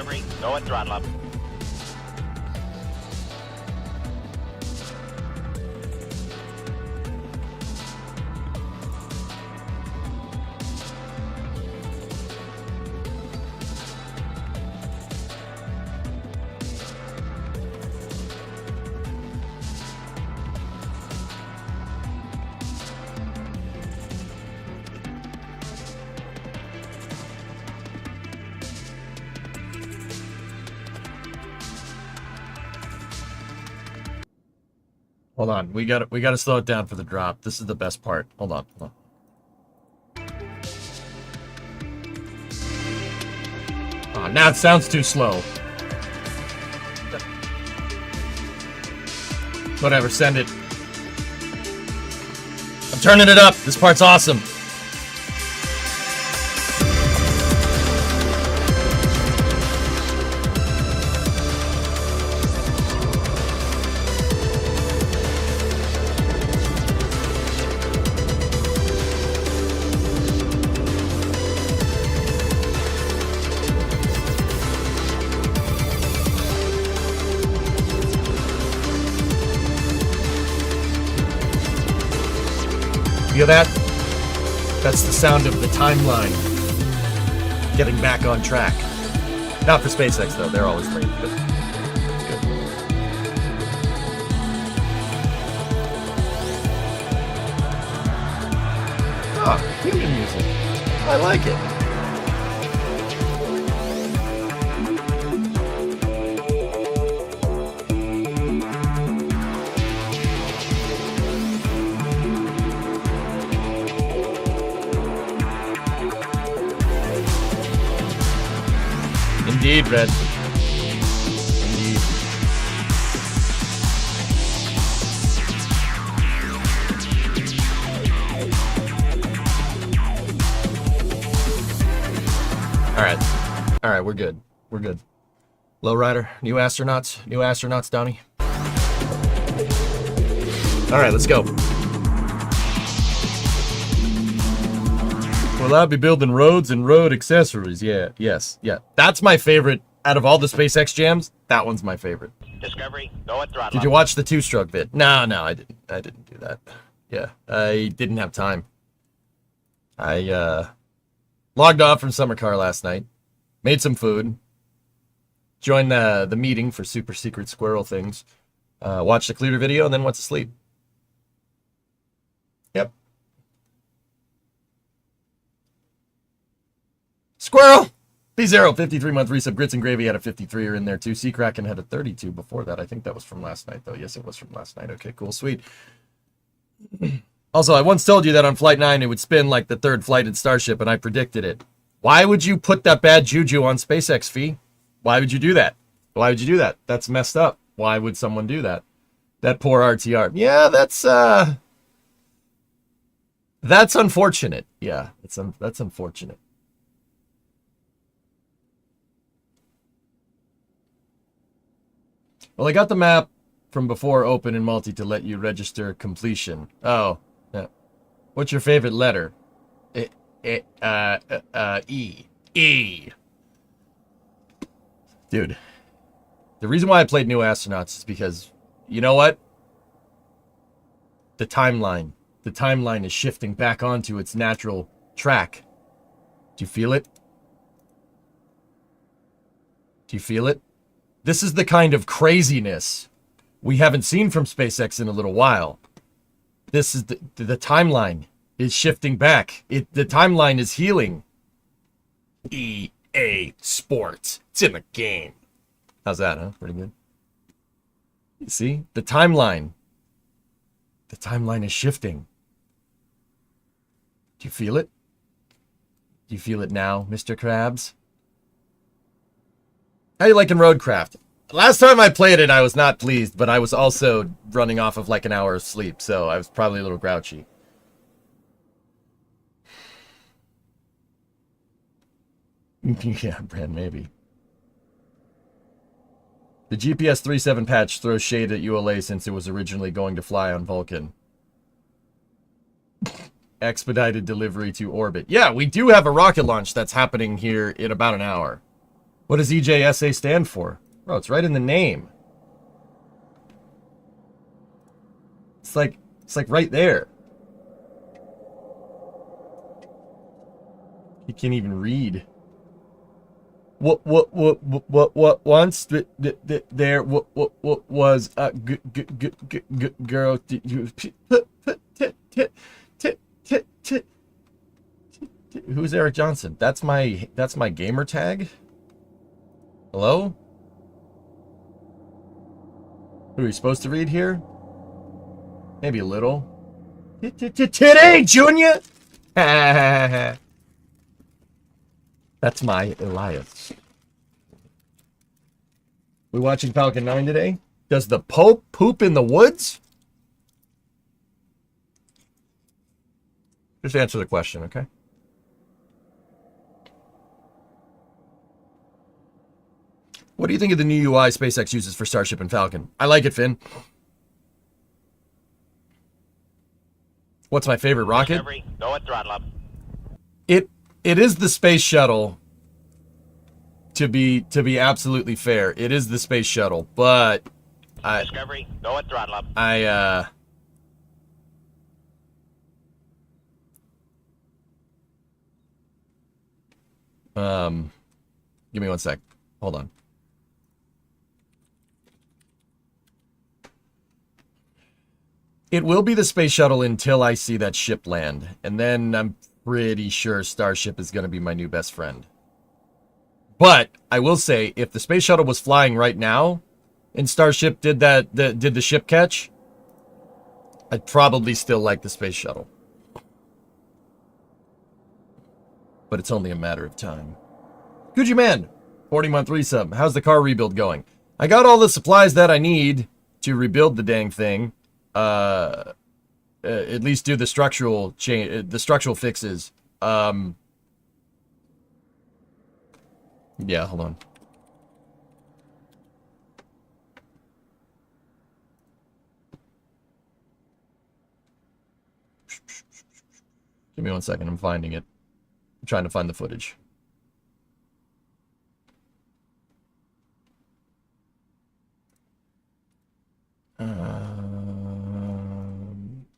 Discovery, go and throttle up. Hold on, we gotta slow it down for the drop. This is the best part. Hold on. Oh, now it sounds too slow. Whatever, send it. I'm turning it up. This part's awesome. Feel that? That's the sound of the timeline getting back on track. Not for SpaceX though, they're always late, but it's good. Oh, human music. I like it. Indeed, Red. Indeed. Alright, we're good. We're good. Lowrider, new astronauts, Donnie. Alright, let's go. Well, I'll be building roads and road accessories. Yeah. That's my favorite. Out of all the SpaceX jams, that one's my favorite. Discovery, go and throttle Did you watch the two-stroke vid? No, I didn't. I didn't do that. Yeah, I didn't have time. I logged off from Summer Car last night, made some food, joined the meeting for super secret squirrel things, watched the Cleater video, and then went to sleep. Yep. Squirrel! B0, 53-month resub. Grits and Gravy had a 53er in there, too. Seacracken had a 32 before that. I think that was from last night, though. Yes, it was from last night. Okay, cool, sweet. Also, I once told you that on Flight 9 it would spin like the third flight in Starship, and I predicted it. Why would you put that bad juju on SpaceX, Fee? Why would you do that? Why would you do that? That's messed up. Why would someone do that? That poor RTR. Yeah, that's unfortunate. Yeah, that's unfortunate. Well, I got the map from before open in multi to let you register completion. Oh, yeah. What's your favorite letter? E. E. Dude, the reason why I played New Astronauts is because, you know what? The timeline is shifting back onto its natural track. Do you feel it? Do you feel it? This is the kind of craziness we haven't seen from SpaceX in a little while. This is the timeline is shifting back. The timeline is healing. EA Sports. It's in the game. How's that, huh? Pretty good. You see? The timeline is shifting. Do you feel it? Do you feel it now, Mr. Krabs? How you liking Roadcraft? Last time I played it, I was not pleased, but I was also running off of like an hour of sleep, so I was probably a little grouchy. Yeah, Brand, maybe. The GPS 3.7 patch throws shade at ULA since it was originally going to fly on Vulcan. Expedited delivery to orbit. Yeah, we do have a rocket launch that's happening here in about an hour. What does EJSA stand for? Bro, it's right in the name. It's like right there. You can't even read. What once there was a girl. Who's Eric Johnson? That's my gamer tag. Hello? Who are you supposed to read here? Maybe a little. Today, Junior. That's my Elias. We watching Falcon 9 today? Does the Pope poop in the woods? Just answer the question, okay? What do you think of the new UI SpaceX uses for Starship and Falcon? I like it, Finn. What's my favorite rocket? Discovery, go at throttle up. It is the space shuttle. To be absolutely fair, it is the space shuttle, but Discovery, go at throttle up. Give me one sec. Hold on. It will be the space shuttle until I see that ship land, and then I'm pretty sure Starship is going to be my new best friend. But I will say, if the space shuttle was flying right now, and Starship did the ship catch, I'd probably still like the space shuttle. But it's only a matter of time. Gucci Man, 40-month resub. How's the car rebuild going? I got all the supplies that I need to rebuild the dang thing. At least do the structural fixes. Yeah, hold on. Give me one second. I'm finding it. I'm trying to find the footage.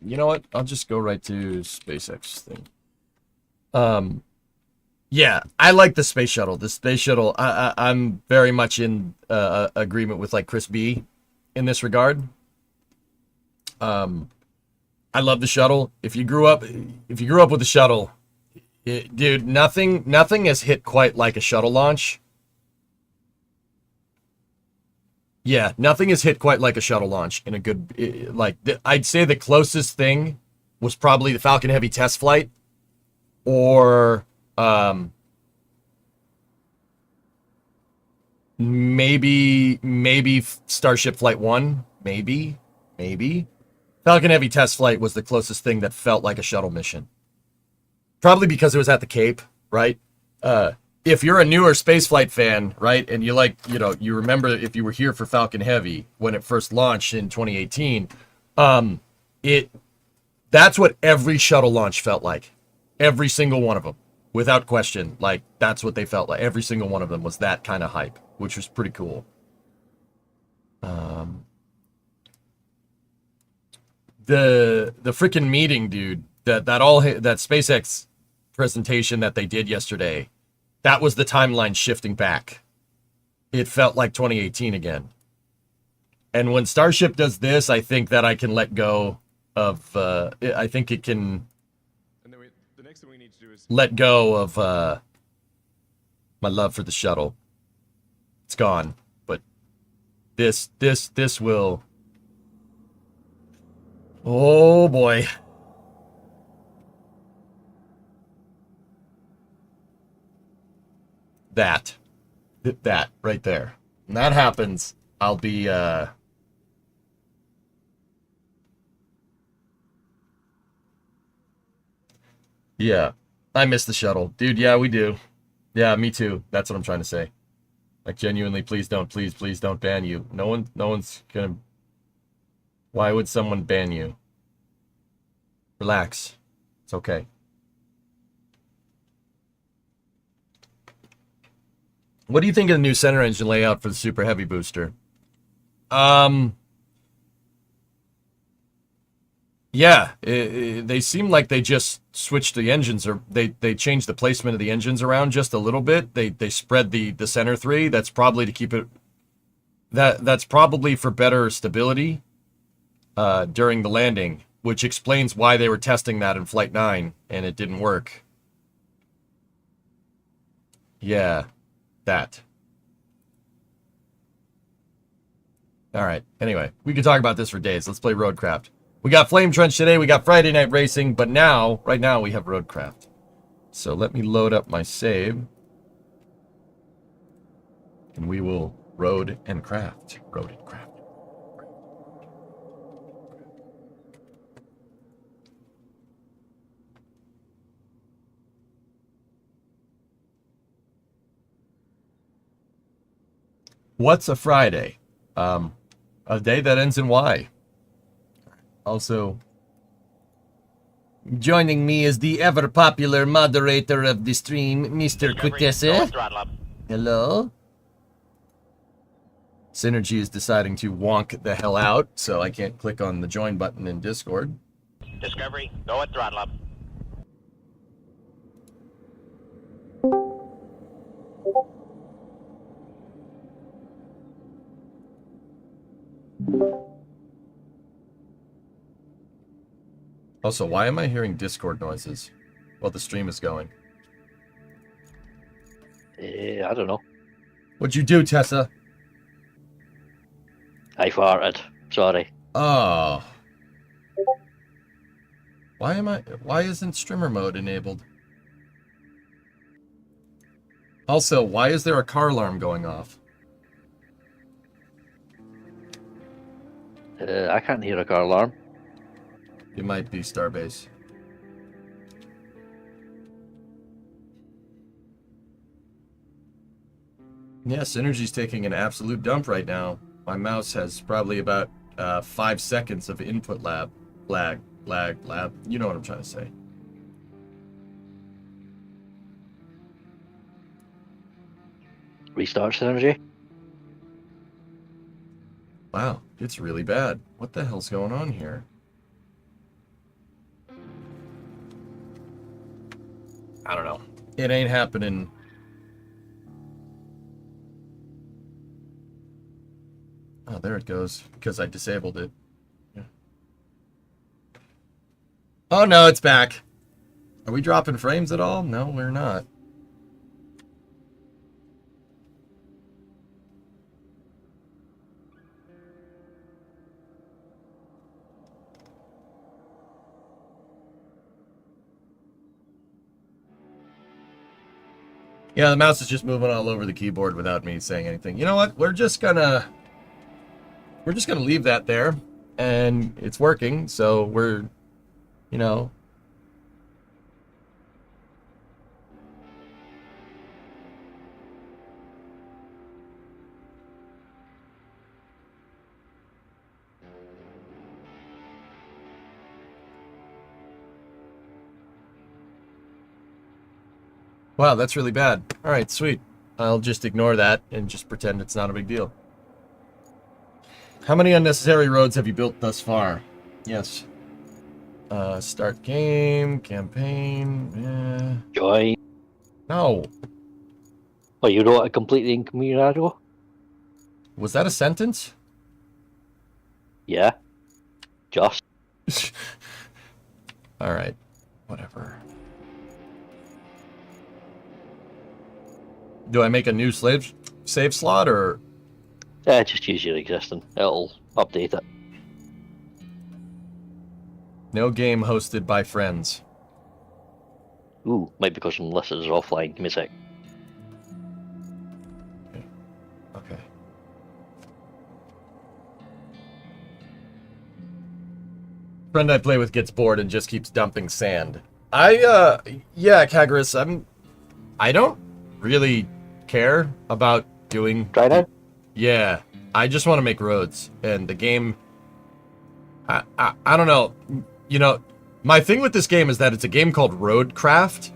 You know what? I'll just go right to SpaceX thing. Yeah, I like the space shuttle. The space shuttle, I'm very much in agreement with like Chris B in this regard. I love the shuttle. If you grew up with the shuttle, dude, nothing has hit quite like a shuttle launch. Yeah, nothing has hit quite like a shuttle launch in a good, I'd say the closest thing was probably the Falcon Heavy test flight, or maybe Starship Flight 1, maybe. Falcon Heavy test flight was the closest thing that felt like a shuttle mission. Probably because it was at the Cape, right? If you're a newer spaceflight fan, right, and you you remember if you were here for Falcon Heavy when it first launched in 2018, that's what every shuttle launch felt like. Every single one of them, without question. Like, that's what they felt like. Every single one of them was that kind of hype, which was pretty cool. The freaking meeting, dude, that SpaceX presentation that they did yesterday, that was the timeline shifting back. It felt like 2018 again. And when Starship does this, I think that I can let go of, I think it can the next thing we need to do is let go of my love for the shuttle. It's gone. But this will... Oh boy. That right there. When that happens, I'll be yeah. I miss the shuttle. Dude, yeah, we do. Yeah, me too. That's what I'm trying to say. Like, genuinely, please don't ban you. No one's gonna... Why would someone ban you? Relax. It's okay. What do you think of the new center engine layout for the Super Heavy booster? Yeah, they seem like they just switched the engines, or they changed the placement of the engines around just a little bit. They spread the center three. That's probably to keep it. That's probably for better stability during the landing, which explains why they were testing that in Flight 9 and it didn't work. Yeah, that. All right. Anyway, we could talk about this for days. Let's play Roadcraft. We got Flame Trench today. We got Friday Night Racing, but right now we have Roadcraft. So let me load up my save, and we will road and craft. Road and craft. What's a Friday? A day that ends in Y. Also, joining me is the ever-popular moderator of the stream, Mr. Quitesse. Hello? Synergy is deciding to wonk the hell out, so I can't click on the join button in Discord. Discovery, go at throttle up. Also, why am I hearing Discord noises while the stream is going? I don't know. What'd you do, Tessa? I farted. Sorry. Oh. Why isn't streamer mode enabled? Also, why is there a car alarm going off? I can't hear a car alarm. It might be Starbase. Yeah, Synergy's taking an absolute dump right now. My mouse has probably about 5 seconds of input lag. You know what I'm trying to say. Restart Synergy. Wow, it's really bad. What the hell's going on here? I don't know. It ain't happening. Oh, there it goes. Because I disabled it. Yeah. Oh, no, it's back. Are we dropping frames at all? No, we're not. Yeah, the mouse is just moving all over the keyboard without me saying anything. You know what? We're just gonna leave that there, and it's working. So we're, you know. Wow, that's really bad. All right, sweet. I'll just ignore that and just pretend it's not a big deal. How many unnecessary roads have you built thus far? Yes. Start game, campaign, yeah. Join. No. Oh, you don't want to complete the Incomunado? Was that a sentence? Yeah. Just. All right. Whatever. Do I make a new save slot, or? Just use your existing. It'll update it. No game hosted by friends. Ooh, might be because some listeners are offline. Give me a sec. Okay. Friend I play with gets bored and just keeps dumping sand. Yeah, Kagris, I don't really care about doing... Try now? Yeah, I just want to make roads, and the game... I don't know. You know, my thing with this game is that it's a game called Roadcraft,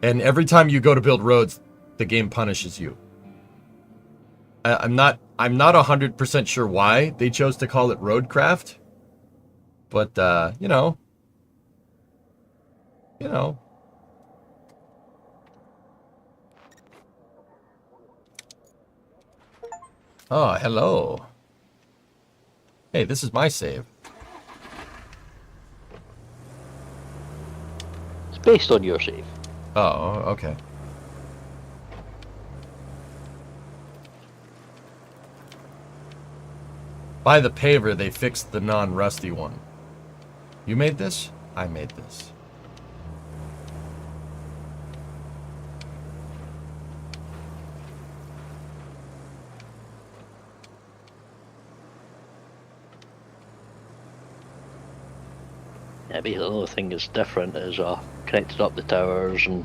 and every time you go to build roads, the game punishes you. I'm not 100% sure why they chose to call it Roadcraft, but you know. Oh, hello. Hey, this is my save. It's based on your save. Oh, okay. By the paver, they fixed the non-rusty one. You made this? I made this. Yeah, basically the only thing that's different is connected up the towers and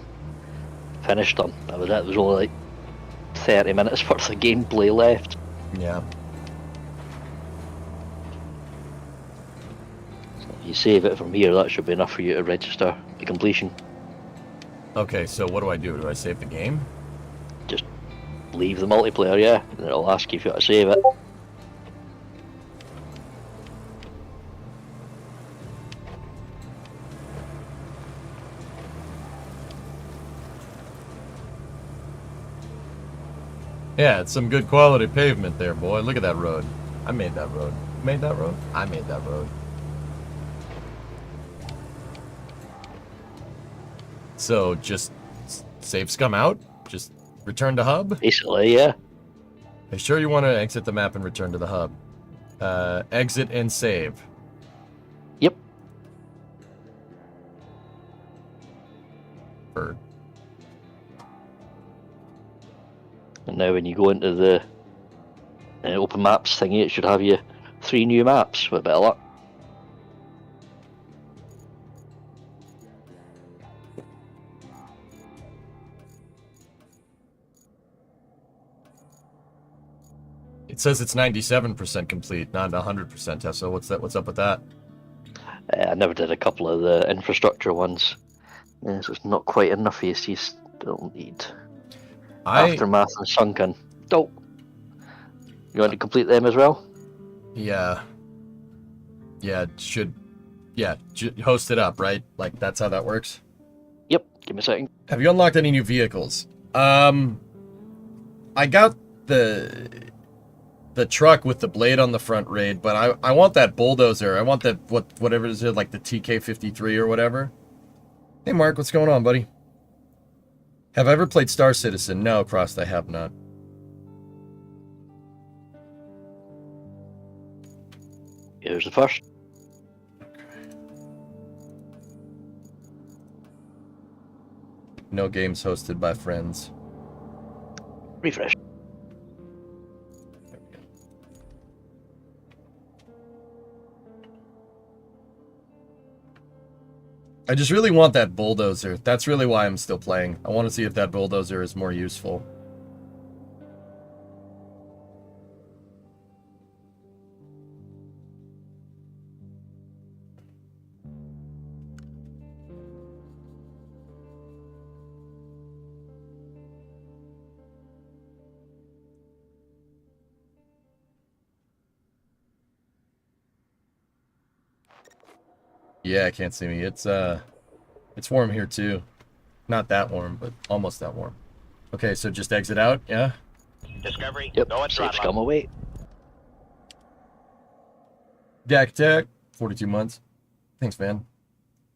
finished them. That was it. There was only like 30 minutes worth of gameplay left. Yeah. So if you save it from here, that should be enough for you to register the completion. Okay, so what do I do? Do I save the game? Just leave the multiplayer, yeah, and it'll ask you if you want to save it. Yeah, it's some good quality pavement there, boy. Look at that road. I made that road. You made that road? I made that road. So, just save scum out? Just return to hub? Basically, yeah. Are you sure you want to exit the map and return to the hub? Exit and save. Yep. Bird. And now when you go into the open maps thingy, it should have you 3 new maps with a bit of luck. It says it's 97% complete, not 100%, Tessa. What's up with that? I never did a couple of the infrastructure ones. So it's not quite enough. You still need Aftermath and Sunken. Oh, you want to complete them as well? Yeah. Yeah, host it up, right? Like, that's how that works? Yep, give me a second. Have you unlocked any new vehicles? I got the truck with the blade on the front raid, but I want that bulldozer. I want that, whatever it is, like the TK-53 or whatever. Hey, Mark, what's going on, buddy? Have I ever played Star Citizen? No, Crossed, I have not. Here's the first. No games hosted by friends. Refresh. There we go. I just really want that bulldozer. That's really why I'm still playing. I want to see if that bulldozer is more useful. Yeah, I can't see me. It's warm here too. Not that warm, but almost that warm. Okay, so just exit out, yeah? Discovery, Yep, go and save throttle scum up. away. Dak Tech, 42 months. Thanks, man.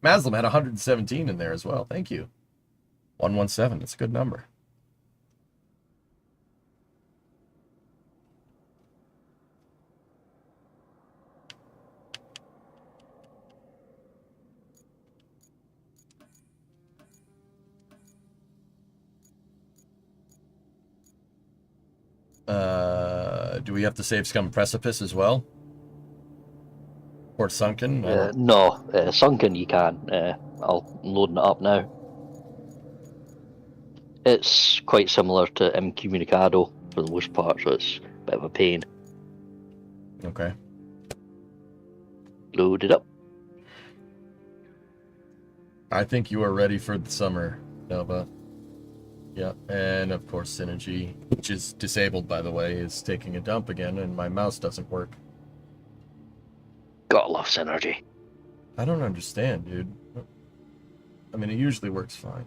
Maslam had 117 in there as well. Thank you. 117, that's a good number. Do we have to save Scum Precipice as well? Or Sunken? No, Sunken you can. I'm loading it up now. It's quite similar to Incommunicado for the most part, so it's a bit of a pain. Okay. Load it up. I think you are ready for the summer, Nova. Yeah, and of course Synergy, which is disabled, by the way, is taking a dump again, and my mouse doesn't work. Gotta love Synergy. I don't understand, dude. I mean, it usually works fine.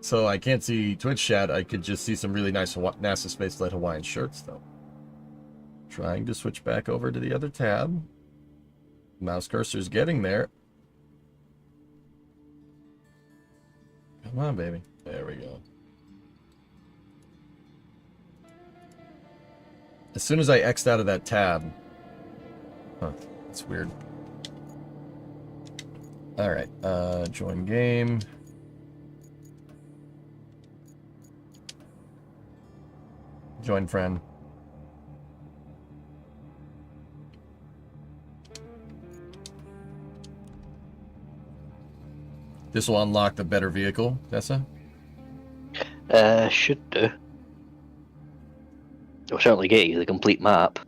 So I can't see Twitch chat. I could just see some really nice NASA Spaceflight Hawaiian shirts, though. Trying to switch back over to the other tab. Mouse cursor's getting there. Come on, baby. There we go. As soon as I X'd out of that tab... Huh, that's weird. Alright, join game. Join friend. This will unlock the better vehicle, Tessa? Should do. It'll certainly get you the complete map.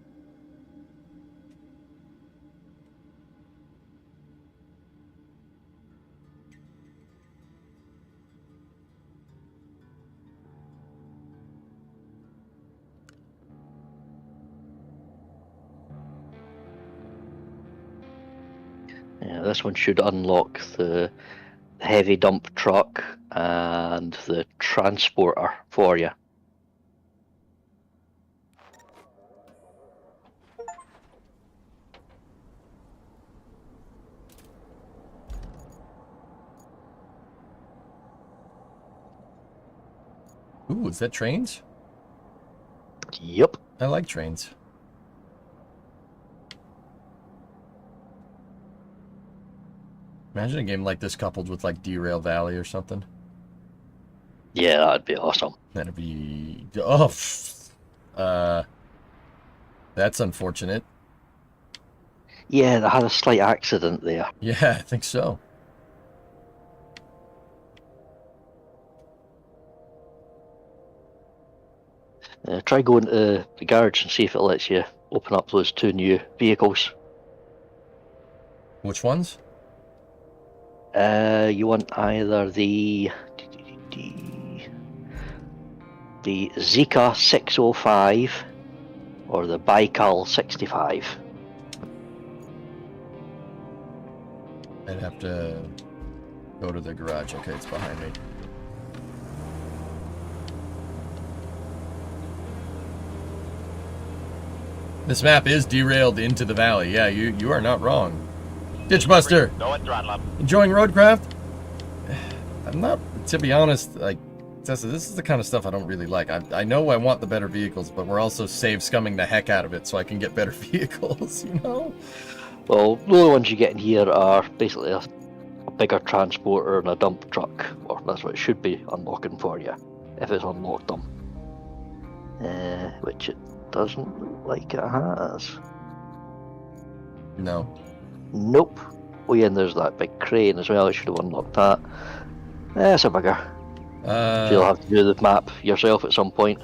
Yeah, this one should unlock the heavy dump truck and the transporter for you. Ooh, is that trains? Yep. I like trains. Imagine a game like this coupled with like Derail Valley or something. Yeah, that'd be awesome. That'd be... Oh! That's unfortunate. Yeah, they had a slight accident there. Yeah, I think so. Try going to the garage and see if it lets you open up those two new vehicles. Which ones? You want either the Zika 605 or the Baikal 65. I'd have to go to the garage. Okay, it's behind me. This map is derailed into the valley. Yeah, you are not wrong. Ditchbuster! Go and throttle up. Enjoying Roadcraft? I'm not, to be honest, like, Tessa, this is the kind of stuff I don't really like. I know I want the better vehicles, but we're also save scumming the heck out of it so I can get better vehicles, you know? Well, the only ones you get in here are basically a bigger transporter and a dump truck. Or that's what it should be unlocking for you, if it's unlocked them. Which it doesn't look like it has. No. Nope. Oh yeah, and there's that big crane as well. I should have unlocked that. It's a bugger. So you'll have to do the map yourself at some point.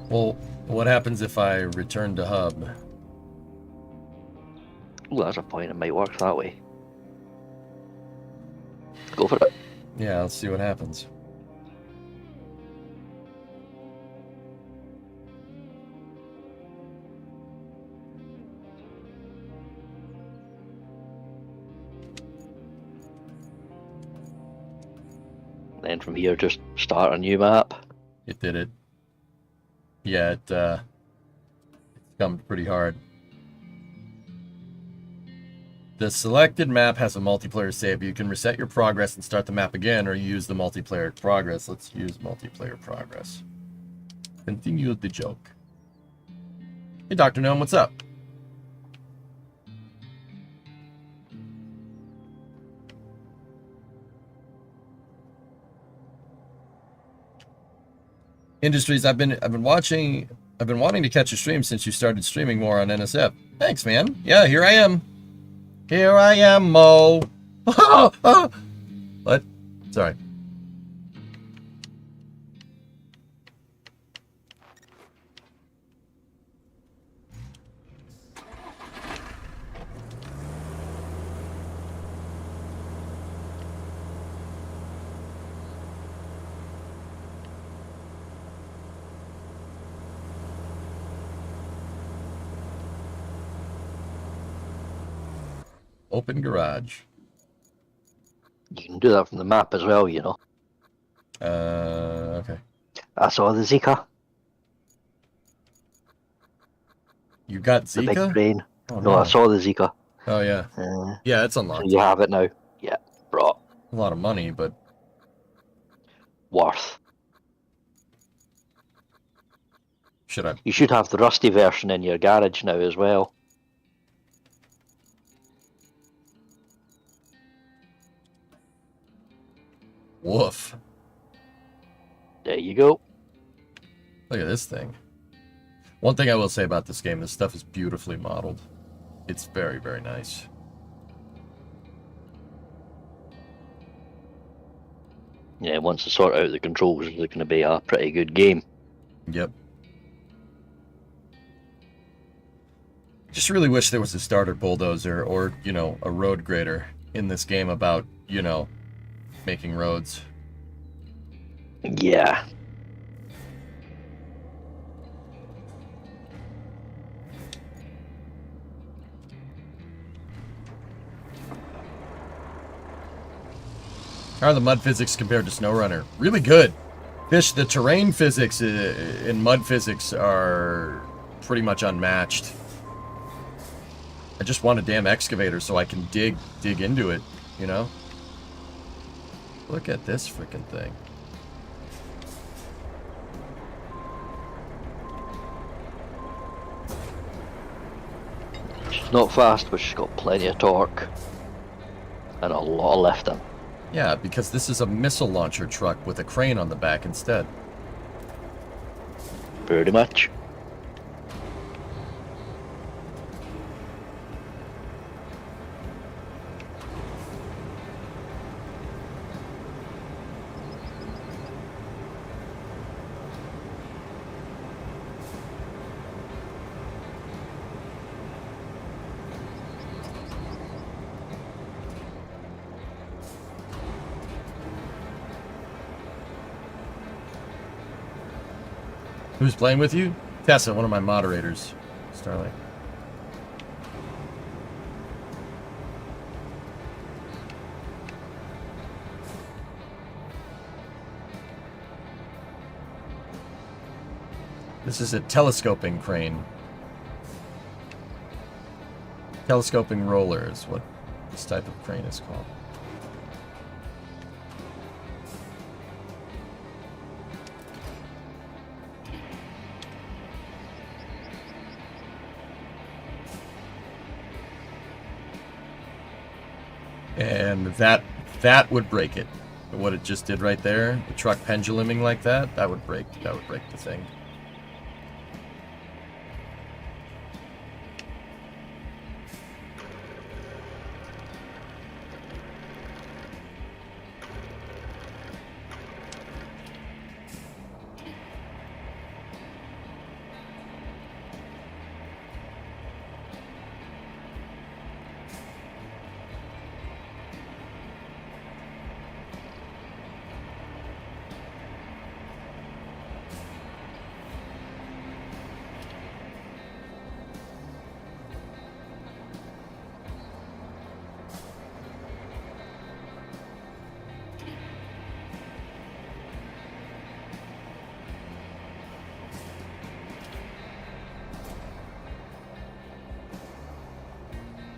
Well, what happens if I return to hub? Ooh, that's a point. It might work that way. Go for it. Yeah, let's see what happens. Then from here, just start a new map. It did it. Yeah, it's come pretty hard. The selected map has a multiplayer save. You can reset your progress and start the map again, or use the multiplayer progress. Let's use multiplayer progress. Continue the joke. Hey, Dr. Gnome, what's up? Industries, I've been wanting to catch a stream since you started streaming more on NSF. Thanks, man. Yeah, here I am. Here I am, Mo. What? Sorry. Open garage. You can do that from the map as well, you know. Okay. I saw the Zika, You got the big Zika? crane. Oh, No, I no. saw the Zika. Oh, yeah. Yeah, it's So unlocked. you have it now. Yeah, bro. A lot of money, but Worth. should I? You should have the rusty version in your garage now as well. Woof. There you go. Look at this thing. One thing I will say about this game, this stuff is beautifully modeled. It's very, very nice. Yeah, once you sort out the controls, it's going to be a pretty good game. Yep. Just really wish there was a starter bulldozer or, you know, a road grader in this game about, you know, making roads. Yeah. How are the mud physics compared to SnowRunner? Really good. Fish, the terrain physics in mud physics are pretty much unmatched. I just want a damn excavator so I can dig into it, you know? Look at this freaking thing. She's not fast, but she's got plenty of torque. And a lot of lifting. Yeah, because this is a missile launcher truck with a crane on the back instead. Pretty much. Who's playing with you? Tessa, one of my moderators. Starlight. This is a telescoping crane. Telescoping roller is what this type of crane is called. And that would break it. What it just did right there, the truck penduluming like that, that would break the thing.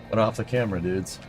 But off the camera, dudes.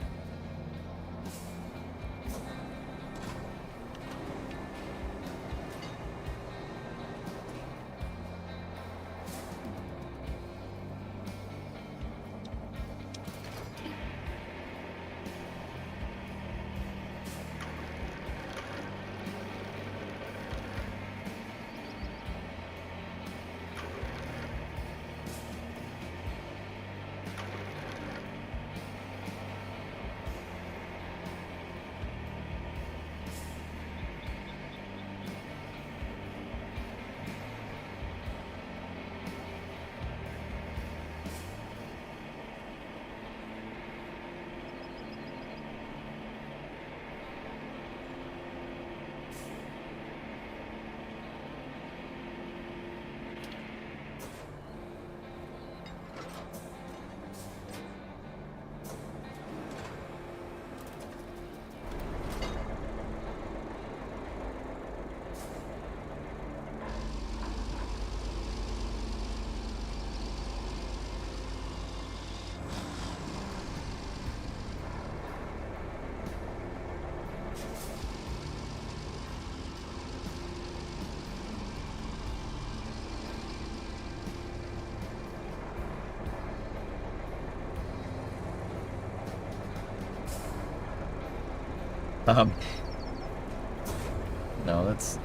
No, that's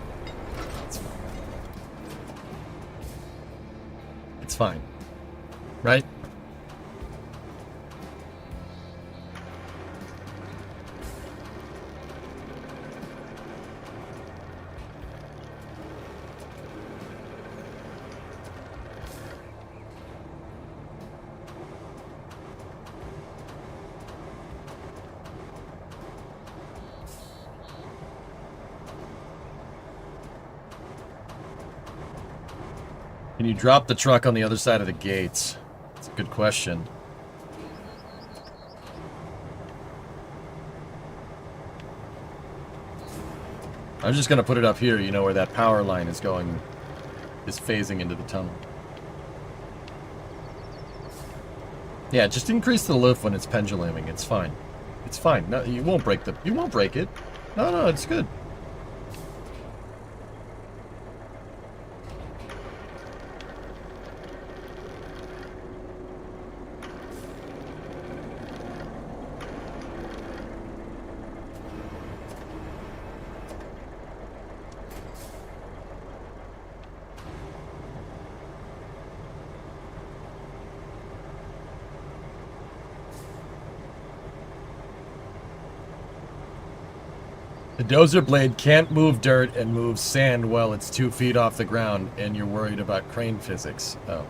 fine. It's fine. Right? Can you drop the truck on the other side of the gates? That's a good question. I'm just gonna put it up here, you know, where that power line is going, is phasing into the tunnel. Yeah, just increase the lift when it's penduluming. It's fine. It's fine. No, you won't break you won't break it. No, it's good. The dozer blade can't move dirt and move sand while it's 2 feet off the ground, and you're worried about crane physics. Oh.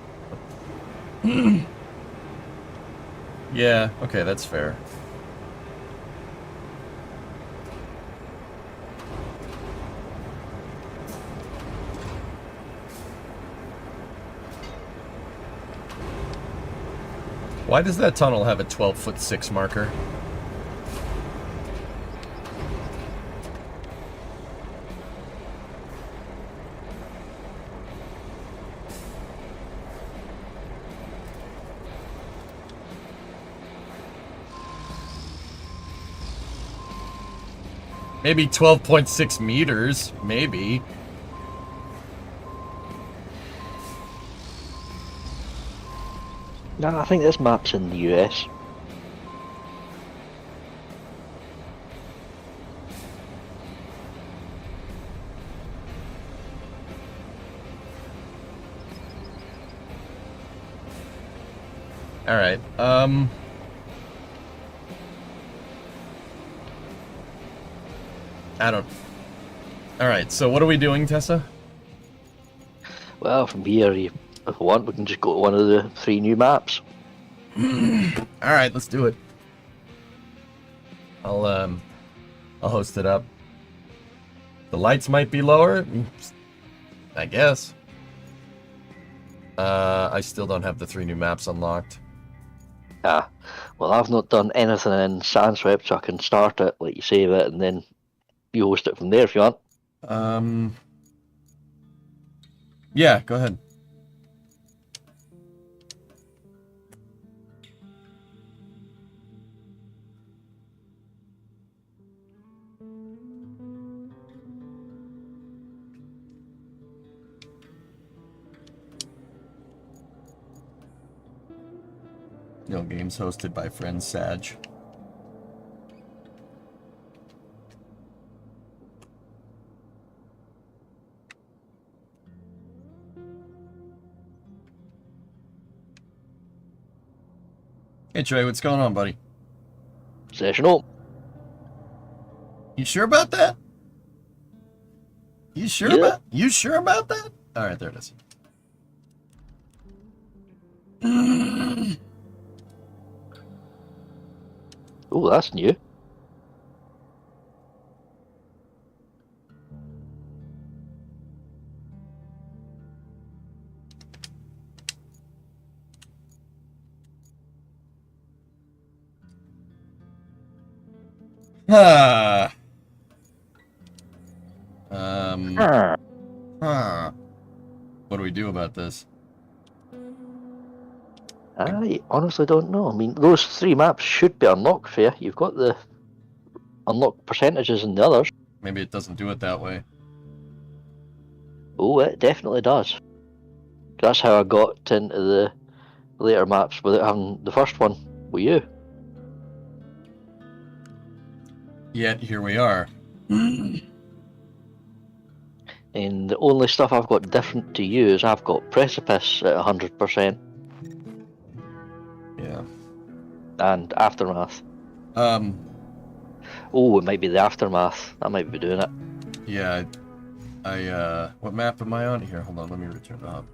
Yeah, okay, that's fair. Why does that tunnel have a 12'6" marker? Maybe 12.6 meters, maybe. No, I think this map's in the US. All right. I don't. All right. So what are we doing, Tessa? Well, from here, if we want, we can just go to one of the 3 new maps. All right, let's do it. I'll host it up. The lights might be lower, I guess. I still don't have the 3 new maps unlocked. Ah, well, I've not done anything in Sandswept, so I can start it, like you save it, and then you host it from there if you want. Yeah, go ahead. No games hosted by friend Sag. Hey Trey, what's going on, buddy? Session up. You sure about that? You sure Yeah. You sure about that? All right, there it is. Oh, that's new. What do we do about this? I honestly don't know. I mean, those 3 maps should be unlocked for you. You've got the unlocked percentages in the others. Maybe it doesn't do it that way. Oh, it definitely does. That's how I got into the later maps without having the first one with you. Yet here we are. And the only stuff I've got different to you is I've got Precipice at 100%. Yeah. And Aftermath. Oh, it might be the Aftermath. I might be doing it. Yeah. What map am I on here? Hold on, let me return to hub.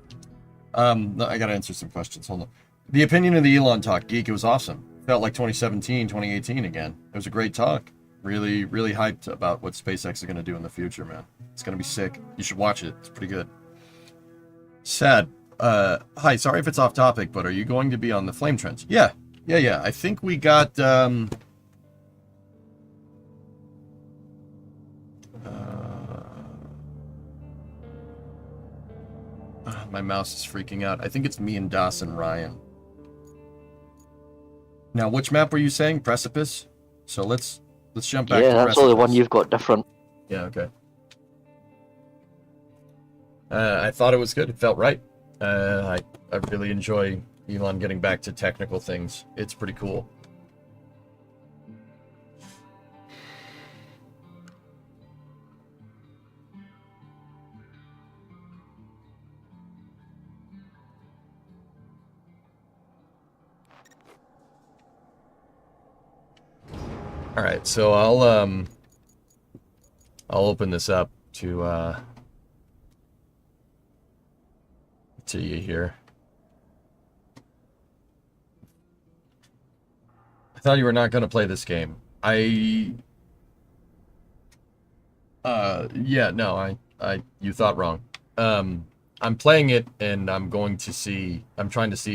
No, I gotta answer some questions. Hold on. The opinion of the Elon talk, Geek, it was awesome. Felt like 2017, 2018 again. It was a great talk. Really, really hyped about what SpaceX is gonna do in the future, man. It's gonna be sick. You should watch it. It's pretty good. Sad. Hi, sorry if it's off topic, but are you going to be on the Flame Trench? Yeah. I think we got, my mouse is freaking out. I think it's me and Dawson Ryan. Now, which map were you saying? Precipice? So let's jump back to Precipice. Precipice. Only one you've got different. Yeah, okay. I thought it was good. It felt right. I really enjoy Elon getting back to technical things. It's pretty cool. All right, so I'll open this up to you here. I thought you were not going to play this game. Yeah, no, you thought wrong. I'm playing it and I'm trying to see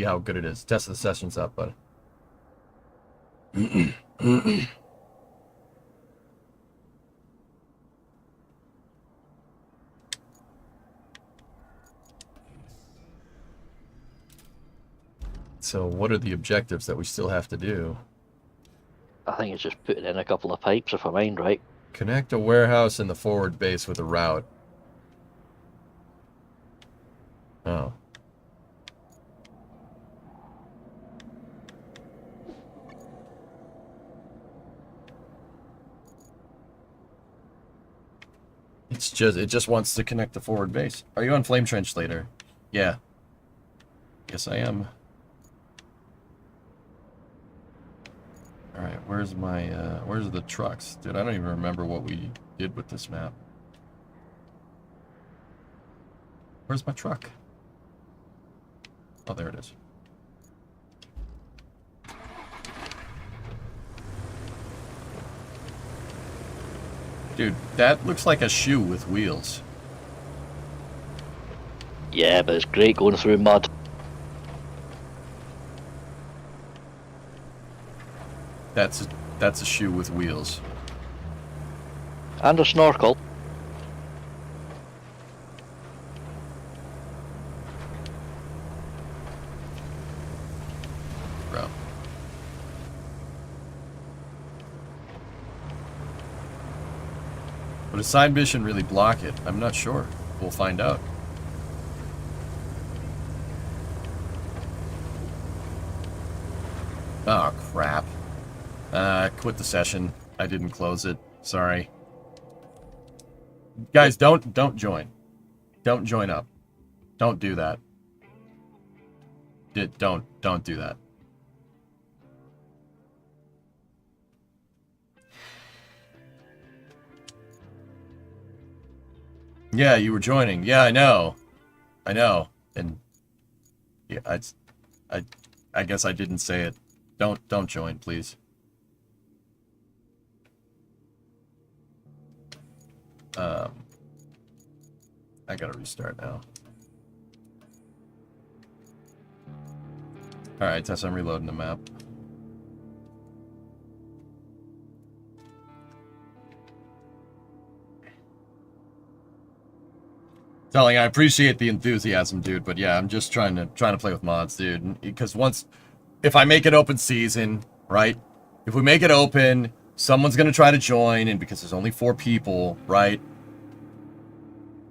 how good it is. Test the sessions up, but so what are the objectives that we still have to do? I think it's just putting in a couple of pipes, if I mind right. Connect a warehouse in the forward base with a route. Oh. It just wants to connect the forward base. Are you on Flame Trench later? Yeah. Yes, I am. Alright, where's the trucks? Dude, I don't even remember what we did with this map. Where's my truck? Oh, there it is. Dude, that looks like a shoe with wheels. Yeah, but it's great going through mud. That's a shoe with wheels. And a snorkel. Bro. Would a side mission really block it? I'm not sure. We'll find out. Oh, crap. Quit the session. I didn't close it. Sorry. Guys, don't join. Don't join up. Don't do that. Don't do that. Yeah, you were joining. Yeah, I know. And yeah, I guess I didn't say it. Don't join, please. I gotta restart now. Alright, Tess, I'm reloading the map. Telling, I appreciate the enthusiasm, dude, but yeah, I'm just trying to play with mods, dude. Because if I make it open season, right? If we make it open, someone's gonna try to join, and because there's only 4 people, right?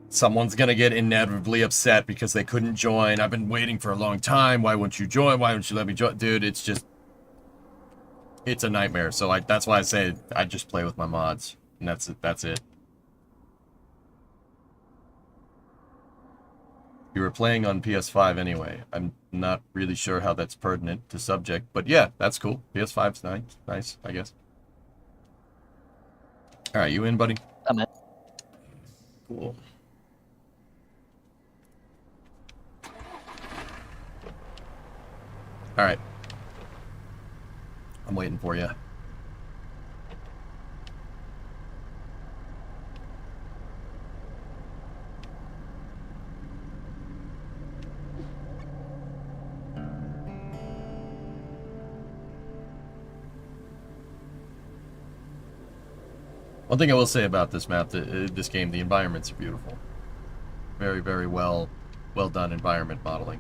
Someone's gonna get inevitably upset because they couldn't join. I've been waiting for a long time. Why won't you join? Why won't you let me join? Dude, it's just... it's a nightmare. So that's why I say I just play with my mods, and that's it. That's it. You were playing on PS5 anyway. I'm not really sure how that's pertinent to subject, but yeah, that's cool. PS5's nice, I guess. All right, you in, buddy? I'm in. Cool. All right. I'm waiting for you. One thing I will say about this map, this game, the environments are beautiful. Very, very well done environment modeling.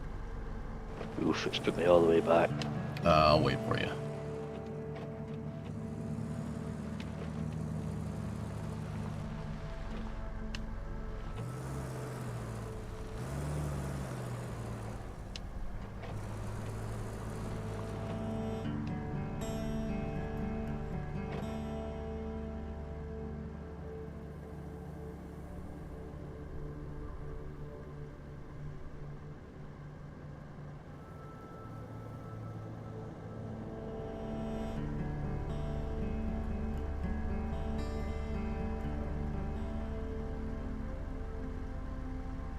Oof, it's put me all the way back. I'll wait for you.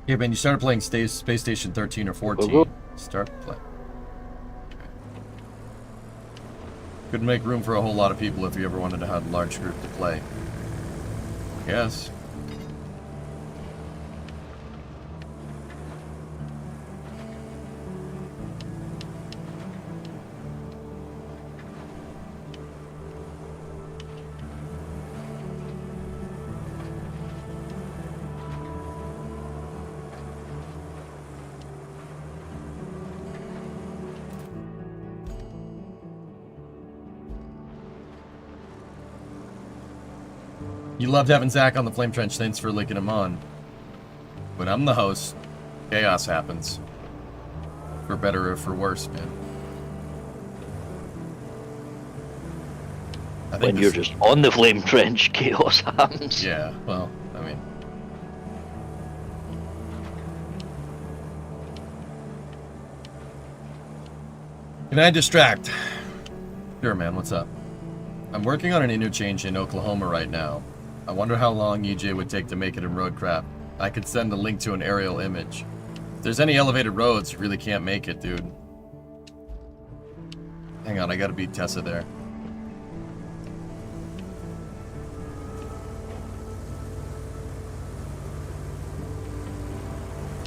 Yeah, man, you started playing Space Station 13 or 14. Start play. Couldn't make room for a whole lot of people if you ever wanted to have a large group to play. Yes. You loved having Zach on the Flame Trench. Thanks for linking him on. When I'm the host, chaos happens. For better or for worse, man. When you're just on the Flame Trench, chaos happens. Yeah, well, I mean... Can I distract? Sure, man, what's up? I'm working on an interchange in Oklahoma right now. I wonder how long EJ would take to make it in Roadcraft. I could send a link to an aerial image. If there's any elevated roads, you really can't make it, dude. Hang on, I gotta beat Tessa there.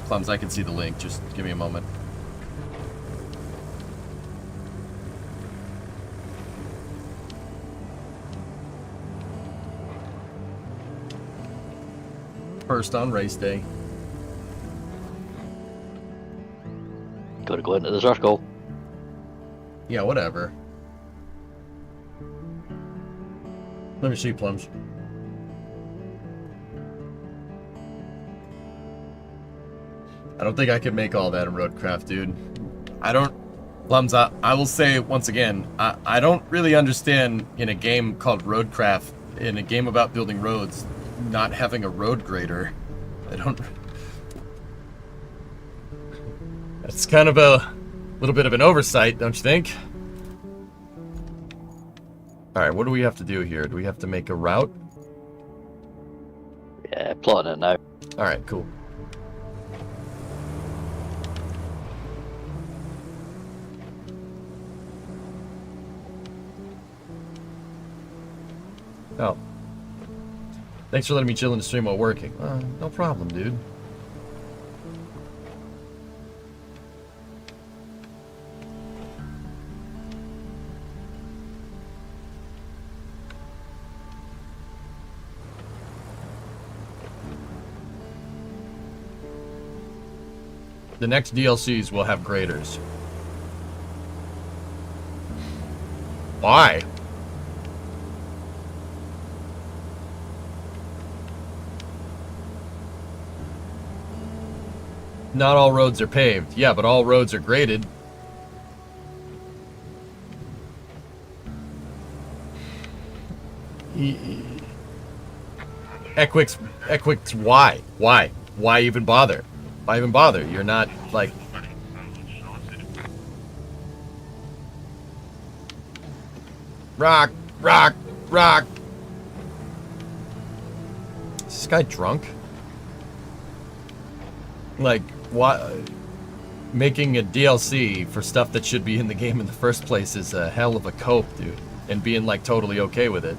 Plums, I can see the link. Just give me a moment. First on race day. Gotta go into the circle. Yeah, whatever. Let me see, Plums. I don't think I could make all that in Roadcraft, dude. I don't... Plums, I will say once again, I don't really understand in a game called Roadcraft, in a game about building roads, not having a road grader. I don't... That's kind of a little bit of an oversight, don't you think? Alright, what do we have to do here? Do we have to make a route? Yeah, plotting it now. Alright, cool. Oh. Thanks for letting me chill in the stream while working. No problem, dude. The next DLCs will have graders. Why? Not all roads are paved. Yeah, but all roads are graded. Equix, why? Why even bother? Why even bother? You're not, like... Rock! Is this guy drunk? Like, what? Making a DLC for stuff that should be in the game in the first place is a hell of a cope, dude. And being, like, totally okay with it.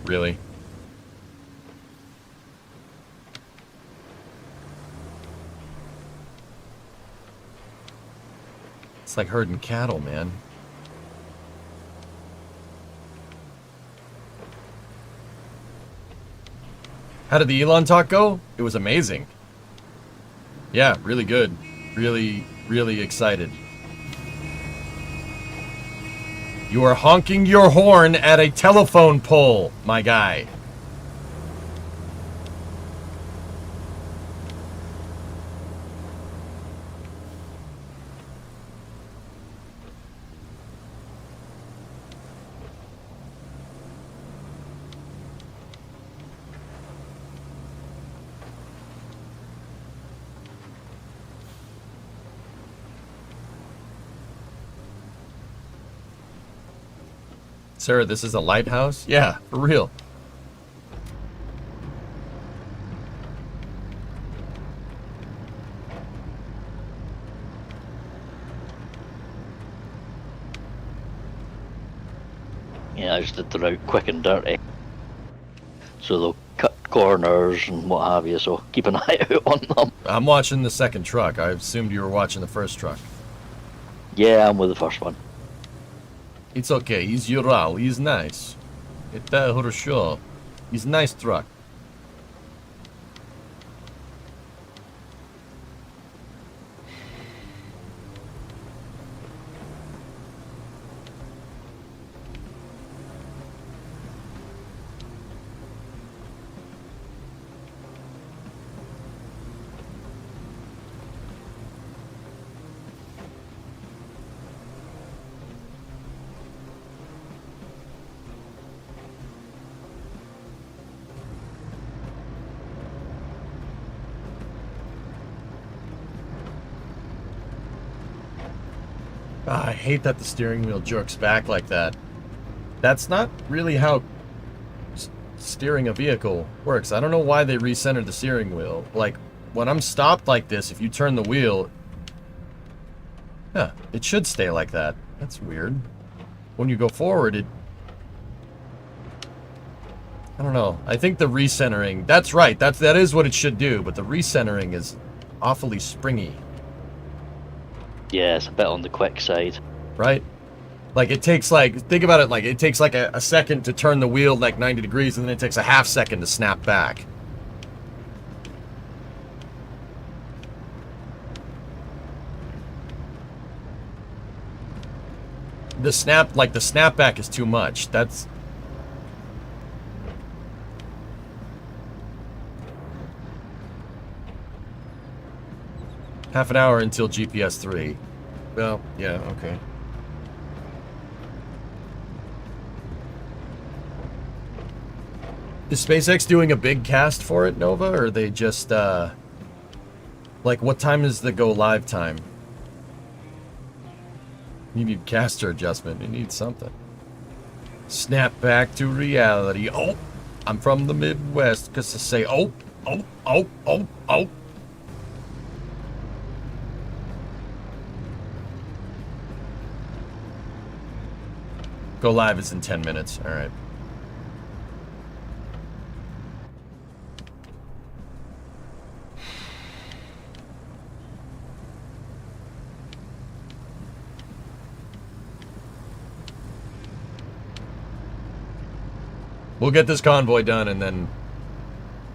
Really? It's like herding cattle, man. How did the Elon talk go? It was amazing. Yeah, really good. Really, really excited. You are honking your horn at a telephone pole, my guy. Sir, this is a lighthouse? Yeah, for real. Yeah, I just did the route quick and dirty. So they'll cut corners and what have you, so keep an eye out on them. I'm watching the second truck. I assumed you were watching the first truck. Yeah, I'm with the first one. It's okay. He's Ural. He's nice. Это хорошо. He's a nice truck. I hate that the steering wheel jerks back like that. That's not really how steering a vehicle works. I don't know why they recentered the steering wheel. Like, when I'm stopped like this, if you turn the wheel... Yeah, it should stay like that. That's weird. When you go forward, it... I don't know. I think the recentering... That's right, that is what it should do, but the recentering is awfully springy. Yeah, it's a bit on the quick side. Right? Like, it takes, like, think about it, like, it takes, like, a second to turn the wheel, like, 90 degrees, and then it takes a half second to snap back. The snapback is too much. That's... Half an hour until GPS 3. Well, yeah, okay. Is SpaceX doing a big cast for it, Nova? Or are they just, like, what time is the go live time? You need caster adjustment. You need something. Snap back to reality. Oh, I'm from the Midwest. Because to say, oh. Go live is in 10 minutes. All right. We'll get this convoy done and then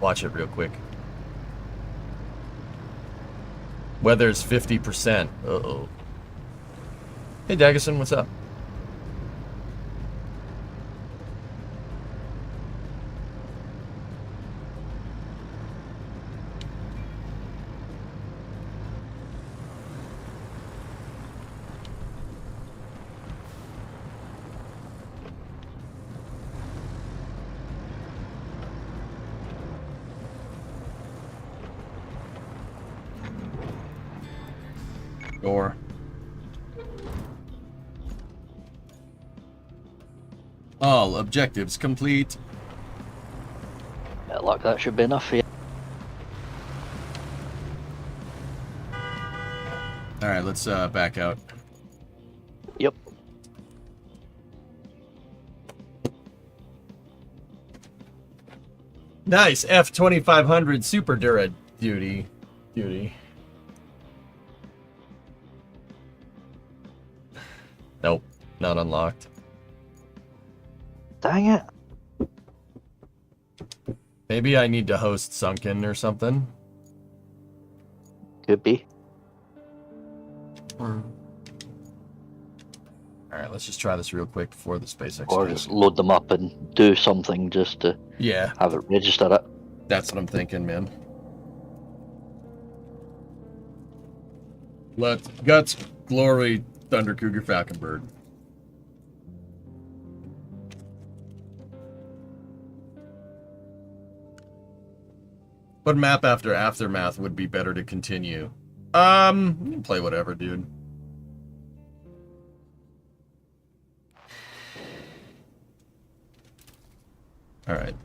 watch it real quick. Weather's 50%. Uh-oh. Hey, Daggerson, what's up? Sure. All objectives complete. Bit of luck, that should be enough for you. Alright, let's back out. Yep. Nice, F2500 Super Dura Duty. Nope, not unlocked. Dang it. Maybe I need to host Sunken or something. Could be. Alright, let's just try this real quick before the SpaceX. Or just load them up and do something just to have it register it. That's what I'm thinking, man. Let's Guts, Glory, Thunder Cougar, Falconbird. What map after Aftermath would be better to continue? You can play whatever, dude. Alright,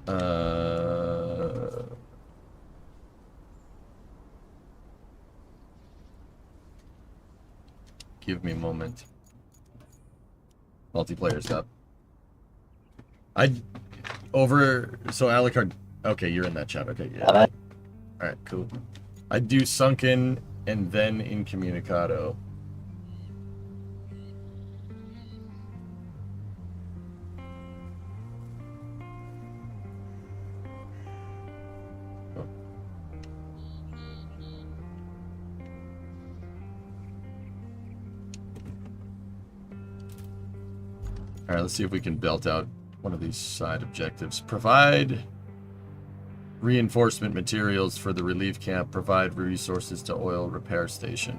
give me a moment. Multiplayer's up. So Alucard, okay, you're in that chat, okay, yeah. Alright, cool. I'd do Sunken and then Incommunicado. Alright, let's see if we can belt out one of these side objectives. Provide reinforcement materials for the relief camp. Provide resources to oil repair station.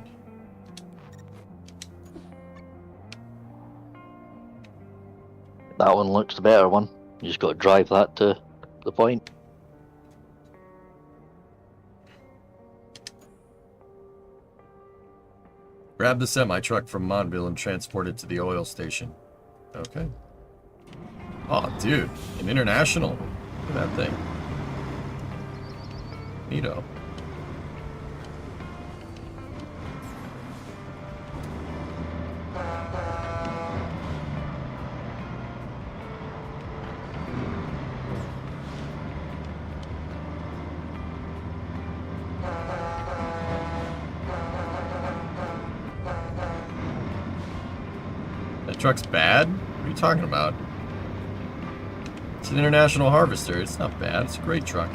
That one looks the better one. You just got to drive that to the point. Grab the semi-truck from Montville and transport it to the oil station. Okay. Oh, dude. An international. Look at that thing. Neato. That truck's bad? What are you talking about? It's an international harvester. It's not bad. It's a great truck.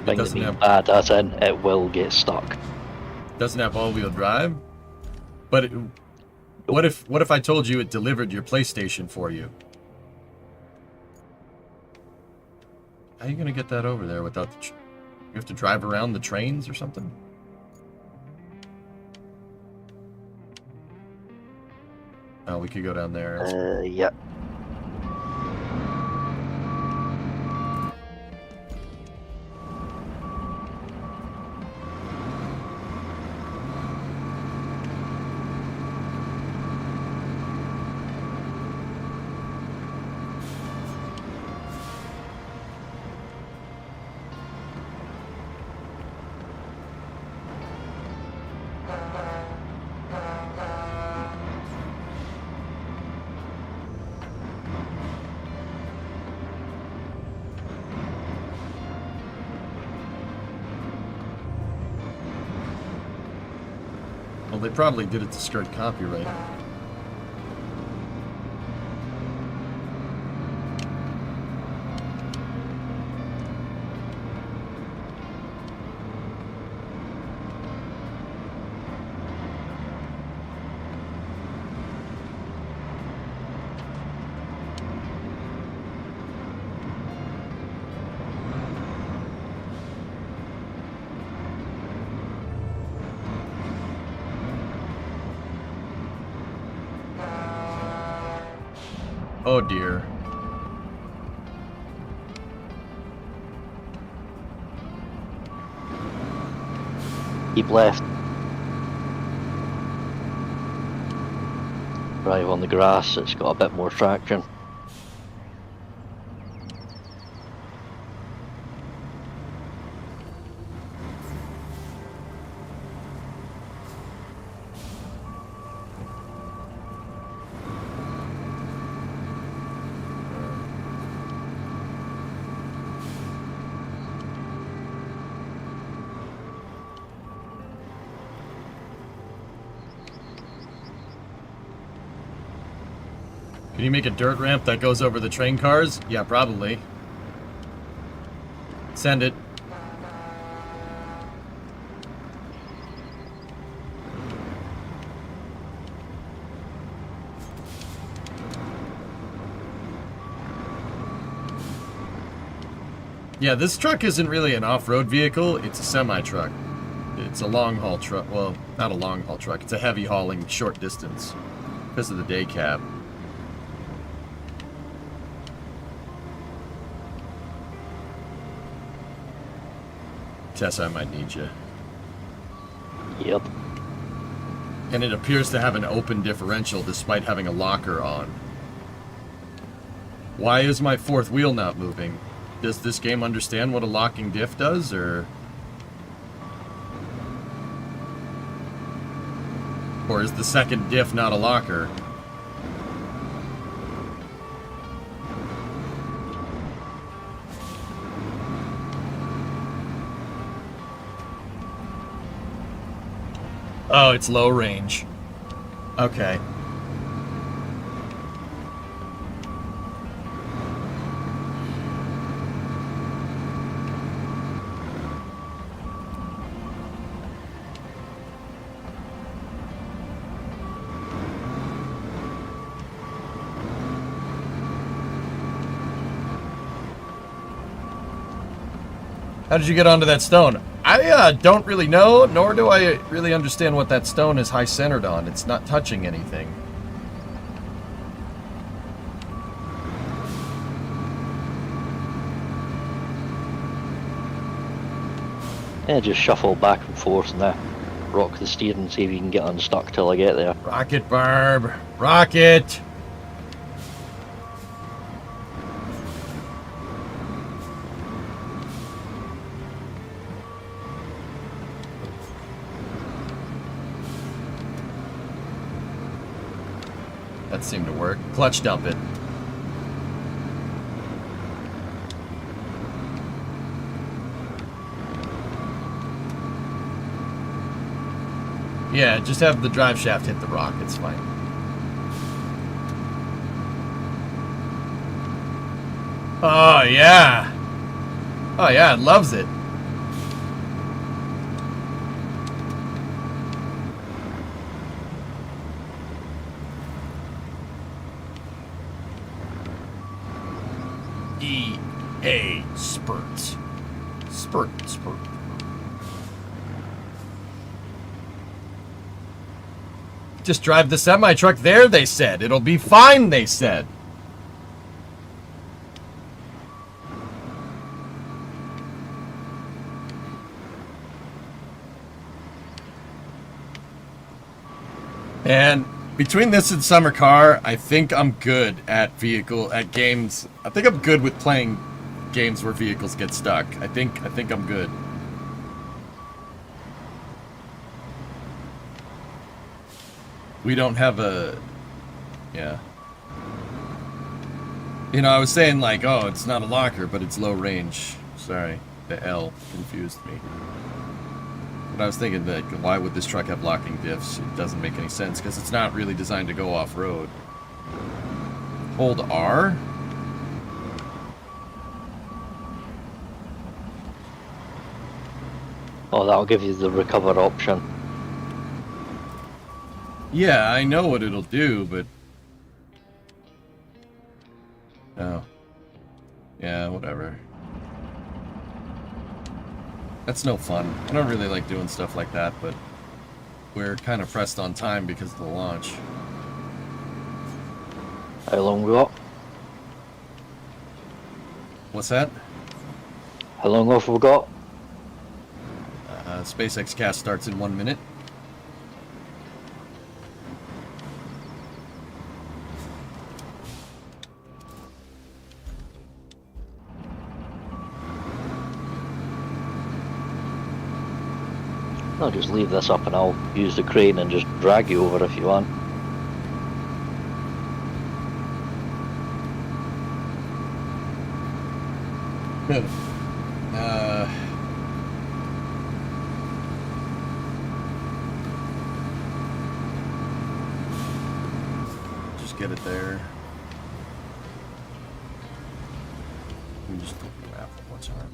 It doesn't have bad, as in it will get stuck. Doesn't have all-wheel drive, but what if I told you it delivered your PlayStation for you? How are you gonna get that over there without the? You have to drive around the trains or something? Oh, we could go down there. Yeah. Well, they probably did it to skirt copyright. Oh dear. Keep left. Drive on the grass, it's got a bit more traction. Can you make a dirt ramp that goes over the train cars? Yeah, probably. Send it. Yeah, this truck isn't really an off-road vehicle, it's a semi-truck. It's a long-haul truck. Well, not a long-haul truck. It's a heavy-hauling short distance because of the day cab. Tessa, I might need you. Yep. And it appears to have an open differential despite having a locker on. Why is my fourth wheel not moving? Does this game understand what a locking diff does, or... Or is the second diff not a locker? Oh, it's low range. Okay. How did you get onto that stone? I don't really know, nor do I really understand what that stone is high-centered on. It's not touching anything. Yeah, just shuffle back and forth and rock the steering and see if you can get unstuck till I get there. Rocket, Barb! Rocket! That seemed to work. Clutch dump it. Yeah, just have the drive shaft hit the rock. It's fine. Oh, yeah. Oh, yeah, it loves it. EA spurts. Spurt. Just drive the semi-truck there, they said. It'll be fine, they said. And between this and Summer Car, I think I'm good at games. I think I'm good with playing games where vehicles get stuck. I think I'm good. We don't have a... Yeah. You know, I was saying like, oh, it's not a locker, but it's low range. Sorry, the L confused me. But I was thinking that, why would this truck have locking diffs? It doesn't make any sense, because it's not really designed to go off-road. Hold R? Oh, that'll give you the recover option. Yeah, I know what it'll do, but... Oh. Yeah, whatever. That's no fun. I don't really like doing stuff like that, but... We're kind of pressed on time because of the launch. How long we got? What's that? How long off we got? SpaceX cast starts in 1 minute. I'll just leave this up and I'll use the crane and just drag you over if you want. Good. Just get it there. Let me just open the map one more time.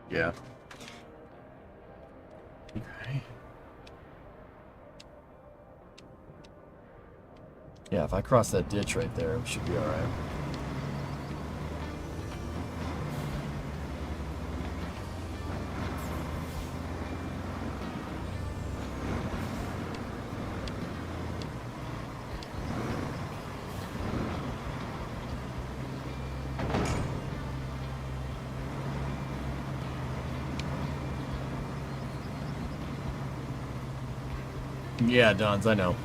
Yeah. Okay. Yeah, if I cross that ditch right there, we should be alright. Yeah, Dons, I know.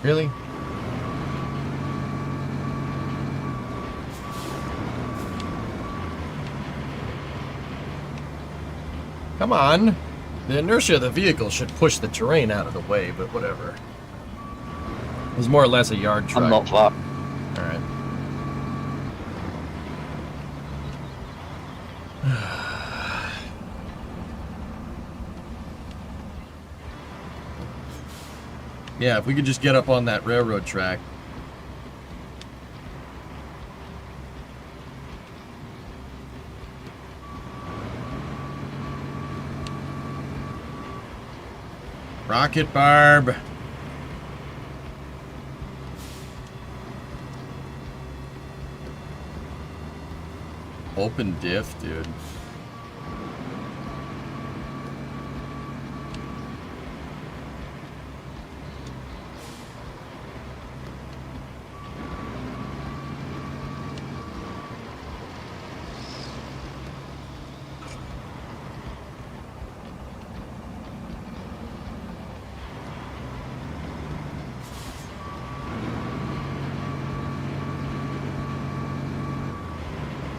Really? Come on. The inertia of the vehicle should push the terrain out of the way, but whatever. It was more or less a yard truck. I'm not far. Alright. Yeah, if we could just get up on that railroad track. Rocket Barb. Open diff, dude.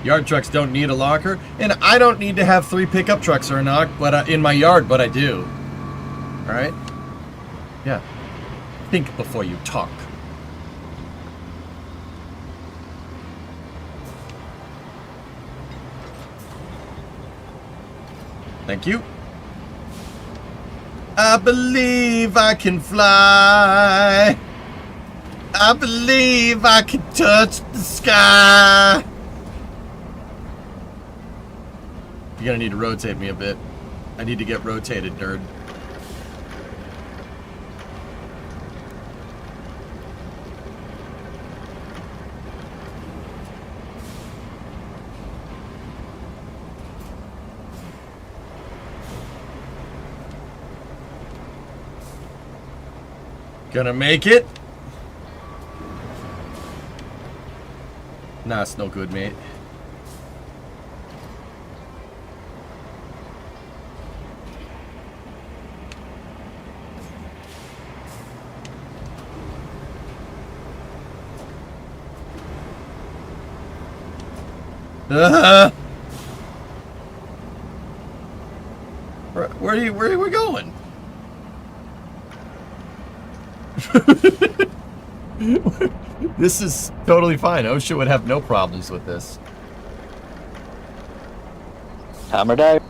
Yard trucks don't need a locker, and I don't need to have 3 pickup trucks or a knock, but in my yard, but I do. All right? Yeah. Think before you talk. Thank you. I believe I can fly. I believe I can touch the sky. You're gonna need to rotate me a bit. I need to get rotated, nerd. Gonna make it? Nah, it's no good, mate. Where are we going? This is totally fine. OSHA would have no problems with this. Hammered out.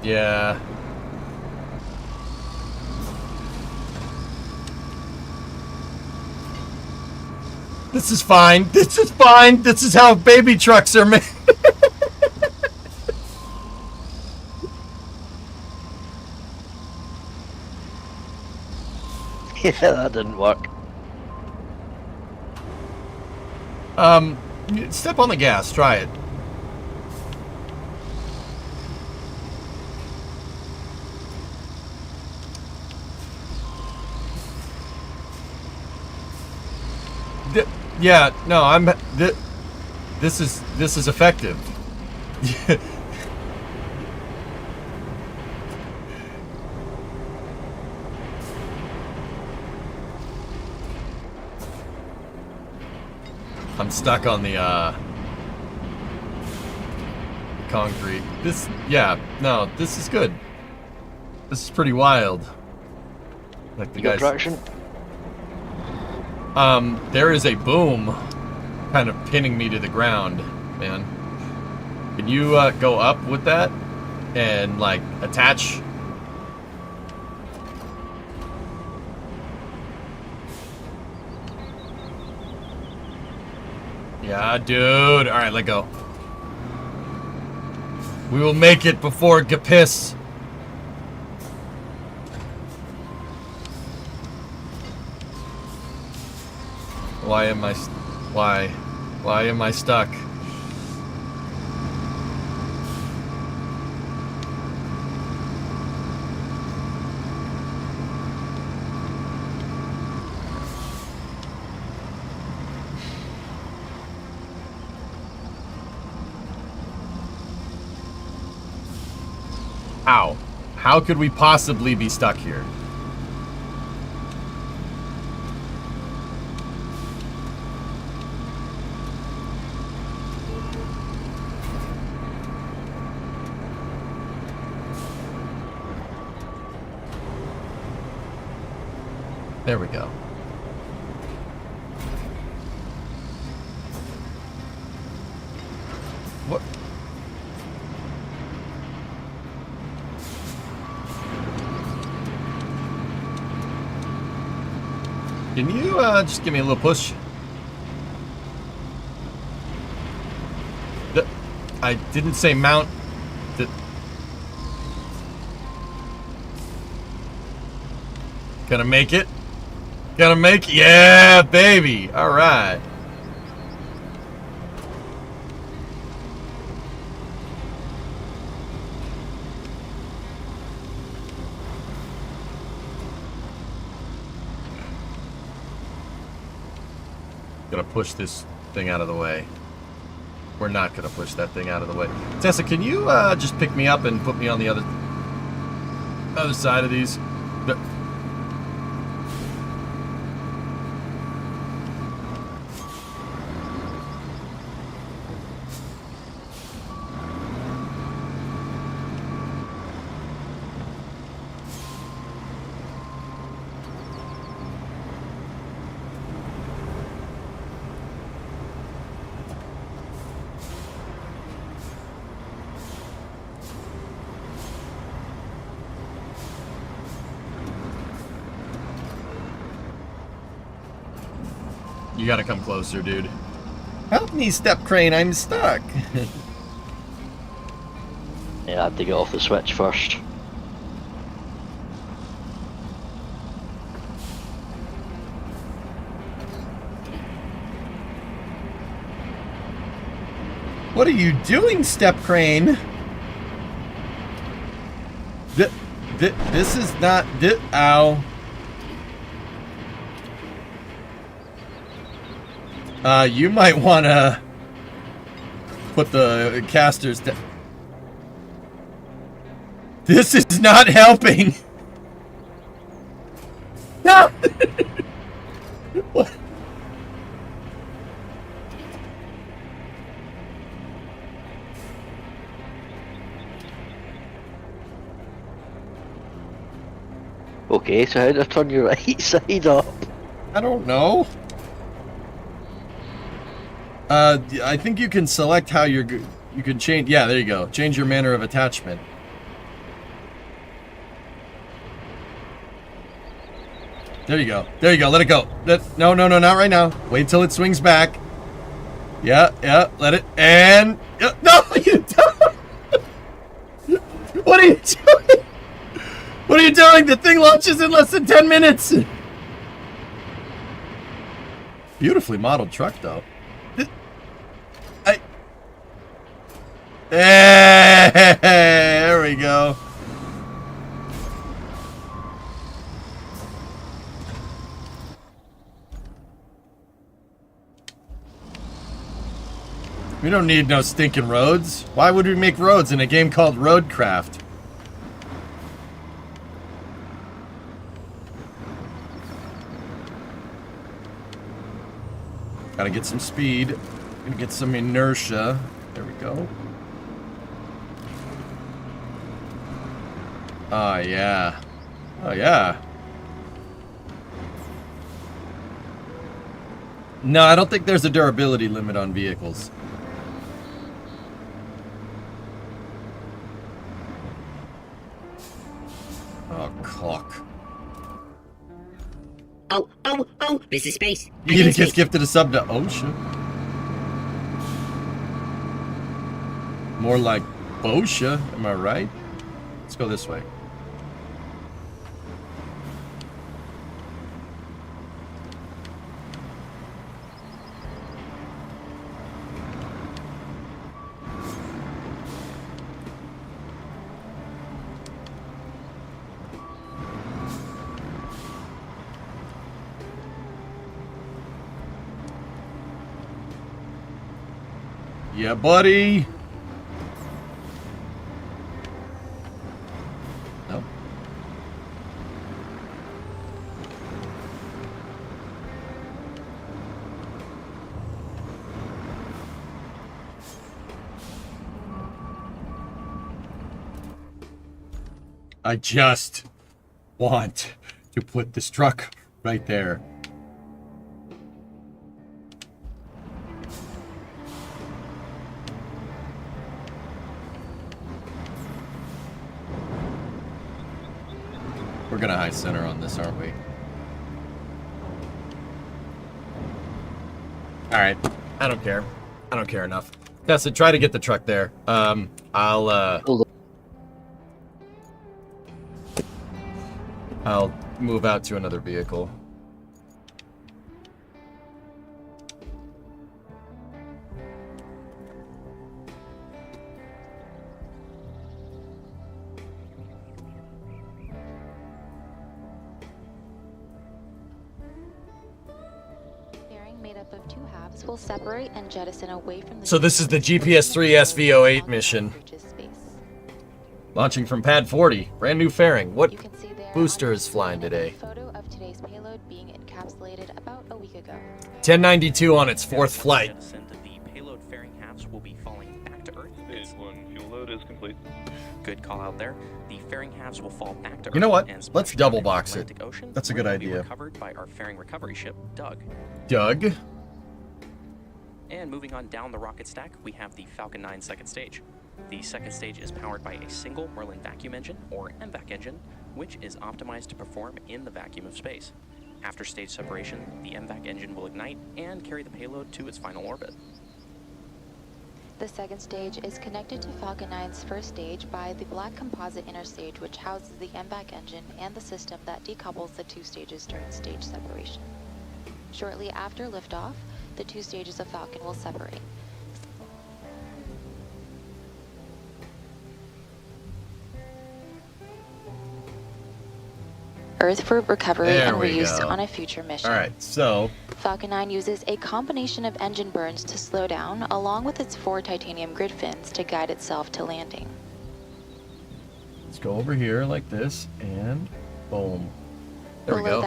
Yeah. This is fine. This is fine. This is how baby trucks are made. Yeah, that didn't work. Step on the gas. Try it. Yeah, no, this is effective. I'm stuck on the concrete. This is good. This is pretty wild. Like the You got guys. traction? There is a boom kind of pinning me to the ground, man. Can you go up with that and like attach? Yeah, dude. All right, let go. We will make it before Gapiss. Why am I stuck? How? How could we possibly be stuck here? There we go. What? Can you just give me a little push? I didn't say mount. Gonna make it? Gonna make it? Yeah, baby! Alright. Gonna push this thing out of the way. We're not gonna push that thing out of the way. Tessa, can you just pick me up and put me on the other side of these? You gotta come closer, dude. Help me, Step Crane, I'm stuck. Yeah, I had to get off the switch first. What are you doing, Step Crane? This is not... Ow. You might want to put the casters down. This is not helping. No. What? Okay, so how do I turn your right side up? I don't know. I think you can select how you can change. Yeah, there you go. Change your manner of attachment. There you go. There you go. Let it go. No, not right now. Wait till it swings back. Yeah, let it. And no, you don't. What are you doing? What are you doing? The thing launches in less than 10 minutes. Beautifully modeled truck, though. There we go. We don't need no stinking roads. Why would we make roads in a game called Roadcraft? Gotta get some speed. Gonna get some inertia. There we go. Oh, yeah. Oh, yeah. No, I don't think there's a durability limit on vehicles. Oh, cock. Oh, this is space. You get gifted a sub to... Oh, shit. More like Bosha, am I right? Let's go this way. Yeah, buddy. No. I just want to put this truck right there. We're gonna high center on this, aren't we? Alright. I don't care. I don't care enough. Tessa, try to get the truck there. I'll move out to another vehicle. Made up of two halves will separate and jettison away from the... So this is the GPS-3 SV08 mission. Launching from pad 40. Brand new fairing. What booster is flying today? Photo of today's payload being encapsulated about a week ago. 1092 on its fourth flight. The payload fairing halves will be falling back to Earth. Phase 1 fuel load is complete. Good call out there. The fairing halves will fall back to Earth. You know what? And Let's double box it. Ocean, That's a good idea. Recovered by our fairing recovery ship, Doug. Doug? And moving on down the rocket stack, we have the Falcon 9 second stage. The second stage is powered by a single Merlin vacuum engine, or MVAC engine, which is optimized to perform in the vacuum of space. After stage separation, the MVAC engine will ignite and carry the payload to its final orbit. The second stage is connected to Falcon 9's first stage by the black composite inner stage, which houses the MVAC engine and the system that decouples the two stages during stage separation. Shortly after liftoff, the two stages of Falcon will separate. Earth for recovery and reuse on a future mission. Alright, so... Falcon 9 uses a combination of engine burns to slow down, along with its 4 titanium grid fins to guide itself to landing. Let's go over here like this, and boom. There we go.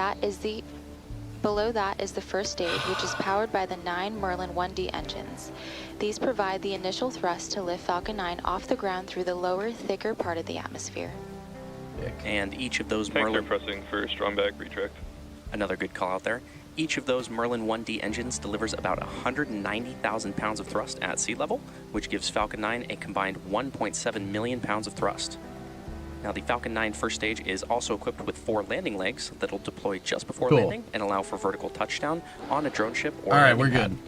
Below that is the first stage, which is powered by the 9 Merlin 1D engines. These provide the initial thrust to lift Falcon 9 off the ground through the lower, thicker part of the atmosphere. And each of those Tanks are Merlin... pressing for strong back retract. Another good call out there. Each of those Merlin 1D engines delivers about 190,000 pounds of thrust at sea level, which gives Falcon 9 a combined 1.7 million pounds of thrust. Now, the Falcon 9 first stage is also equipped with 4 landing legs that'll deploy just before landing and allow for vertical touchdown on a drone ship or all right, landing we're pad. good.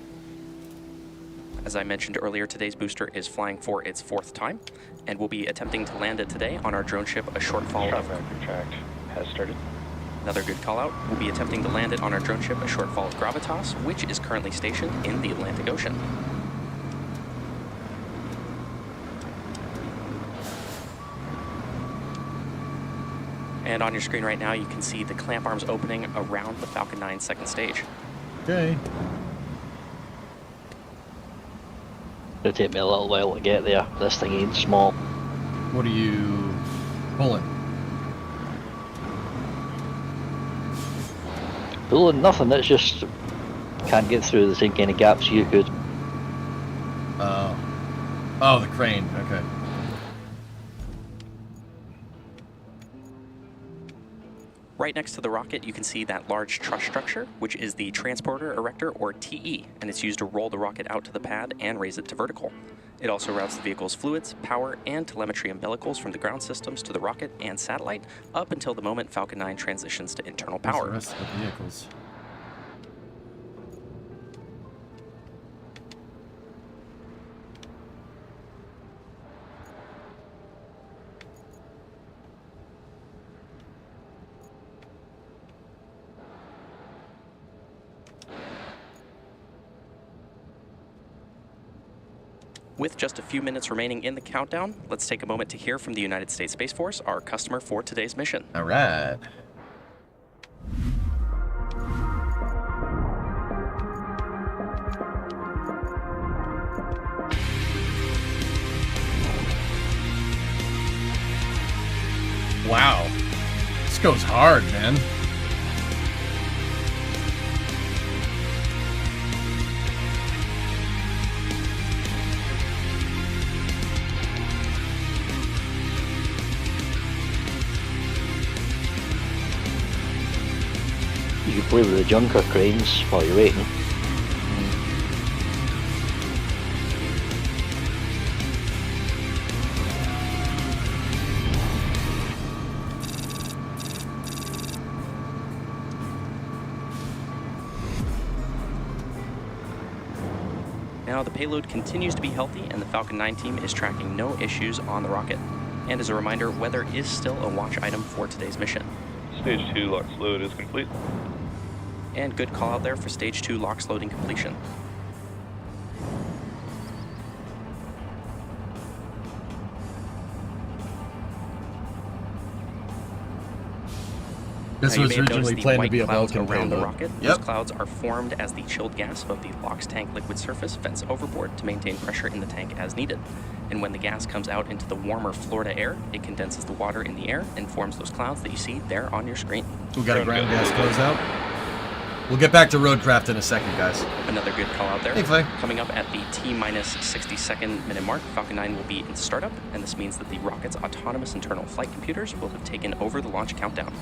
As I mentioned earlier, today's booster is flying for its 4th time, and we'll be attempting to land it today on our drone ship, a shortfall of... retract has started. Another good call out. We'll be attempting to land it on our drone ship, a shortfall of Gravitas, which is currently stationed in the Atlantic Ocean. And on your screen right now, you can see the clamp arms opening around the Falcon 9 second stage. Okay. It'll take me a little while to get there. This thing ain't small. What are you pulling? Pulling nothing, it's just can't get through the same kind of gaps you could. Oh, the crane. Okay. Right next to the rocket, you can see that large truss structure, which is the Transporter Erector, or TE, and it's used to roll the rocket out to the pad and raise it to vertical. It also routes the vehicle's fluids, power, and telemetry umbilicals from the ground systems to the rocket and satellite, up until the moment Falcon 9 transitions to internal Where's power. the rest of the vehicles? With just a few minutes remaining in the countdown, let's take a moment to hear from the United States Space Force, our customer for today's mission. All right. Wow. This goes hard, man. You can play with the junker cranes while you're waiting. Now, the payload continues to be healthy, and the Falcon 9 team is tracking no issues on the rocket. And as a reminder, weather is still a watch item for today's mission. Stage 2 LOX load is complete. And good call out there for Stage 2 LOX loading completion. This Now, you was may have originally noticed the planned to white be a clouds Vulcan around the payload. rocket. Yep. Those clouds are formed as the chilled gas above the LOX tank liquid surface vents overboard to maintain pressure in the tank as needed. And when the gas comes out into the warmer Florida air, it condenses the water in the air and forms those clouds that you see there on your screen. We got a ground gas closeout. We'll get back to Roadcraft in a second, guys. Another good call out there. Hey, Clay. Coming up at the T-minus 60-second minute mark, Falcon 9 will be in startup, and this means that the rocket's autonomous internal flight computers will have taken over the launch countdown.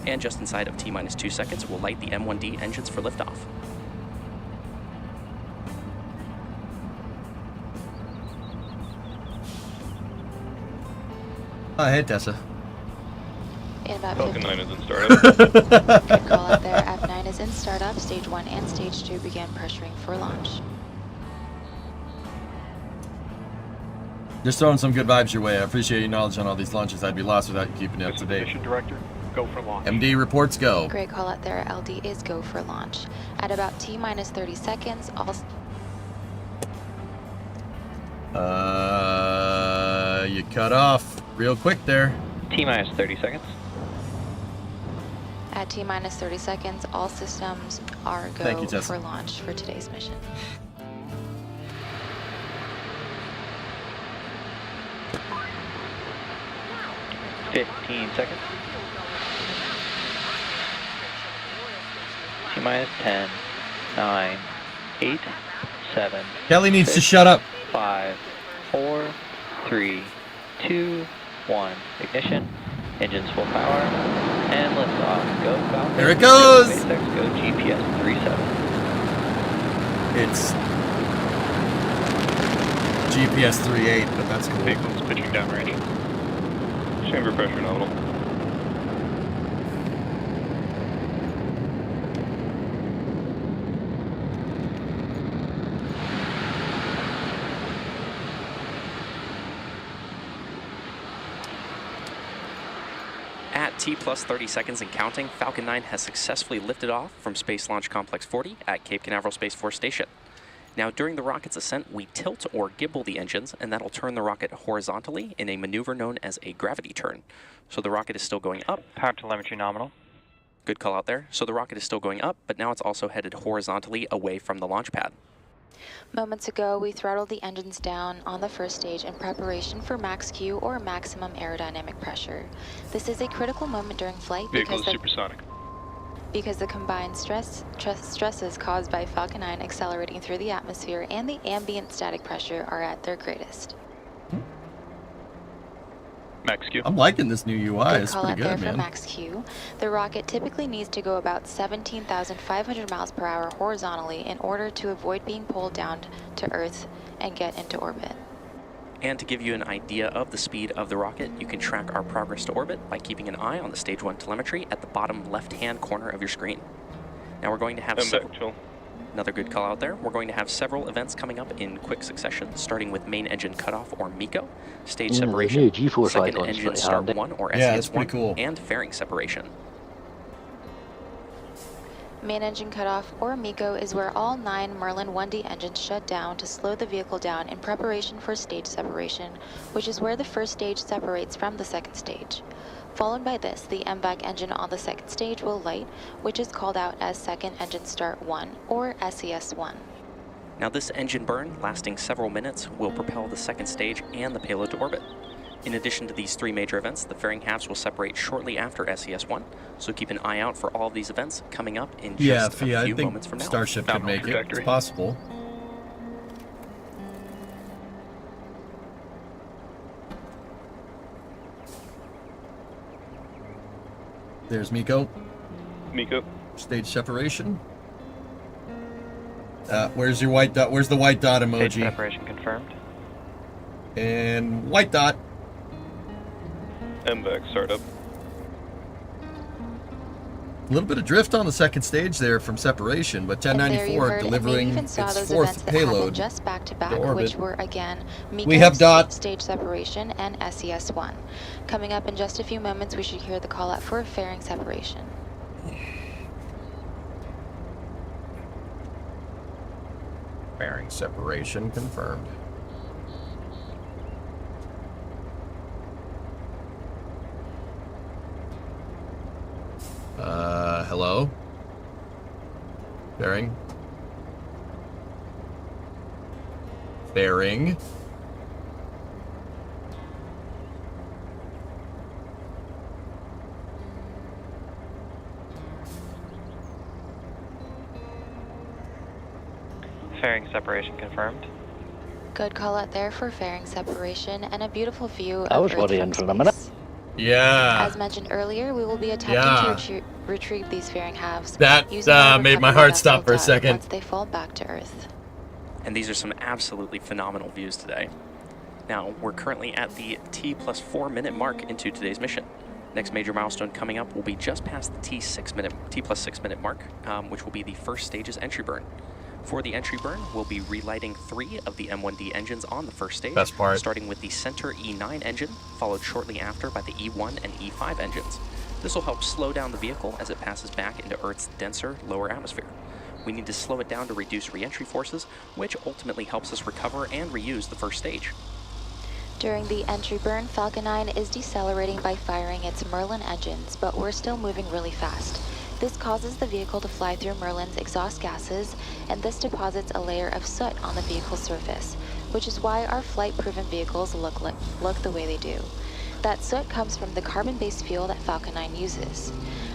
And just inside of T-minus 2 seconds, we'll light the M1D engines for liftoff. Hey, Tessa. In about Falcon 15 9 is in startup. Good call out there. F9 is in startup. Stage 1 and Stage 2 begin pressuring for launch. Just throwing some good vibes your way. I appreciate your knowledge on all these launches. I'd be lost without you keeping up to date. Mission director, go for launch. MD reports go. Great call out there. LD is go for launch. At about T-minus 30 seconds, all... You cut off real quick there. T-minus 30 seconds. At T-minus 30 seconds, all systems are Thank go you, Tessa. for launch for today's mission. Seconds. T-minus 10, 9, 8, 7, Kelly needs to shut up. 5, 4, 3, 2, 1. Ignition. Engines full power. And lift off. Go Falcon. There it goes! Go SpaceX. Go GPS 37. It's GPS 38, but that's cool. Vehicle's pitching down range. Chamber pressure nominal. At T plus 30 seconds and counting, Falcon 9 has successfully lifted off from Space Launch Complex 40 at Cape Canaveral Space Force Station. Now, during the rocket's ascent, we tilt or gimbal the engines, and that'll turn the rocket horizontally in a maneuver known as a gravity turn. So the rocket is still going up. Power telemetry nominal. Good call out there. So the rocket is still going up, but now it's also headed horizontally away from the launch pad. Moments ago, we throttled the engines down on the first stage in preparation for max Q, or maximum aerodynamic pressure. This is a critical moment during flight Vehicle is supersonic. because the combined stresses caused by Falcon 9 accelerating through the atmosphere and the ambient static pressure are at their greatest. Max Q. I'm liking this new UI. Good It's call pretty out there good, for man. max Q. The rocket typically needs to go about 17,500 miles per hour horizontally in order to avoid being pulled down to Earth and get into orbit. And to give you an idea of the speed of the rocket, you can track our progress to orbit by keeping an eye on the Stage 1 telemetry at the bottom left-hand corner of your screen. Now we're going to have I'm back, chill. another good call out there. We're going to have several events coming up in quick succession, starting with main engine cutoff or MECO, stage The separation, new G-force second icon's engine pretty start handy. 1 or Yeah, that's SES1, pretty cool. and fairing separation. Main engine cutoff, or MECO, is where all 9 Merlin 1D engines shut down to slow the vehicle down in preparation for stage separation, which is where the first stage separates from the second stage. Followed by this, the MVAC engine on the second stage will light, which is called out as second engine start 1, or SES1. Now this engine burn, lasting several minutes, will propel the second stage and the payload to orbit. In addition to these 3 major events, the fairing halves will separate shortly after SES1, so keep an eye out for all of these events coming up in Yeah, just a I few think moments from now. Starship could make it. It's Trajectory. possible. There's Miko. Miko. Stage separation. Where's your white dot? Where's the white dot Stage emoji? separation confirmed. And white dot. MVAC startup. A little bit of drift on the second stage there from separation, but And there you 1094 heard, and delivering maybe even saw its those 4th events that happened payload. just back to back, to orbit. which were again MECO, We have dot. stage separation, and SES1. Coming up in just a few moments, we should hear the call out for fairing separation. Bearing separation confirmed. Hello? Bearing? Bearing? Fairing separation confirmed. Good call out there for fairing separation and a beautiful view I of was Earth worrying from for a minute. space. Yeah. As mentioned earlier, we will be attempting Yeah. to retrieve these fairing halves. That using our made my recovery heart vessel stop for a dot second. Once they fall back to Earth. And these are some absolutely phenomenal views today. Now, we're currently at the T plus 4 minute mark into today's mission. Next major milestone coming up will be just past the T plus 6 minute mark, which will be the first stage's entry burn. For the entry burn, we'll be relighting 3 of the M1D engines on the first stage, Best part. starting with the center E9 engine, followed shortly after by the E1 and E5 engines. This will help slow down the vehicle as it passes back into Earth's denser lower atmosphere. We need to slow it down to reduce re-entry forces, which ultimately helps us recover and reuse the first stage. During the entry burn, Falcon 9 is decelerating by firing its Merlin engines, but we're still moving really fast. This causes the vehicle to fly through Merlin's exhaust gases, and this deposits a layer of soot on the vehicle's surface, which is why our flight-proven vehicles look the way they do. That soot comes from the carbon-based fuel that Falcon 9 uses.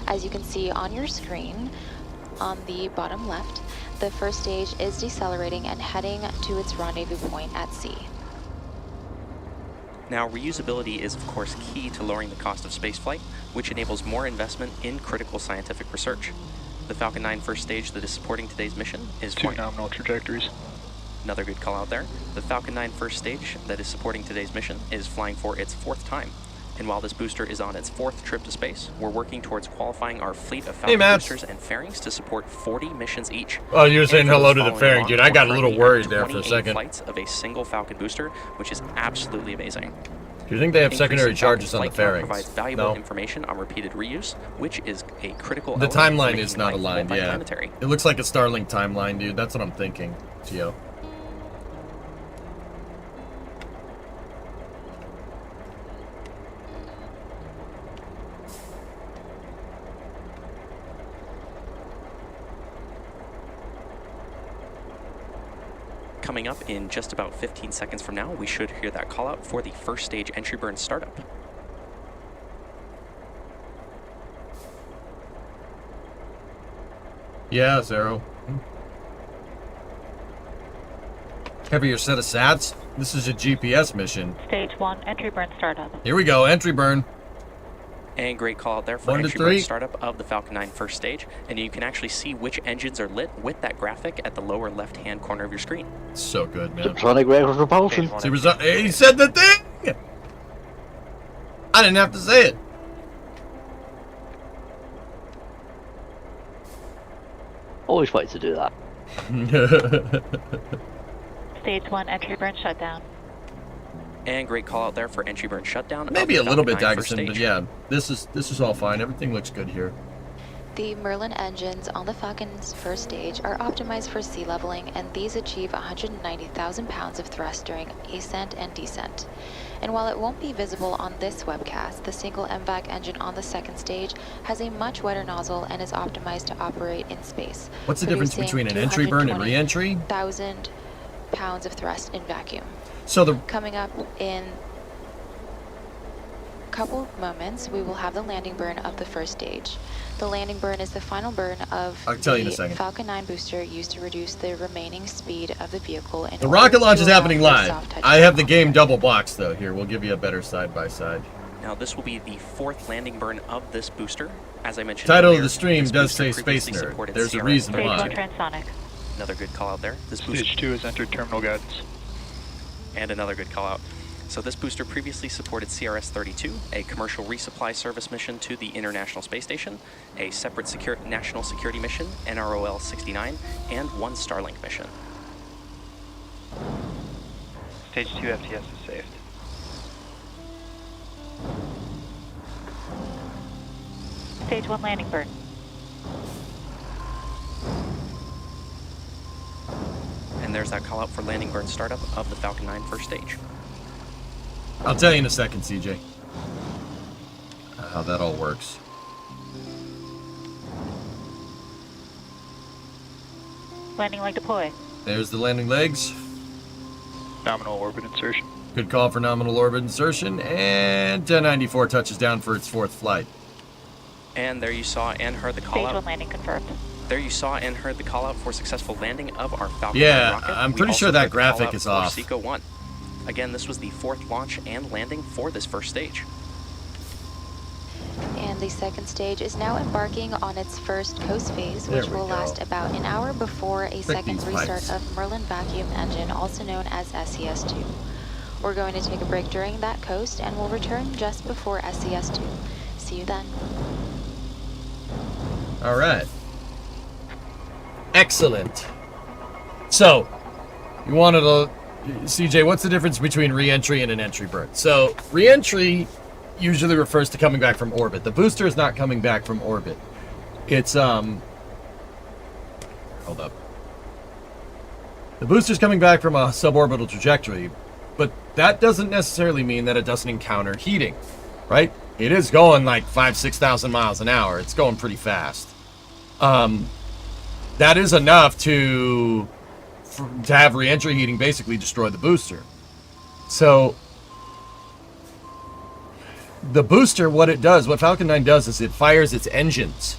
As you can see on your screen, on the bottom left, the first stage is decelerating and heading to its rendezvous point at sea. Now, reusability is of course key to lowering the cost of spaceflight, which enables more investment in critical scientific research. The Falcon 9 first stage that is supporting today's mission is 2 nominal trajectories. Another good call out there. The Falcon 9 first stage that is supporting today's mission is flying for its 4th time. And while this booster is on its 4th trip to space, we're working towards qualifying our fleet of Falcon boosters and fairings to support 40 missions each. Oh, you're saying hello to the fairing, dude. I got a little worried there for a second. Flights of a single Falcon booster, which is absolutely amazing. Do you think they have secondary charges on the fairings? Provides valuable information on repeated reuse, which is a critical. The timeline is not aligned. Yeah, it looks like a Starlink timeline, dude. That's what I'm thinking, Gio. Coming up in just about 15 seconds from now, we should hear that call out for the first stage entry burn startup. Yeah, Zero. Cover your set of sats. This is a GPS mission. Stage 1, entry burn startup. Here we go, entry burn. And great call out there for entry burn startup of the Falcon 9 first stage. And you can actually see which engines are lit with that graphic at the lower left-hand corner of your screen. So good, man. Subsonic record propulsion. He said the thing! I didn't have to say it. Always fight to do that. Stage 1, entry burn shutdown. And great call out there for entry burn shutdown. Maybe a little bit, Daggerson, but yeah, this is all fine. Everything looks good here. The Merlin engines on the Falcon's first stage are optimized for sea leveling, and these achieve 190,000 pounds of thrust during ascent and descent. And while it won't be visible on this webcast, the single MVAC engine on the second stage has a much wetter nozzle and is optimized to operate in space. What's the difference between an entry burn and re-entry? 1,000 pounds of thrust in vacuum. So Coming up in a couple moments, we will have the landing burn of the first stage. The landing burn is the final burn of the Falcon 9 booster used to reduce the remaining speed of the vehicle. The rocket launch is happening live. I have the game double boxed though. Here, we'll give you a better side-by-side. Now this will be the 4th landing burn of this booster. As I mentioned title earlier, of the stream does say Space Nerd. There's a reason why. Transonic. Another good call out there. This booster Stage 2 has entered terminal guidance. And another good call out. So this booster previously supported CRS-32, a commercial resupply service mission to the International Space Station, a separate national security mission, NROL-69, and 1 Starlink mission. Stage 2 FTS is saved. Stage 1 landing burn. And there's that call out for landing burn startup of the Falcon 9 first stage. I'll tell you in a second, CJ, how that all works. Landing leg deploy. There's the landing legs. Nominal orbit insertion. Good call for nominal orbit insertion, and 1094 touches down for its 4th flight. And there you saw and heard the call Stage out. 1 landing confirmed. There you saw and heard the call out for successful landing of our Falcon 9 yeah, rocket. I'm pretty sure that graphic is off. Seco 1. Again, this was the 4th launch and landing for this first stage. And the second stage is now embarking on its first coast phase, which will last about an hour before a second restart of Merlin vacuum engine, also known as SES-2. We're going to take a break during that coast, and we'll return just before SES-2. See you then. All right. Excellent. So, you wanted to... CJ, what's the difference between re-entry and an entry burn? So, re-entry usually refers to coming back from orbit. The booster is not coming back from orbit. It's, hold up. The booster's coming back from a suborbital trajectory, but that doesn't necessarily mean that it doesn't encounter heating, right? It is going like 5,000-6,000 miles an hour. It's going pretty fast. That is enough to have re-entry heating basically destroy the booster. So the booster, what Falcon 9 does is it fires its engines.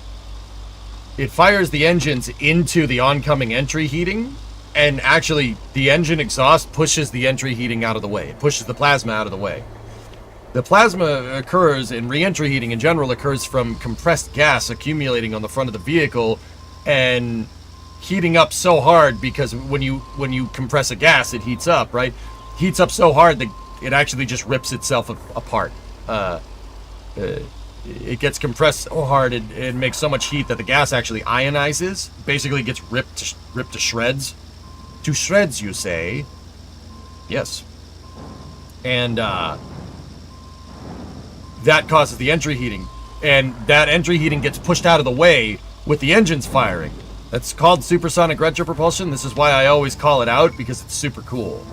It fires the engines into the oncoming entry heating, and actually the engine exhaust pushes the entry heating out of the way. It pushes the plasma out of the way. The plasma occurs, and re-entry heating in general occurs from compressed gas accumulating on the front of the vehicle and heating up so hard, because when you compress a gas, it heats up, right? Heats up so hard that it actually just rips itself apart. It gets compressed so hard, it makes so much heat that the gas actually ionizes, basically gets ripped to shreds. To shreds, you say? Yes. And that causes the entry heating, and that entry heating gets pushed out of the way with the engines firing. That's called supersonic retropropulsion. This is why I always call it out, because it's super cool.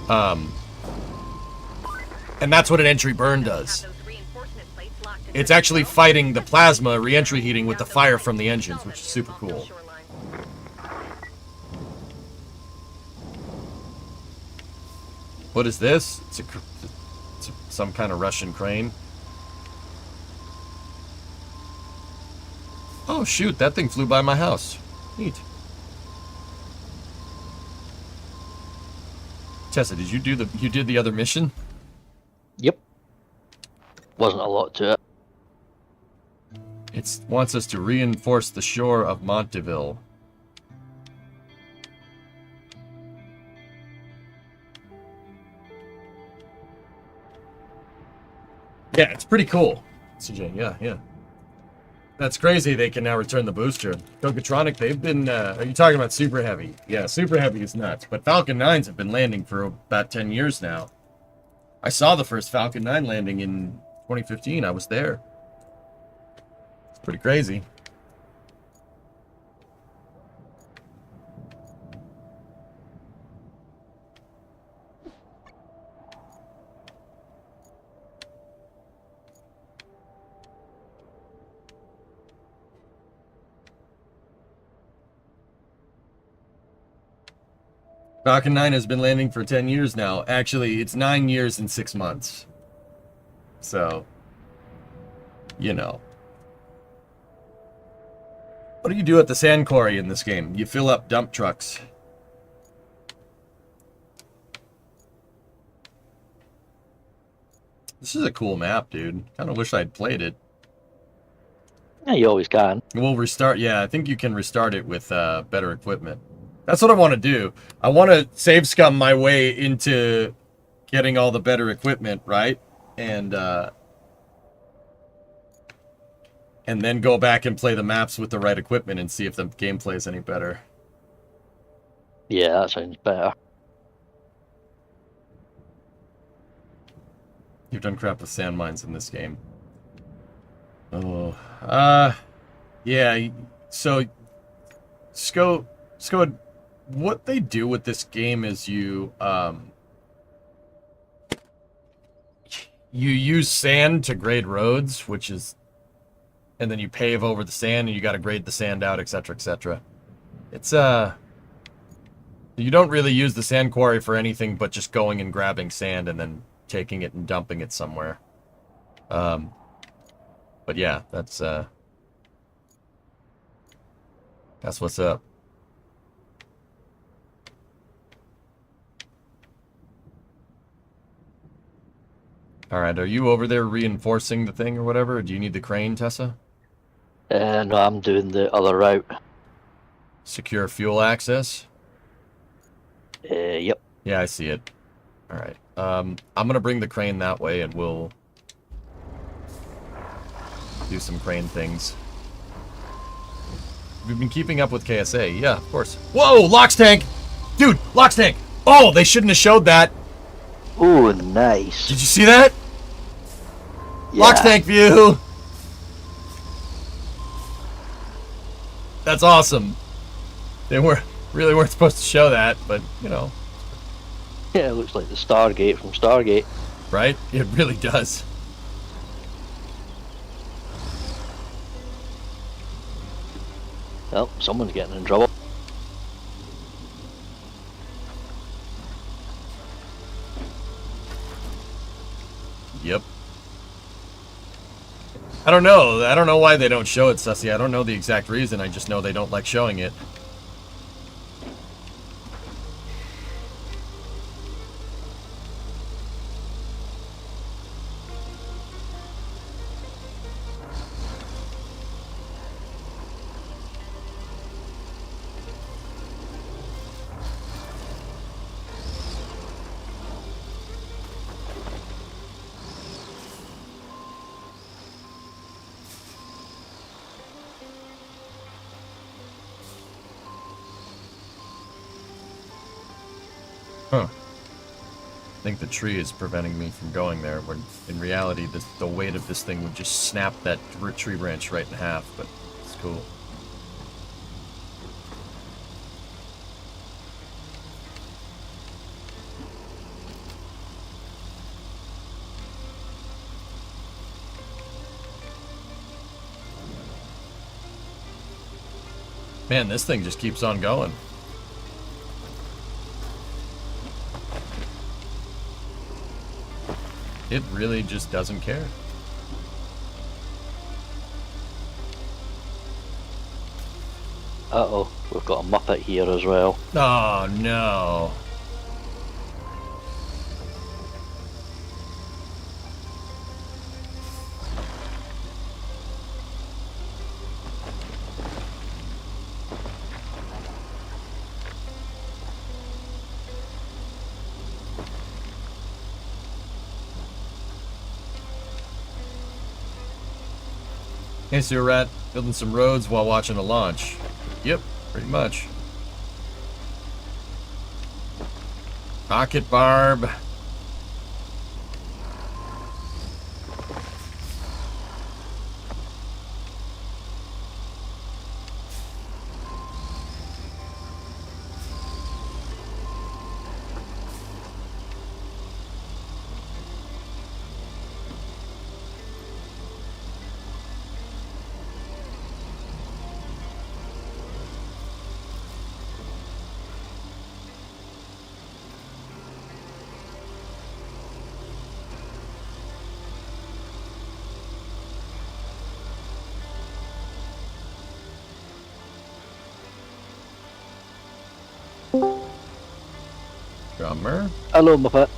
And that's what an entry burn does. It's actually fighting the plasma re-entry heating with the fire from the engines, which is super cool. What is this? It's some kind of Russian crane. Oh shoot, that thing flew by my house. Neat. Tessa, did you did the other mission? Yep. Wasn't a lot to it. It wants us to reinforce the shore of Monteville. Yeah, it's pretty cool. CJ, yeah. That's crazy they can now return the booster. Tokatronic, they've been, are you talking about Super Heavy? Yeah, Super Heavy is nuts. But Falcon 9s have been landing for about 10 years now. I saw the first Falcon 9 landing in 2015. I was there. It's pretty crazy. Falcon 9 has been landing for 10 years now. Actually, it's 9 years and 6 months. So, you know. What do you do at the sand quarry in this game? You fill up dump trucks. This is a cool map, dude. Kind of wish I'd played it. Yeah, you always can. We'll restart. Yeah, I think you can restart it with better equipment. That's what I want to do. I want to save scum my way into getting all the better equipment, right? And then go back and play the maps with the right equipment and see if the gameplay is any better. Yeah, that sounds better. You've done crap with sand mines in this game. Oh, yeah. So, Sco, what they do with this game is you use sand to grade roads, which is, and then you pave over the sand and you got to grade the sand out, etc., etc. It's you don't really use the sand quarry for anything but just going and grabbing sand and then taking it and dumping it somewhere. But yeah, that's what's up. All right, are you over there reinforcing the thing or whatever? Or do you need the crane, Tessa? No, I'm doing the other route. Secure fuel access? Yep. Yeah, I see it. All right. I'm going to bring the crane that way, and we'll do some crane things. We've been keeping up with KSA. Yeah, of course. Whoa, Lox Tank! Dude, Lox Tank! Oh, they shouldn't have showed that. Ooh, nice. Did you see that? Yeah. Lox Tank view! That's awesome. They really weren't supposed to show that, but, you know. Yeah, it looks like the Stargate from Stargate. Right? It really does. Well, someone's getting in trouble. Yep. I don't know. I don't know why they don't show it, Sussy. I don't know the exact reason. I just know they don't like showing it. Huh. I think the tree is preventing me from going there, when in reality the weight of this thing would just snap that tree branch right in half, but it's cool. Man, this thing just keeps on going. It really just doesn't care. Uh-oh, we've got a Muppet here as well. Oh, no. Hey, Sewer Rat, building some roads while watching a launch. Yep, pretty much. Pocket Barb. Drummer. Hello, Muppet.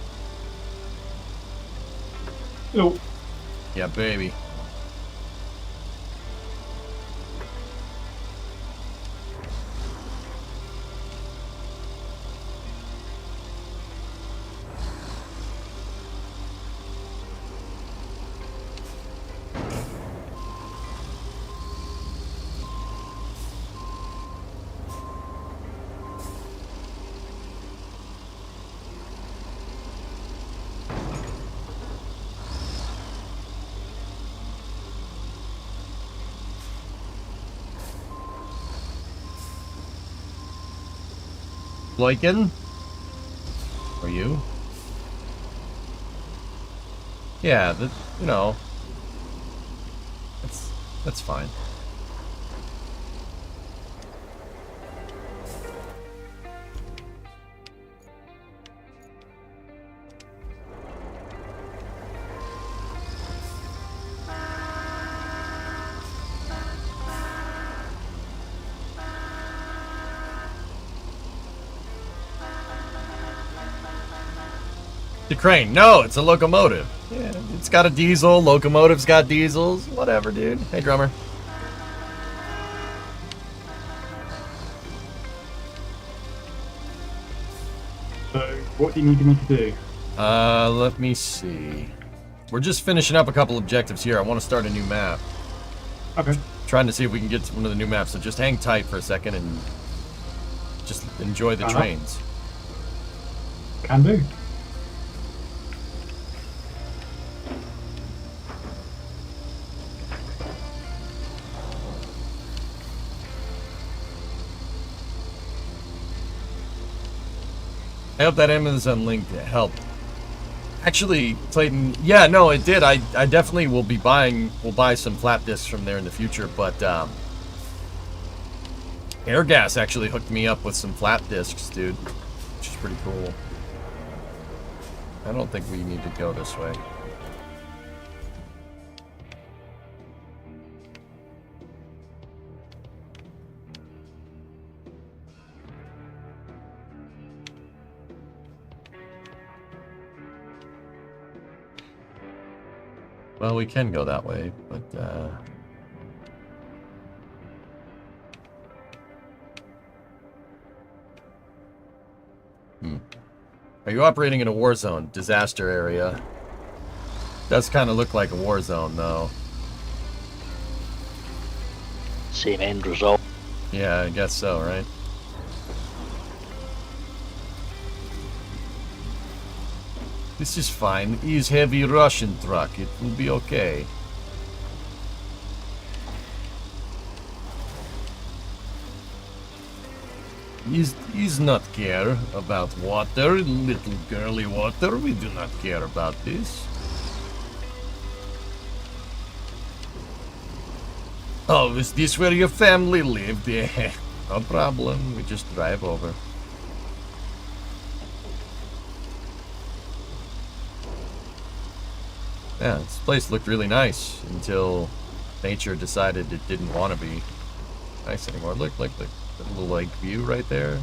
Hello. Yeah, baby. Loiken? Are you? Yeah, you know. That's fine. The crane. No, it's a locomotive. Yeah, it's got a diesel. Locomotive's got diesels. Whatever, dude. Hey, drummer. So, what do you need me to do? Let me see. We're just finishing up a couple objectives here. I want to start a new map. Okay. Trying to see if we can get to one of the new maps. So just hang tight for a second and just enjoy the trains. Can do. I hope that Amazon link helped. Actually, Clayton, yeah, no, it did. I definitely will buy some flap discs from there in the future, but Airgas actually hooked me up with some flap discs, dude, which is pretty cool. I don't think we need to go this way. Well, we can go that way, but, Are you operating in a war zone? Disaster area. Does kind of look like a war zone, though. Same end result. Yeah, I guess so, right? This is fine. He's heavy Russian truck. It will be okay. He's not care about water, little girly water. We do not care about this. Oh, is this where your family lived? Yeah, no problem. We just drive over. Yeah, this place looked really nice until nature decided it didn't want to be nice anymore. Look, the little lake view right there.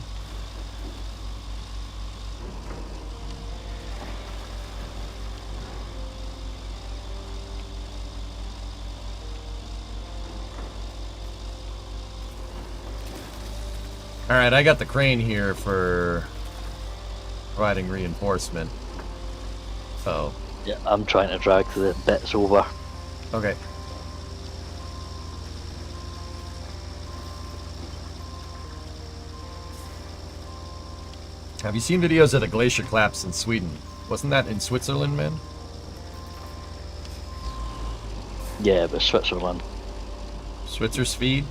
Alright, I got the crane here for providing reinforcement. Oh. Yeah, I'm trying to drag the bits over. Okay. Have you seen videos of the glacier collapse in Sweden? Wasn't that in Switzerland, man? Yeah, but Switzerland. Switzer speed?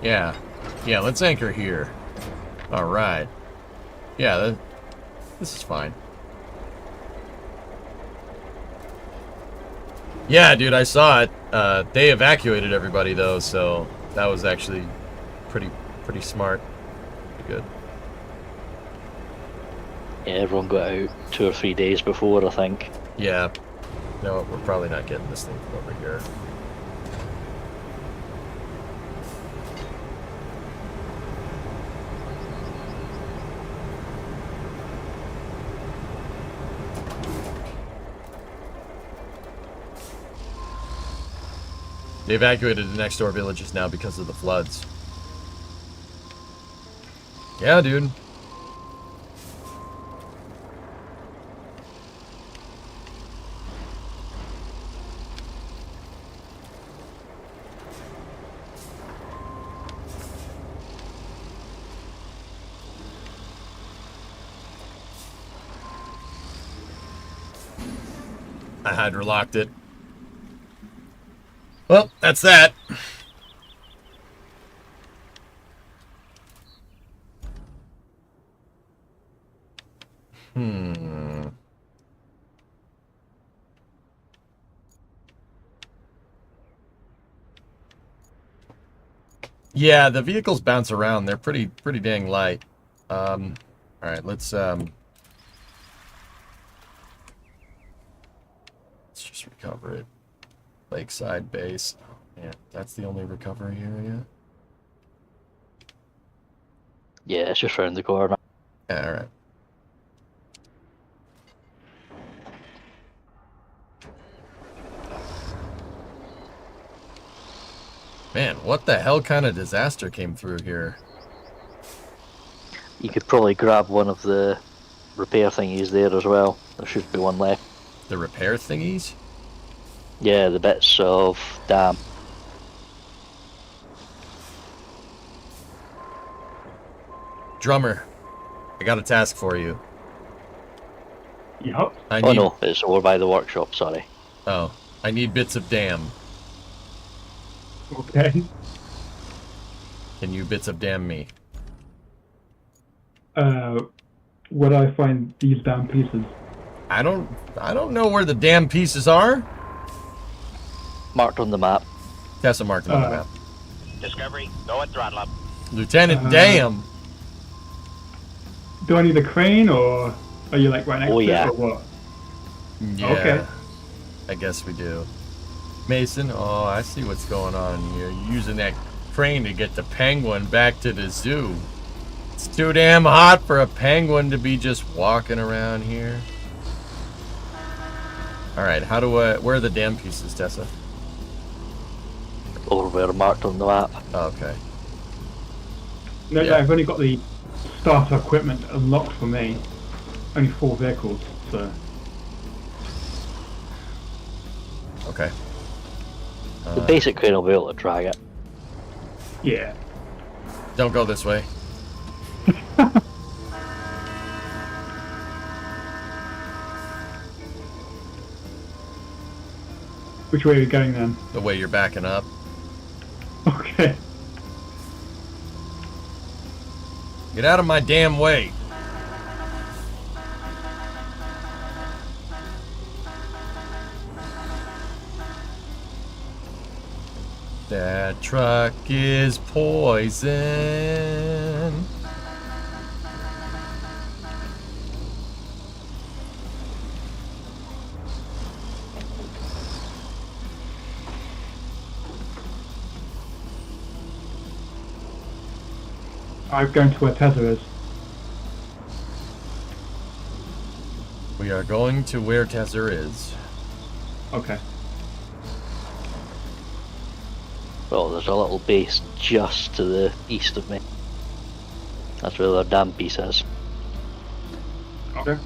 Yeah. Yeah, let's anchor here. Alright. Yeah, this is fine. Yeah, dude, I saw it. They evacuated everybody, though, so that was actually pretty smart. Pretty good. Yeah, everyone got out 2 or 3 days before, I think. Yeah. No, we're probably not getting this thing from over here. They evacuated the next door villages now because of the floods. Yeah, dude. I hydrolocked it. Well, that's that. Yeah, the vehicles bounce around. They're pretty dang light. All right, let's just recover it. Lakeside base. Oh, man, that's the only recovery area. Yeah, it's just around the corner. Yeah, all right. Man, what the hell kind of disaster came through here? You could probably grab one of the repair thingies there as well. There should be one left. The repair thingies? Yeah, the bits of dam. Drummer, I got a task for you. Yup. I Oh need... no, it's over by the workshop, sorry. Oh, I need bits of dam. Okay. Can you bits of dam me? Where do I find these damn pieces? I don't know where the damn pieces are. Marked on the map. Tessa marked them on the map. Discovery, go at throttle up. Lieutenant Dam. Do I need a crane, or are you like right next Oh, to yeah. it, or what? Yeah. Okay. I guess we do. Mason, oh, I see what's going on here. You're using that crane to get the penguin back to the zoo. It's too damn hot for a penguin to be just walking around here. Alright, how do I... Where are the damn pieces, Tessa? Over where marked on the map. Oh, okay. No, Yeah. I've only got the starter equipment unlocked for me. Only 4 vehicles, so... Okay. The basic crane will be able to drag it. Yeah. Don't go this way. Which way are you going then? The way you're backing up. Okay. Get out of my damn way. That truck is poison. I'm going to where Tezza is. We are going to where Tesser is. Okay. Well, there's a little base just to the east of me. That's where the damn piece is. Okay.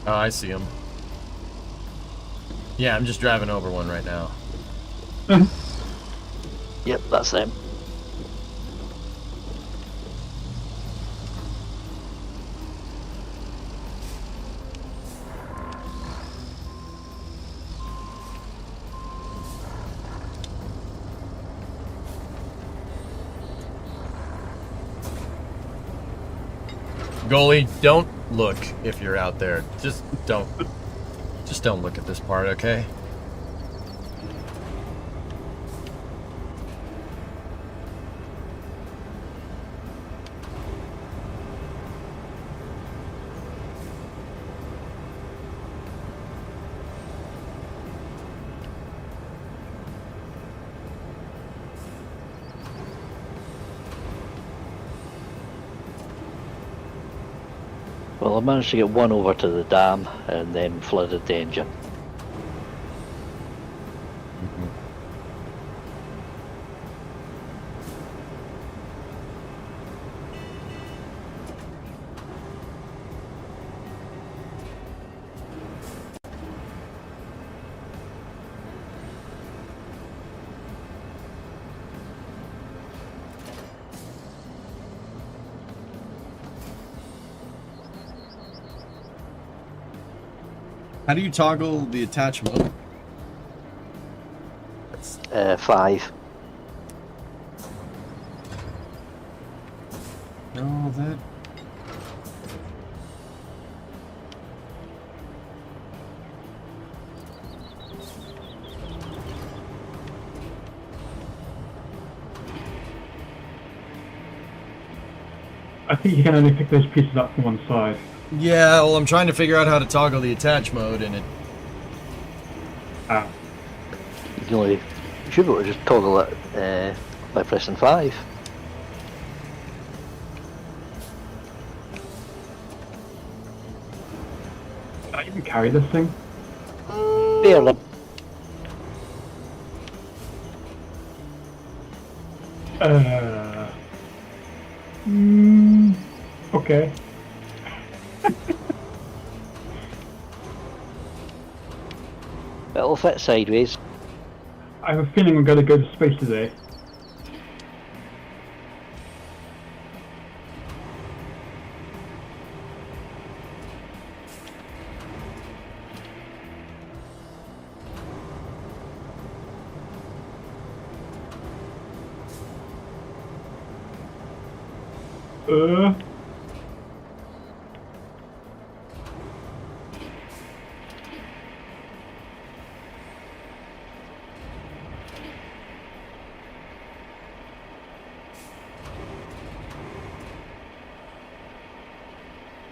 Oh, I see him. Yeah, I'm just driving over one right now. Yep, that's them. Goalie, don't look if you're out there. Just don't look at this part, okay? Well, I managed to get one over to the dam and then flooded the engine. How do you toggle the attachment? 5. No, that... I think you can only pick those pieces up from one side. Yeah, well, I'm trying to figure out how to toggle the attach mode, and it... Ah. You can only... You should be able to just toggle it by pressing 5. Can I even carry this thing? Barely. Okay. It'll fit sideways. I have a feeling I'm going to go to space today.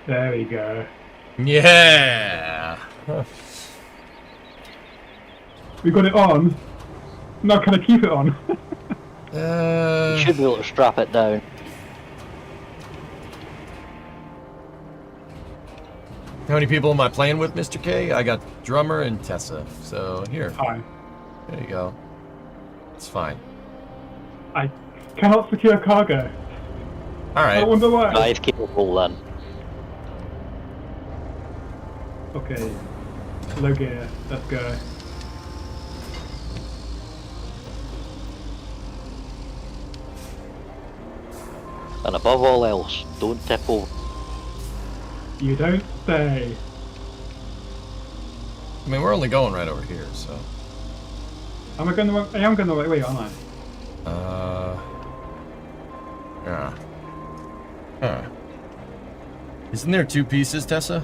There we go. Yeah! We got it on. Now can I keep it on? You should be able to strap it down. How many people am I playing with, Mr. K? I got Drummer and Tessa. So, here. Hi. There you go. It's fine. I cannot secure cargo. Alright. I wonder why. Drive capable then. Okay. Low gear. Let's go. And above all else, don't tip over. You don't say. I mean, we're only going right over here, so... I am going the right way, aren't I? Yeah. Huh. Isn't there 2 pieces, Tessa?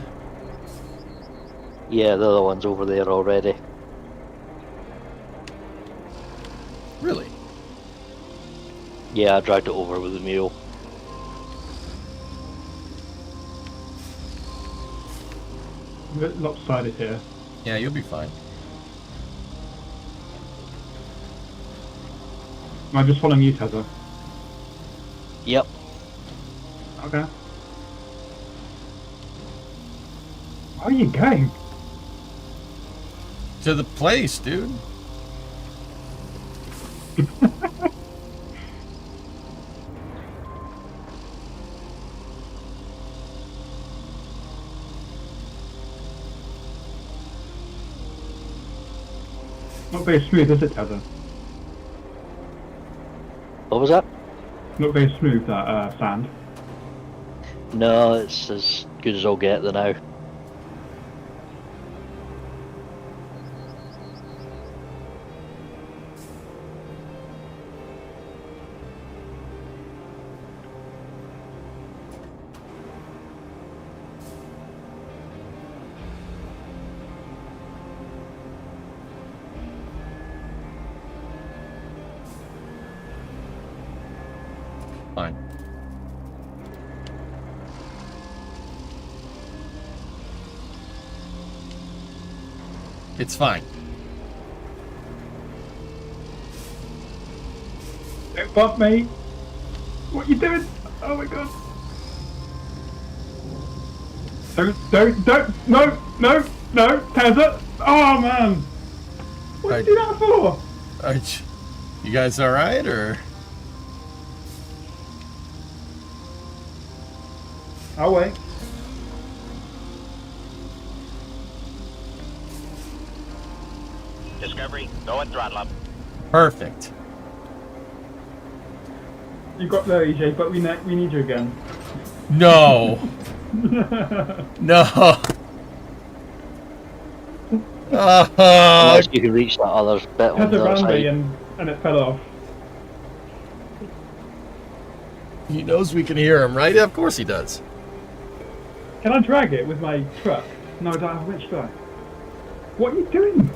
Yeah, the other one's over there already. Really? Yeah, I dragged it over with the mule. A bit lopsided here. Yeah, you'll be fine. I'm just following you, Tezza. Yep. Okay. Where are you going? To the place, dude. Not very smooth, is it, Tezza? What was that? Not very smooth, that sand. No, it's as good as I'll get the now. Fine. It's fine. Don't bump me! What are you doing? Oh my god! Don't! No, Tezza! Oh man! What did you do that for? You guys alright, or? I'll wait. Discovery, go and throttle up. Perfect. You got there, EJ, but we need you again. No. No. Unless you can reach that other bit on Tezza the other ran me side. and it fell off. He knows we can hear him, right? Yeah, of course he does. Can I drag it with my truck? No, I don't have a winch, do I? What are you doing?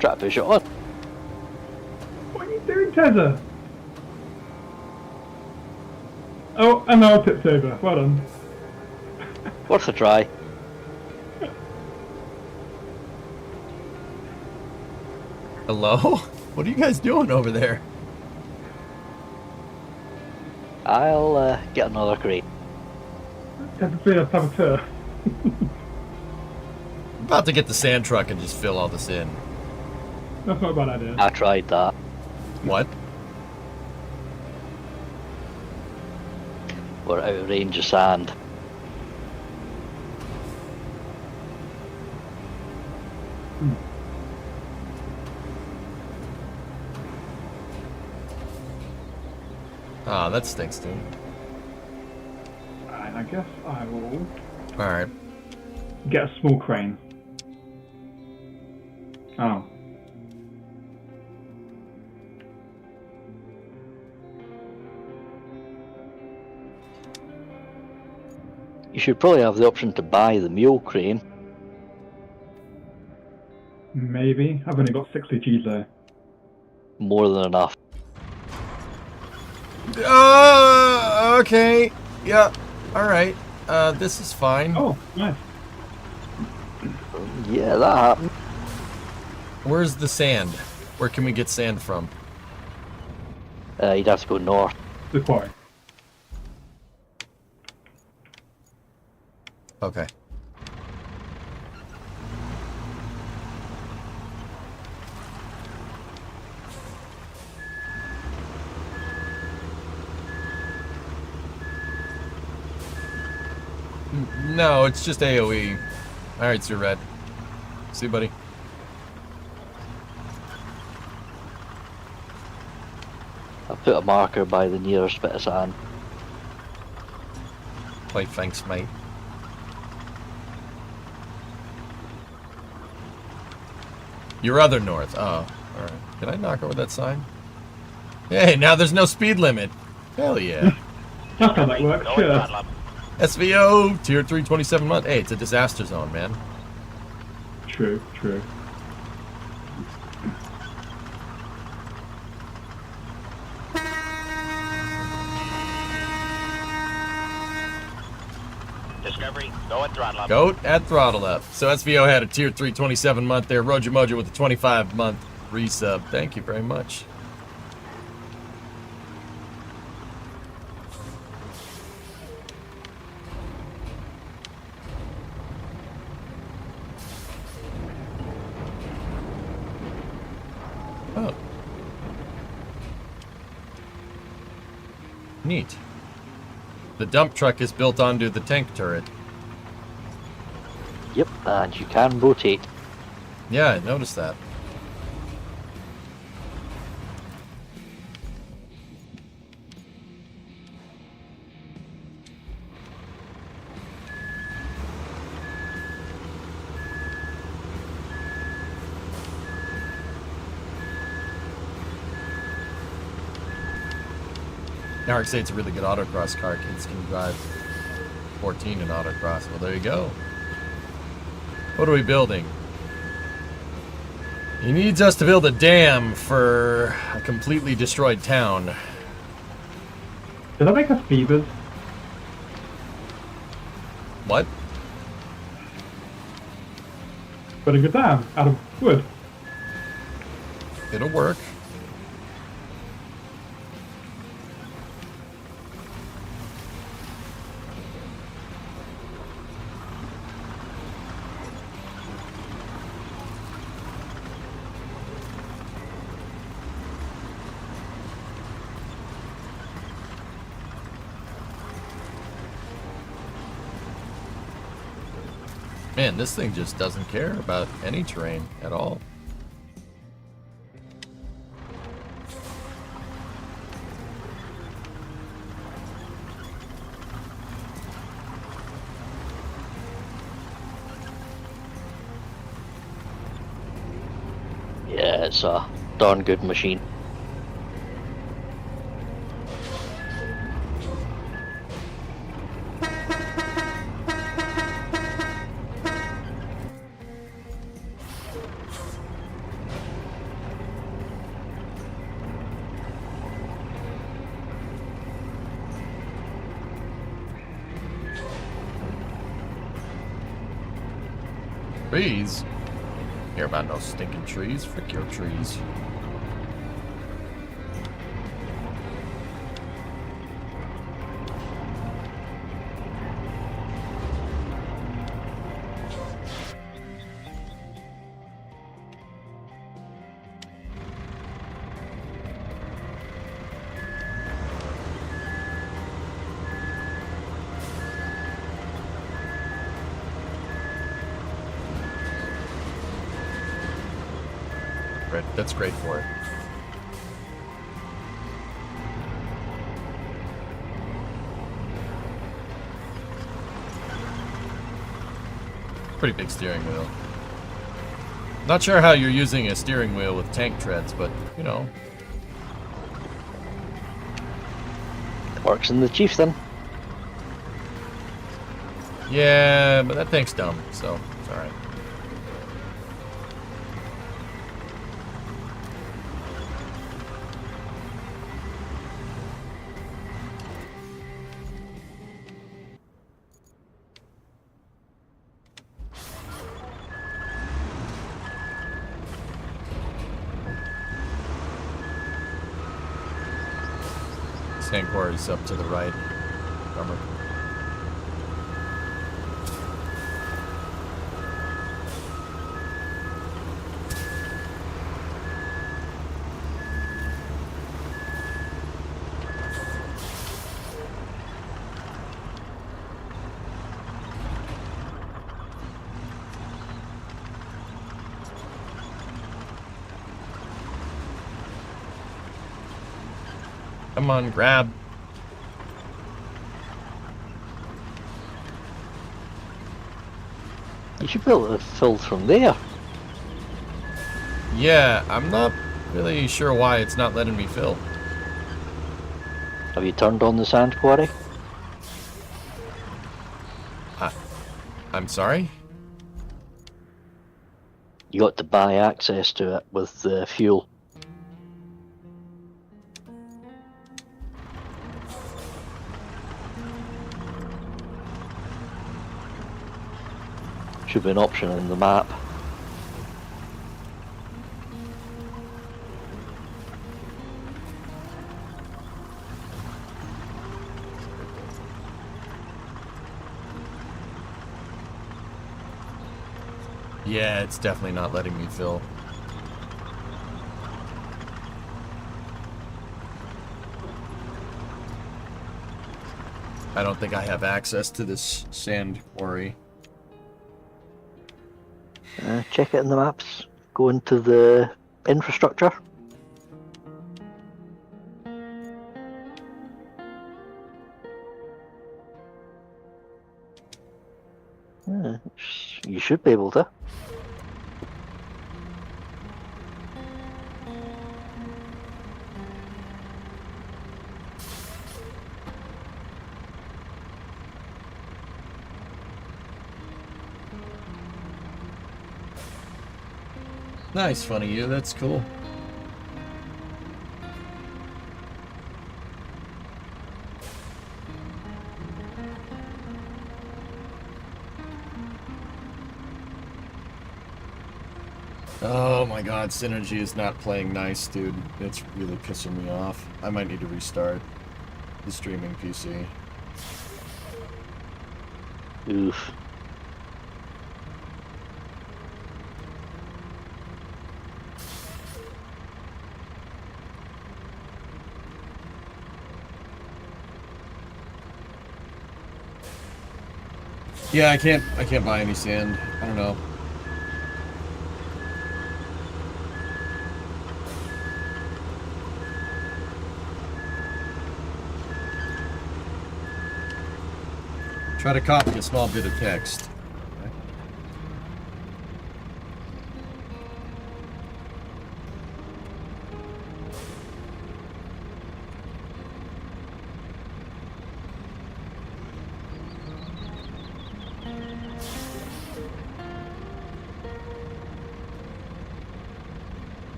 Try to push it on. What are you doing, Tezza? Oh, and now tipped over. Well done. Worth a try. Hello? What are you guys doing over there? I'll get another crate. Tezza's been a saboteur. I'm about to get the sand truck and just fill all this in. That's not a bad idea. I tried that. What? We're out of range of sand. Ah, that stinks, dude. Alright, I guess I will Alright. get a small crane. Oh. You should probably have the option to buy the mule crane. Maybe. I've only got 60 G's though. More than enough. Okay. Yeah. Alright. This is fine. Oh, nice. Yeah, that happened. Where's the sand? Where can we get sand from? You'd have to go north. The quarry. Okay. No, it's just AoE. Alright, Sir Red. See you, buddy. I put a marker by the nearest bit of sand. Why, thanks, mate. Your other north. Oh, alright. Did I knock over that sign? Hey, now there's no speed limit. Hell yeah. That's how that works, sure. SVO, tier 3, 27 month. Hey, it's a disaster zone, man. True, true. Discovery, go at throttle up. Goat at throttle up. So SVO had a tier 3, 27 month there. Roger Mojo with a 25 month resub. Thank you very much. Oh. Neat. The dump truck is built onto the tank turret. Yep, and you can rotate. Yeah, I noticed that. Narek say it's a really good autocross car. Kids can drive 14 in autocross. Well, there you go. What are we building? He needs us to build a dam for a completely destroyed town. Does that make us beavers? What? Building a dam out of wood. It'll work. Man, this thing just doesn't care about any terrain at all. Yeah, it's a darn good machine. Trees? Hear about no stinking trees? Frick your trees. Right, that's great for it. Pretty big steering wheel. Not sure how you're using a steering wheel with tank treads, but, you know. It works in the Chieftain. Yeah, but that thing's dumb, so it's alright. Sancor is up to the right. Bummer. Come on, grab. You should be able to fill from there. Yeah, I'm not really sure why it's not letting me fill. Have you turned on the sand quarry? I'm sorry? You got to buy access to it with the fuel. Should be an option in the map. Yeah, it's definitely not letting me fill. I don't think I have access to this sand quarry. Check it in the maps. Go into the infrastructure. You should be able to. Nice, funny you. That's cool. Oh my god, Synergy is not playing nice, dude. It's really pissing me off. I might need to restart the streaming PC. Oof. Yeah, I can't buy any sand. I don't know. Try to copy a small bit of text. Okay.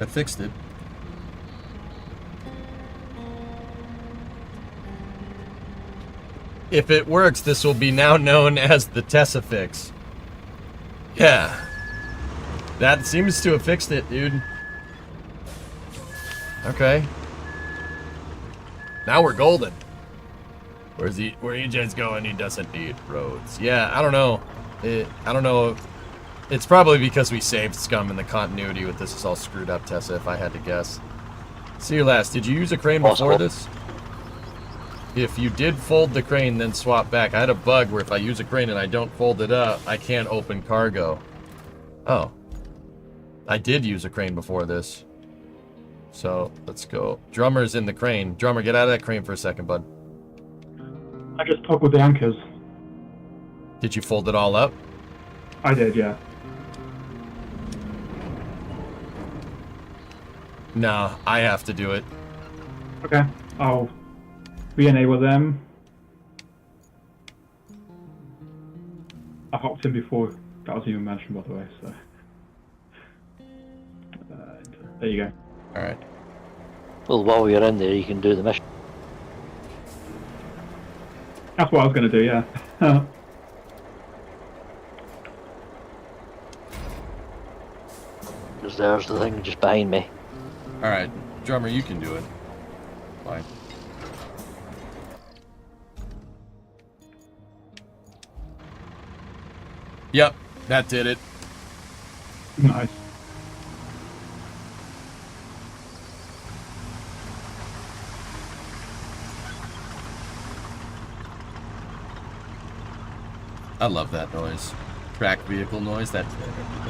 I fixed it. If it works, this will be now known as the Tessa fix. Yeah. That seems to have fixed it, dude. Okay. Now we're golden. Where EJ's going, he doesn't need roads. Yeah, I don't know. I don't know. It's probably because we saved scum and the continuity with this is all screwed up, Tessa, if I had to guess. See you last. Did you use a crane before this? If you did fold the crane, then swap back. I had a bug where if I use a crane and I don't fold it up, I can't open cargo. Oh. I did use a crane before this. So, let's go. Drummer's in the crane. Drummer, get out of that crane for a second, bud. I just toggled the anchors. Did you fold it all up? I did, yeah. No, I have to do it. Okay, I'll re-enable them. I hopped in before that was even mentioned, by the way, so... there you go. Alright. Well, while you're in there, you can do the mission. That's what I was going to do, yeah. Because there's the thing just behind me. Alright, Drummer, you can do it. Fine. Yep, that did it. Nice. I love that noise. Track vehicle noise, that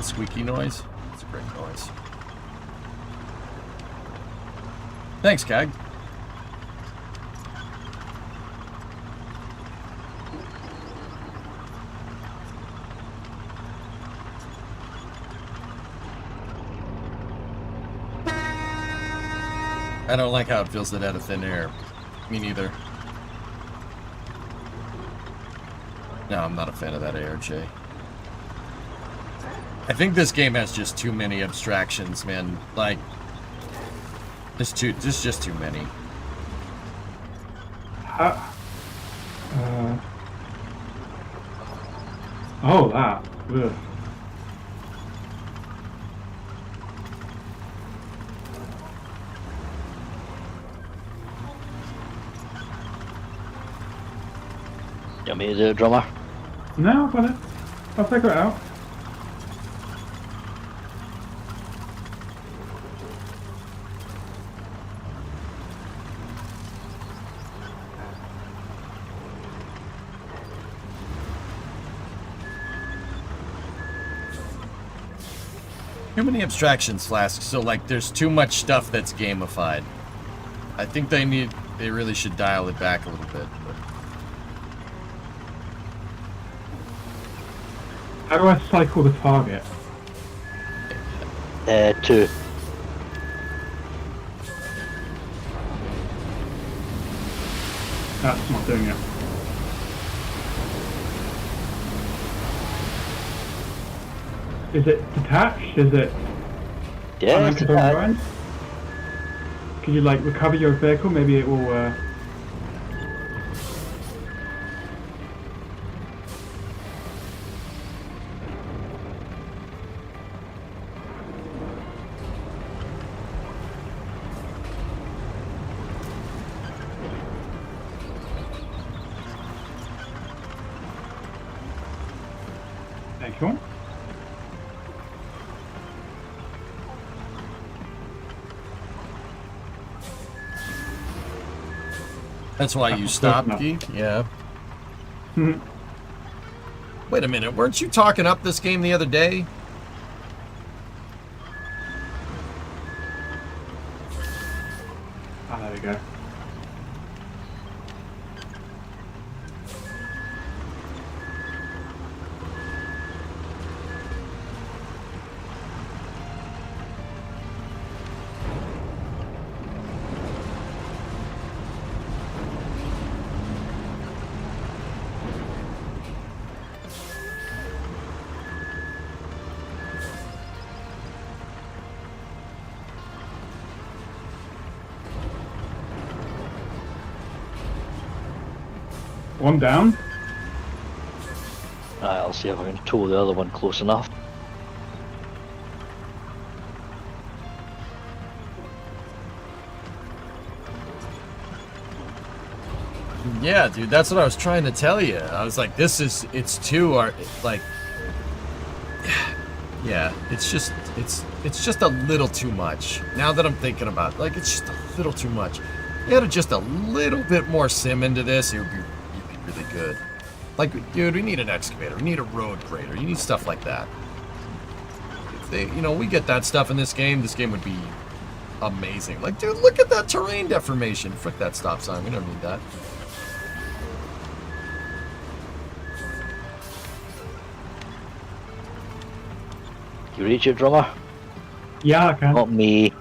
squeaky noise. It's a great noise. Thanks, Cag. I don't like how it feels that out of thin air. Me neither. No, I'm not a fan of that ARJ. I think this game has just too many abstractions, man. Like, there's just too many. Oh, that. Ugh. You want me to do it, drummer? No, I've got it. I'll figure it out. Too many abstractions, Flask. So, like, there's too much stuff that's gamified. I think they really should dial it back a little bit. But... How do I cycle the target? 2. That's not doing it. Is it detached? Is it... Yeah, it's detached. Can you, like, recover your vehicle? Maybe it will, Thank you. That's why you stopped, Geek? Yeah. Wait a minute, weren't you talking up this game the other day? Ah, there we go. One down. I'll see if I can tow the other one close enough. Yeah, dude, that's what I was trying to tell you. I was like, it's too, like, yeah, it's just a little too much. Now that I'm thinking about it, like, it's just a little too much. You added just a little bit more sim into this, you'd be really good. Like, dude, we need an excavator, we need a road grader, you need stuff like that. If they, we get that stuff in this game would be amazing. Like, dude, look at that terrain deformation. Frick that stop sign, we don't need that. You reach it, drummer? Yeah, I can. Not me.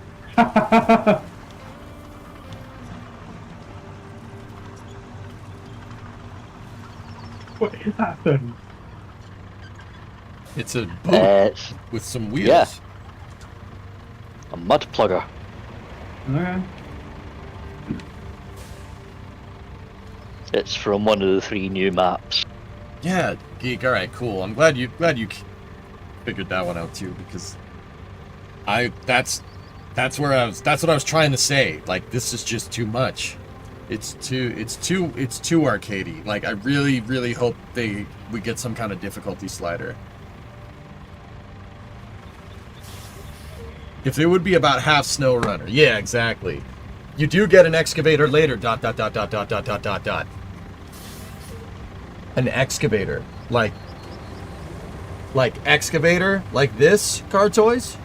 What is that thing? It's a boat with some wheels. Yeah. A mud plugger. Okay. It's from one of the 3 new maps. Yeah, Geek. All right, cool. I'm glad you figured that one out too, because that's what I was trying to say. Like, this is just too much. It's too arcadey. Like, I really hope we get some kind of difficulty slider. If it would be about half snow runner. Yeah, exactly. You do get an excavator later, ... An excavator. Like excavator? Like this, Car Toys?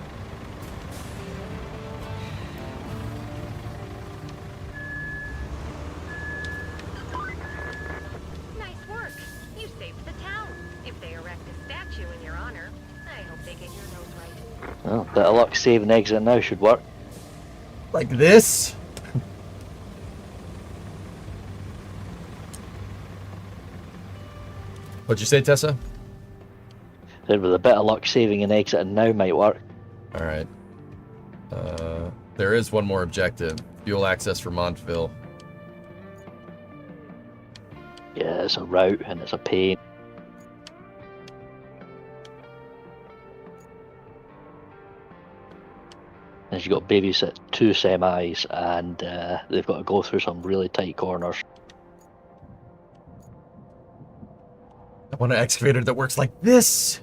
Well, bit of luck, save and exit now should work. Like this? What'd you say, Tessa? Said with a bit of luck, saving and exiting now might work. Alright. There is one more objective. Fuel access for Montville. Yeah, it's a route and it's a pain. And you've got to babysit 2 semis and they've got to go through some really tight corners. I want an excavator that works like this,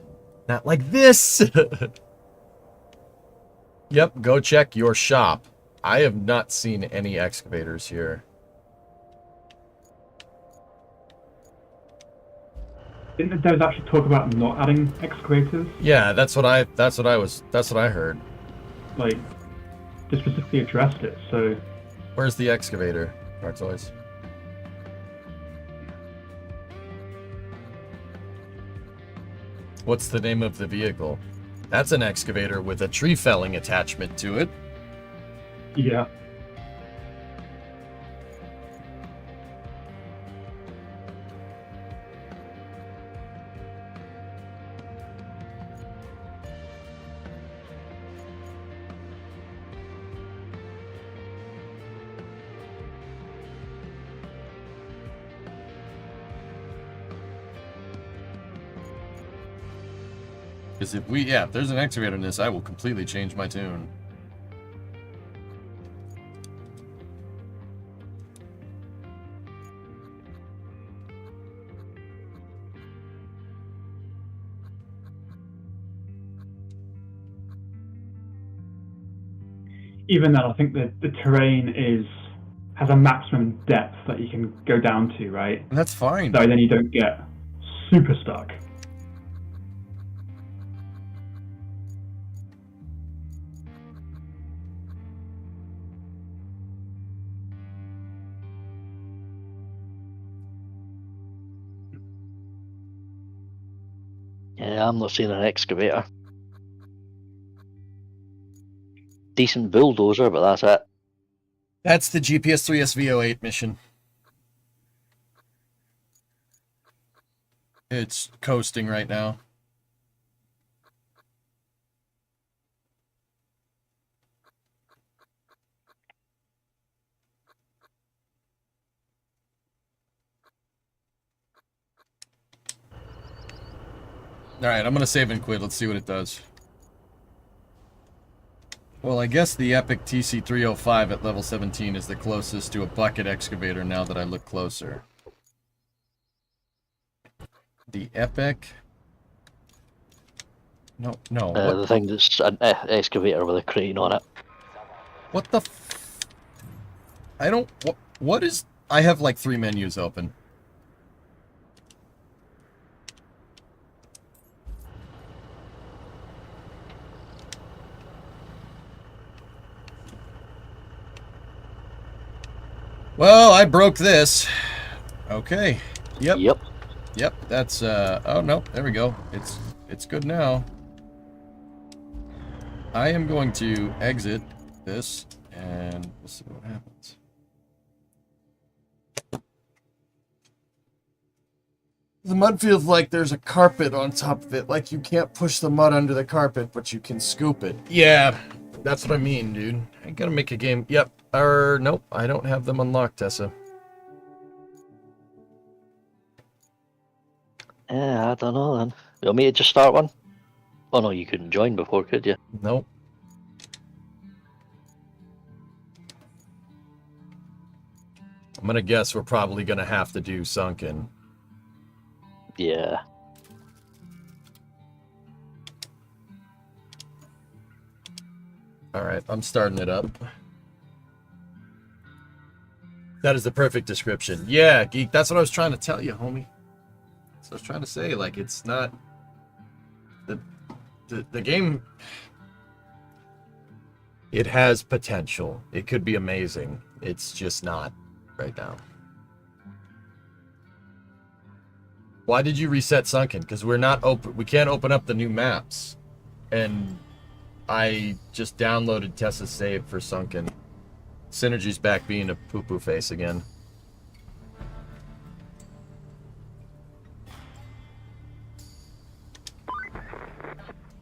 not like this. Yep, go check your shop. I have not seen any excavators here. Didn't the devs actually talk about not adding excavators? Yeah, that's what I heard. Like, they specifically addressed it, so... Where's the excavator, Artois? What's the name of the vehicle? That's an excavator with a tree felling attachment to it. Yeah. Because if there's an excavator in this, I will completely change my tune. Even then, I think that the terrain has a maximum depth that you can go down to, right? And that's fine. So then you don't get super stuck. Yeah, I'm not seeing an excavator. Decent bulldozer, but that's it. That's the GPS-3 SV08 mission. It's coasting right now. Alright, I'm going to save and quit. Let's see what it does. Well, I guess the Epic TC305 at level 17 is the closest to a bucket excavator now that I look closer. The Epic... No. The thing that's an excavator with a crane on it. What the f... I don't... What is... I have like 3 menus open. Well, I broke this. Okay. Yep. That's oh no, there we go. It's good now. I am going to exit this and we'll see what happens. The mud feels like there's a carpet on top of it. Like you can't push the mud under the carpet, but you can scoop it. Yeah, that's what I mean, dude. I gotta make a game. Yep. Nope, I don't have them unlocked, Tessa. Yeah, I don't know then. You want me to just start one? Oh no, you couldn't join before, could you? Nope. I'm gonna guess we're probably gonna have to do Sunken. Yeah. Alright, I'm starting it up. That is the perfect description. Yeah, Geek, that's what I was trying to tell you, homie. So I was trying to say, like, it's not... The game... It has potential. It could be amazing. It's just not right now. Why did you reset Sunken? Because we're not open. We can't open up the new maps. And I just downloaded Tessa's save for Sunken. Synergy's back being a poo-poo face again.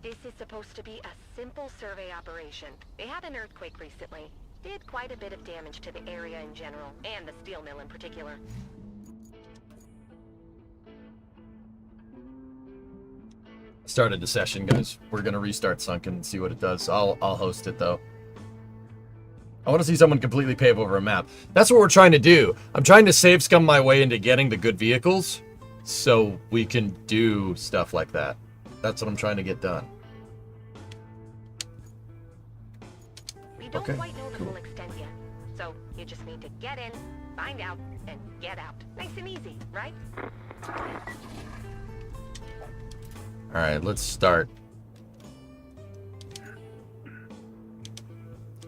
This is supposed to be a simple survey operation. They had an earthquake recently. Did quite a bit of damage to the area in general, and the steel mill in particular. Started the session, guys. We're gonna restart Sunken and see what it does. I'll host it though. I want to see someone completely pave over a map. That's what we're trying to do. I'm trying to save scum my way into getting the good vehicles so we can do stuff like that. That's what I'm trying to get done. We don't quite know the full extent yet, so you just need to get in, find out, and get out. Nice and easy, right? Alright, let's start.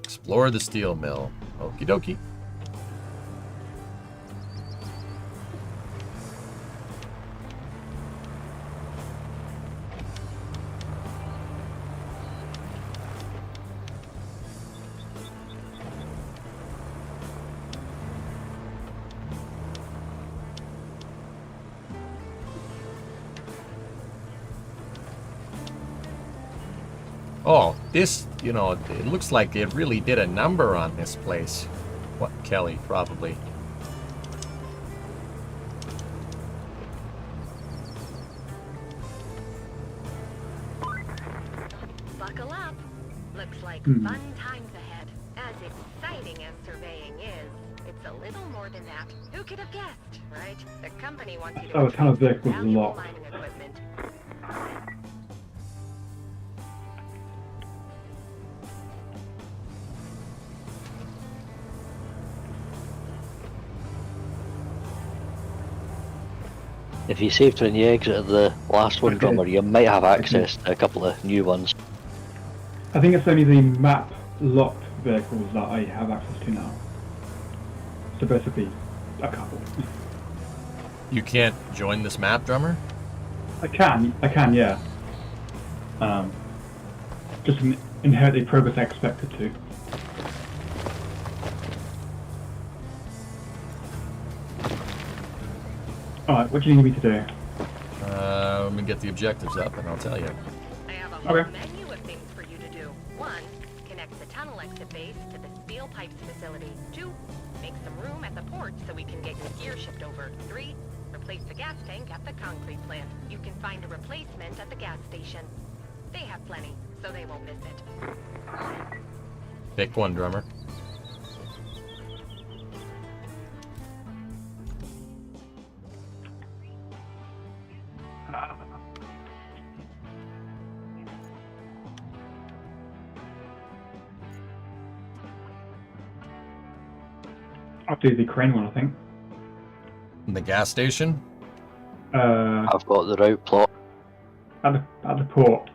Explore the steel mill. Okie dokie. Oh, this, you know, it looks like they really did a number on this place. What, Kelly, probably. Buckle up. Looks like fun times ahead. As exciting as surveying is, it's a little more than that. Who could have guessed, right? The company wants you to a ton of vehicles is a lot. mining equipment. If you saved when you exited the last one, Drummer, you might have access to a couple of new ones. I think it's only the map locked vehicles that I have access to now. So basically, a couple. You can't join this map, Drummer? I can, yeah. Just inherently progress I expected to. Alright, what do you need me to do? Let me get the objectives up and I'll tell you. I have a whole menu of things for you to do. 1, connect the tunnel exit base to the steel pipes facility. 2, make some room at the port so we can get your gear shipped over. 3, replace the gas tank at the concrete plant. You can find a replacement at the gas station. They have plenty, so they won't miss it. Pick one, Drummer. I'll do the crane one, I think. In the gas station? I've got the route plot. At the port.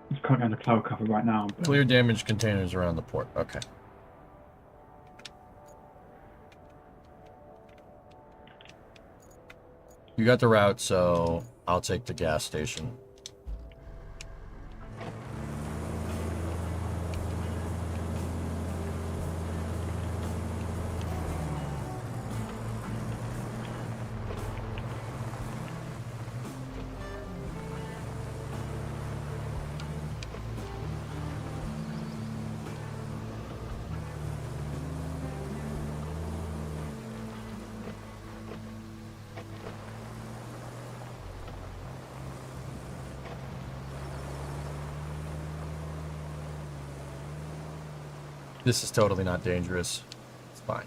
It's currently on the cloud cover right now. But... Clear damaged containers around the port. Okay. You got the route, so I'll take the gas station. This is totally not dangerous. It's fine.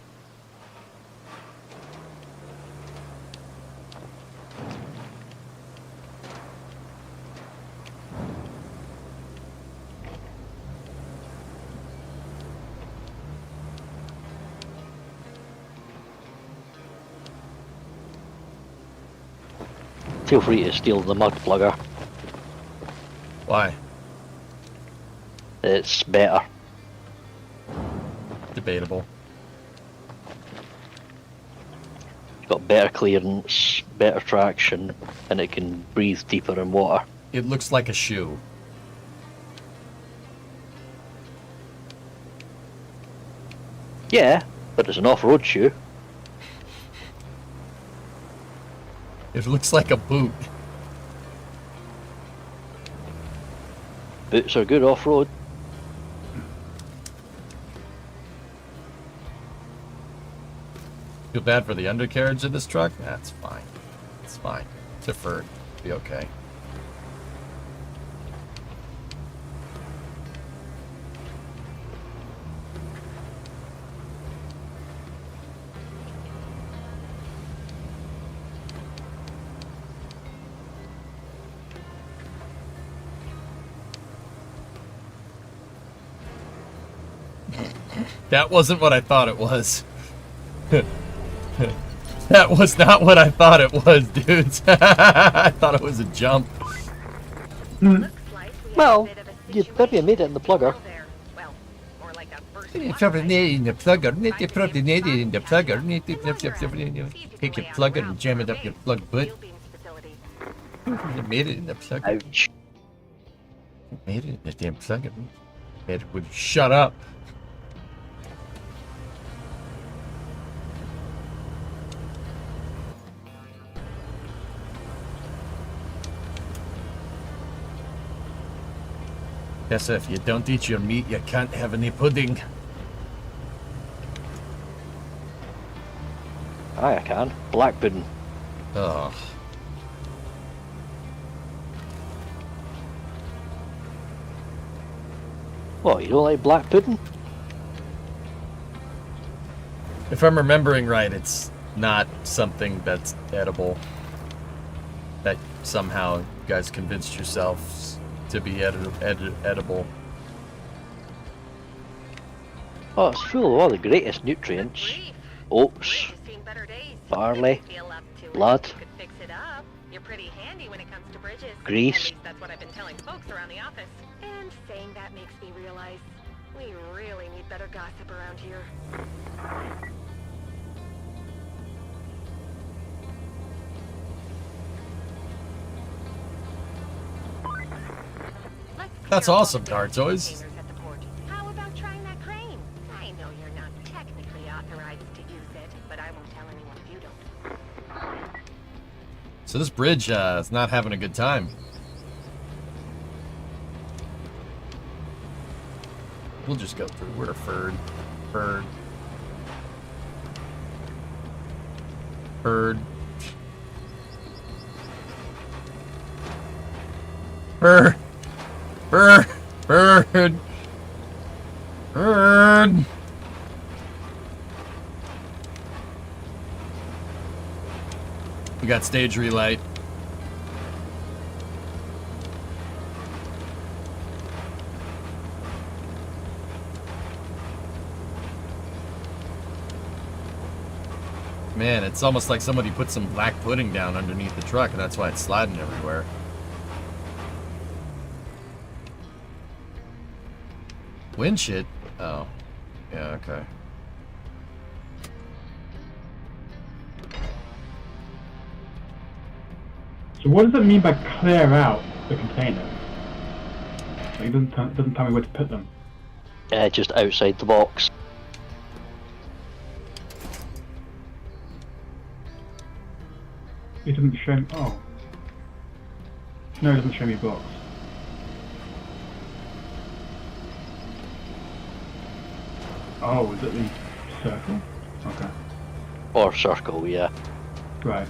Feel free to steal the mud plugger. Why? It's better. Debatable. Got better clearance, better traction, and it can breathe deeper in water. It looks like a shoe. Yeah, but it's an off-road shoe. It looks like a boot. Boots are good off-road. Feel bad for the undercarriage of this truck? That's fine. It's fine. Deferred. Be okay. That wasn't what I thought it was. That was not what I thought it was, dudes. I thought it was a jump. Well, you maybe made it in the plugger. You probably need it in the plugger. You probably need it in the plugger. Take your plugger and jam it up your plug butt. You made it in the plugger. Ouch. You made it in the damn plugger. It would shut up. Yes, if you don't eat your meat, you can't have any pudding. Aye, I can. Black pudding. Ugh. What, you don't like black pudding? If I'm remembering right, it's not something that's edible. That somehow you guys convinced yourselves to be edible. Oh, it's full of all the greatest nutrients. Oats, barley, blood, grease. That's what I've been telling folks around the office. And saying that makes me realize we really need better gossip around here. That's awesome, Car Toys. How about trying that crane? I know you're not technically authorized to use it, but I won't tell anyone if you don't. So this bridge is not having a good time. We'll just go through. We're a Ferd. Ferd. Ferd. Ferd. Bird! Bird! Bird! We got stage relight. Man, it's almost like somebody put some black pudding down underneath the truck, and that's why it's sliding everywhere. Wind shit? Oh. Yeah, okay. So what does it mean by clear out the containers? Like, it doesn't tell me where to put them. Just outside the box. It doesn't show me... Oh. No, it doesn't show me a box. Oh, is it the circle? Okay. Or circle, yeah. Right.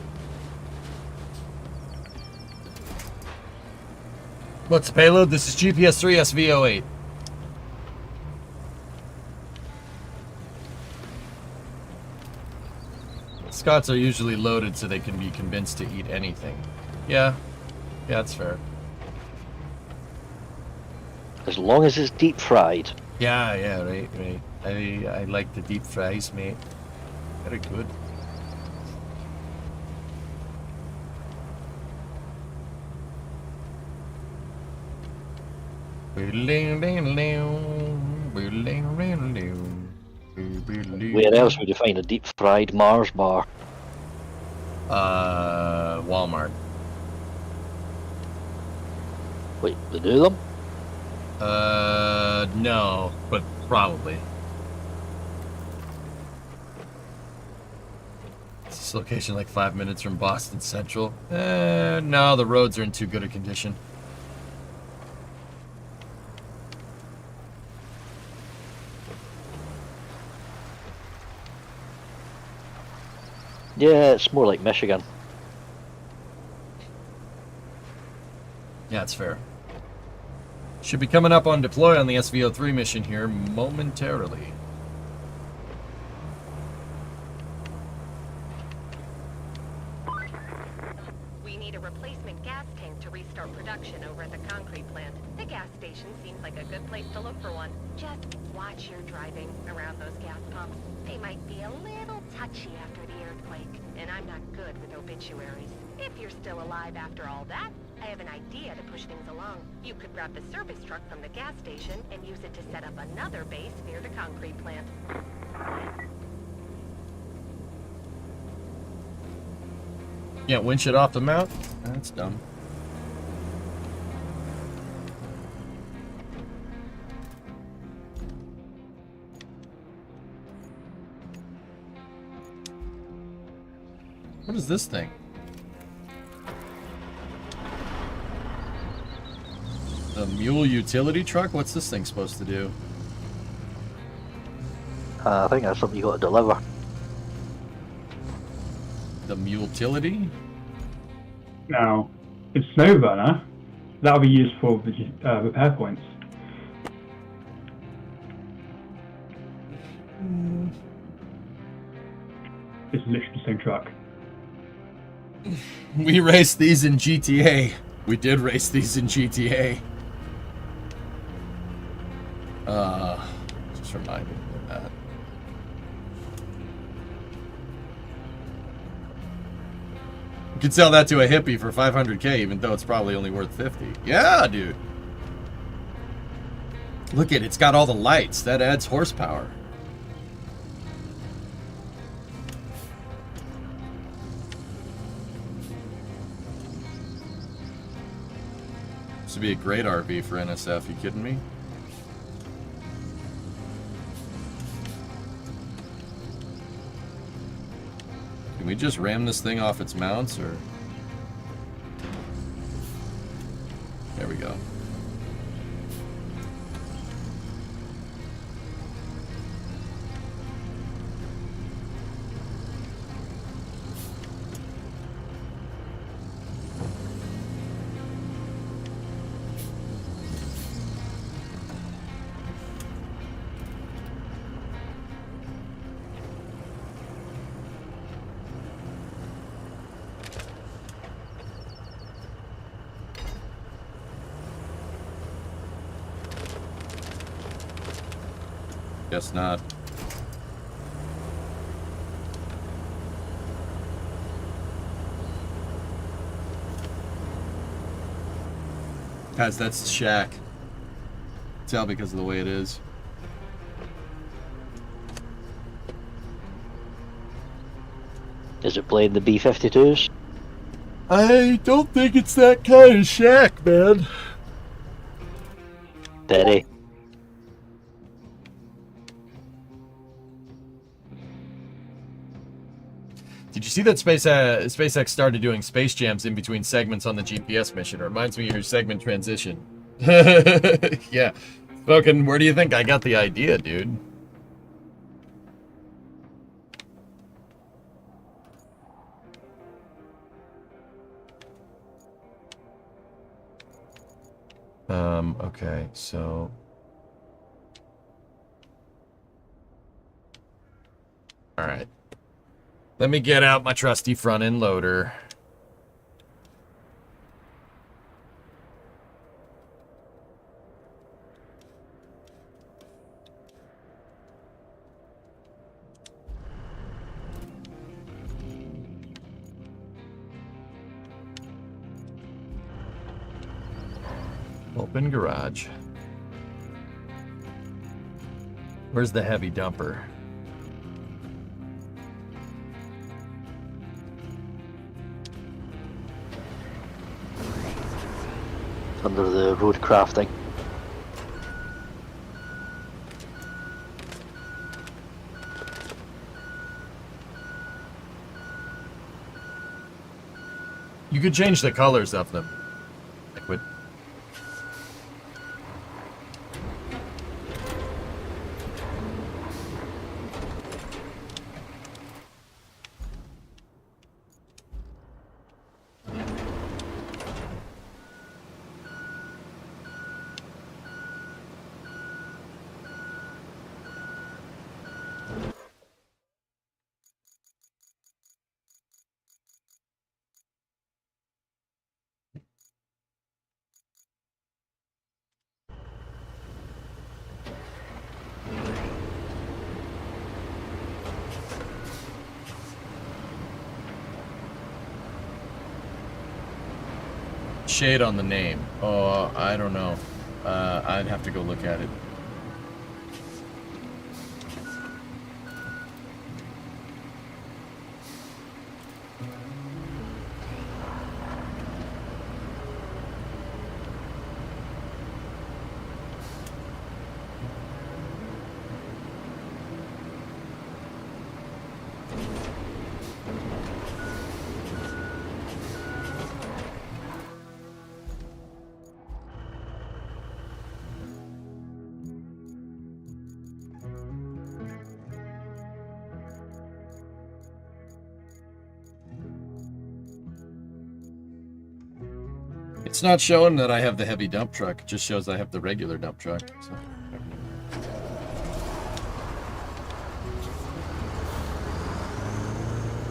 What's the payload? This is GPS-3 SV08. Scots are usually loaded so they can be convinced to eat anything. Yeah. Yeah, that's fair. As long as it's deep fried. Yeah, right. I like the deep fries, mate. Very good. Where else would you find a deep fried Mars bar? Walmart. Wait, they do them? No, but probably. This location like 5 minutes from Boston Central. No, the roads are in too good a condition. Yeah, it's more like Michigan. Yeah, it's fair. Should be coming up on deploy on the SVO3 mission here momentarily. We need a replacement gas tank to restart production over at the concrete plant. The gas station seems like a good place to look for one. Just watch your driving around those gas pumps. They might be a little touchy after the earthquake, and I'm not good with obituaries. If you're still alive after all that, I have an idea to push things along. You could grab the service truck from the gas station and use it to set up another base near the concrete plant. Yeah, winch it off the mount? That's dumb. What is this thing? The mule utility truck? What's this thing supposed to do? I think that's something you got to deliver. The mule-tility? Now, it's snow burner. That'll be used for repair points. It's literally the same truck. We raced these in GTA. We did race these in GTA. Just remind me of that. You could sell that to a hippie for 500K, even though it's probably only worth 50. Yeah, dude. Look at it. It's got all the lights. That adds horsepower. This would be a great RV for NSF. You kidding me? Can we just ram this thing off its mounts, or? There we go. Guess not. Guys, that's Shaq. Tell because of the way it is. Is it playing the B-52s? I don't think it's that kind of Shaq, man. Betty. Did you see that SpaceX started doing space jams in between segments on the GPS mission? It reminds me of your segment transition. Yeah. Fucking, where do you think I got the idea, dude? Okay, so... Alright. Let me get out my trusty front-end loader. Open garage. Where's the heavy dumper? Under the roadcrafting. You could change the colors of them. Liquid. Shade on the name. Oh, I don't know. I'd have to go look at it. It's not showing that I have the heavy dump truck. It just shows I have the regular dump truck. So.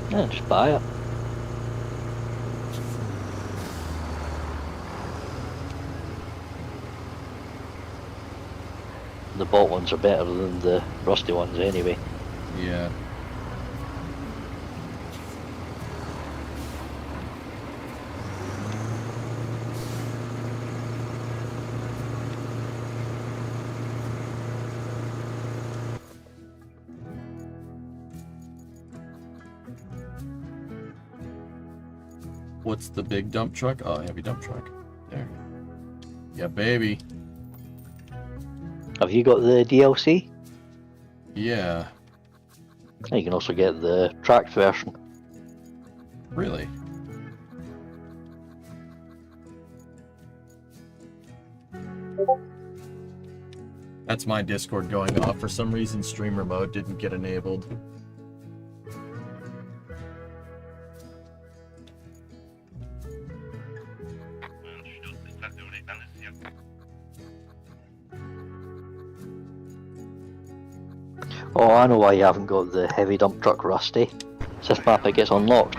Yeah, just buy it. The bought ones are better than the rusty ones anyway. Yeah. What's the big dump truck? Oh, heavy dump truck. There. Yeah, baby. Have you got the DLC? Yeah. You can also get the tracked version. Really? That's my Discord going off. For some reason, streamer mode didn't get enabled. Oh, I know why you haven't got the heavy dump truck rusty. It's this map it gets unlocked.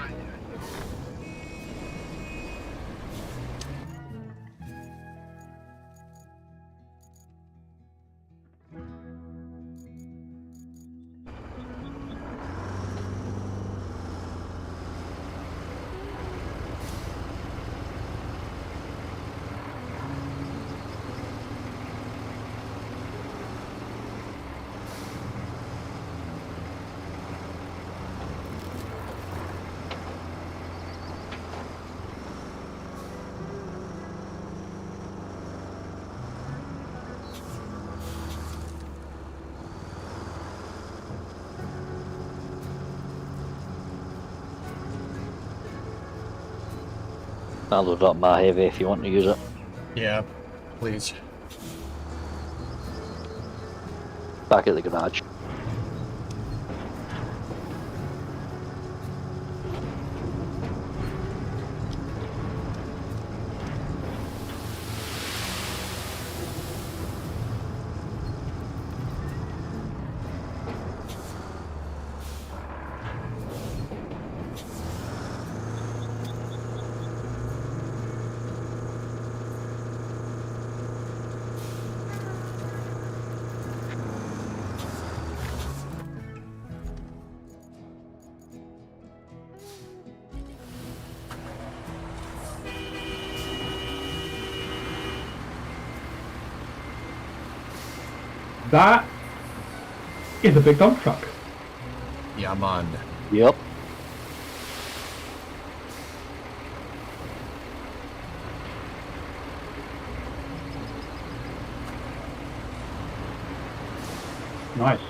I'll load up my heavy if you want to use it. Yeah, please. Back at the garage. That is a big dump truck. Yeah, man. Yep. Nice.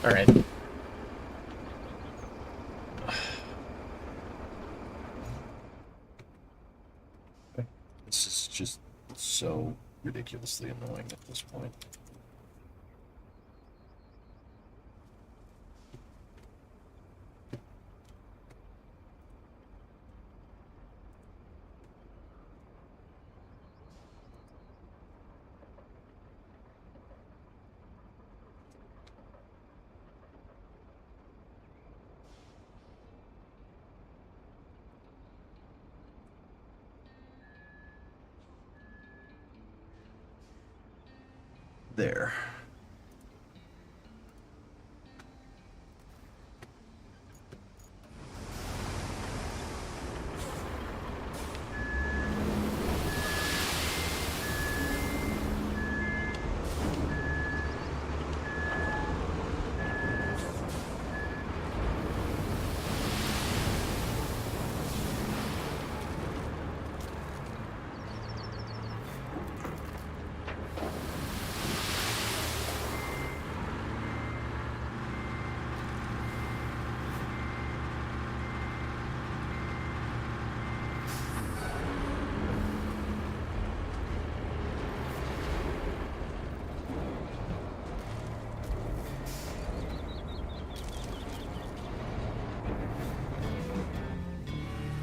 All right. This is just so ridiculously annoying at this point. There.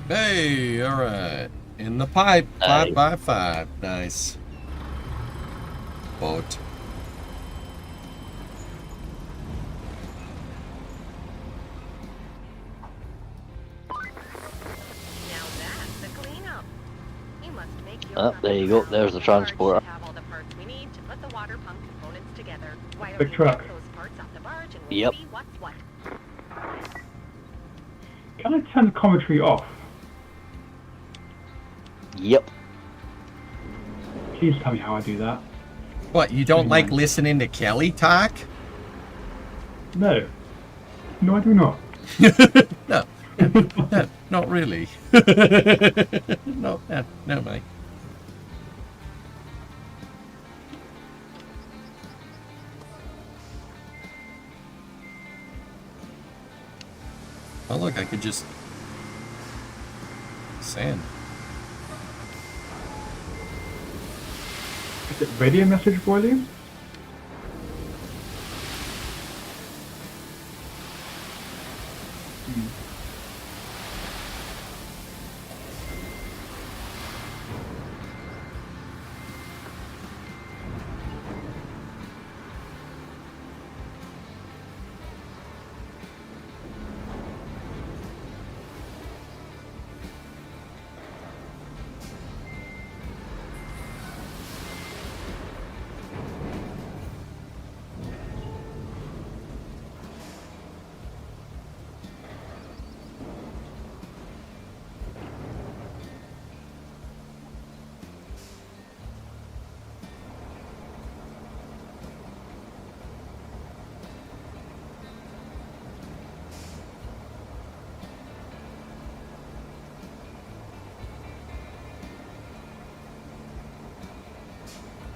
Hey, all right. In the pipe, 5x5. Nice. Boat. Now that's the cleanup. You must make your Oh, there you go. There's the transporter. have all the parts we need to put the water pump components together. Why don't Big you truck. get those parts off the barge and we'll Yep. see what's what. Can I turn the commentary off? Yep. Please tell me how I do that. What, you don't like listening to Kelly talk? No. No, I do not. No. Not really. No, mate. Oh, look, I could just... Sand. Is it radio message volume?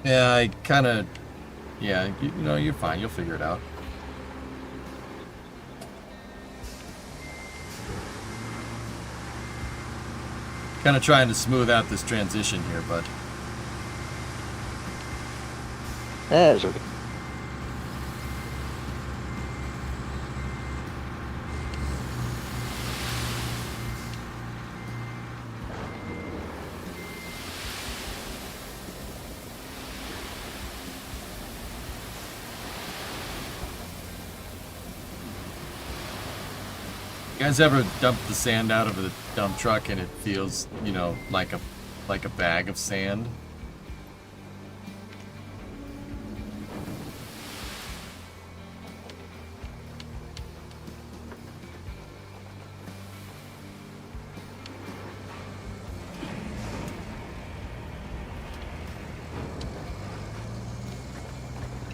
Yeah, I kind of... Yeah, you know, you're fine. You'll figure it out. Kind of trying to smooth out this transition here, but... That's okay. You guys ever dump the sand out of the dump truck and it feels, you know, like a bag of sand?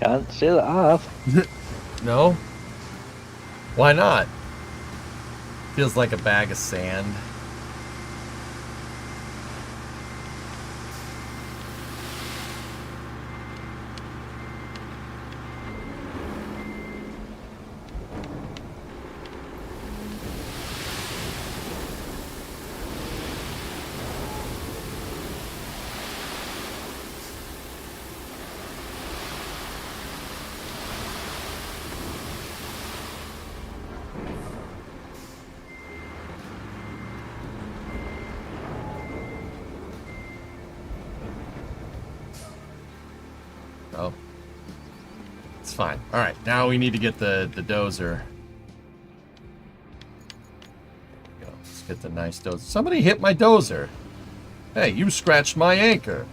Can't say that I have. No? Why not? Feels like a bag of sand. fine. All right, now we need to get the dozer. Go. Let's get the nice dozer. Somebody hit my dozer. Hey, you scratched my anchor.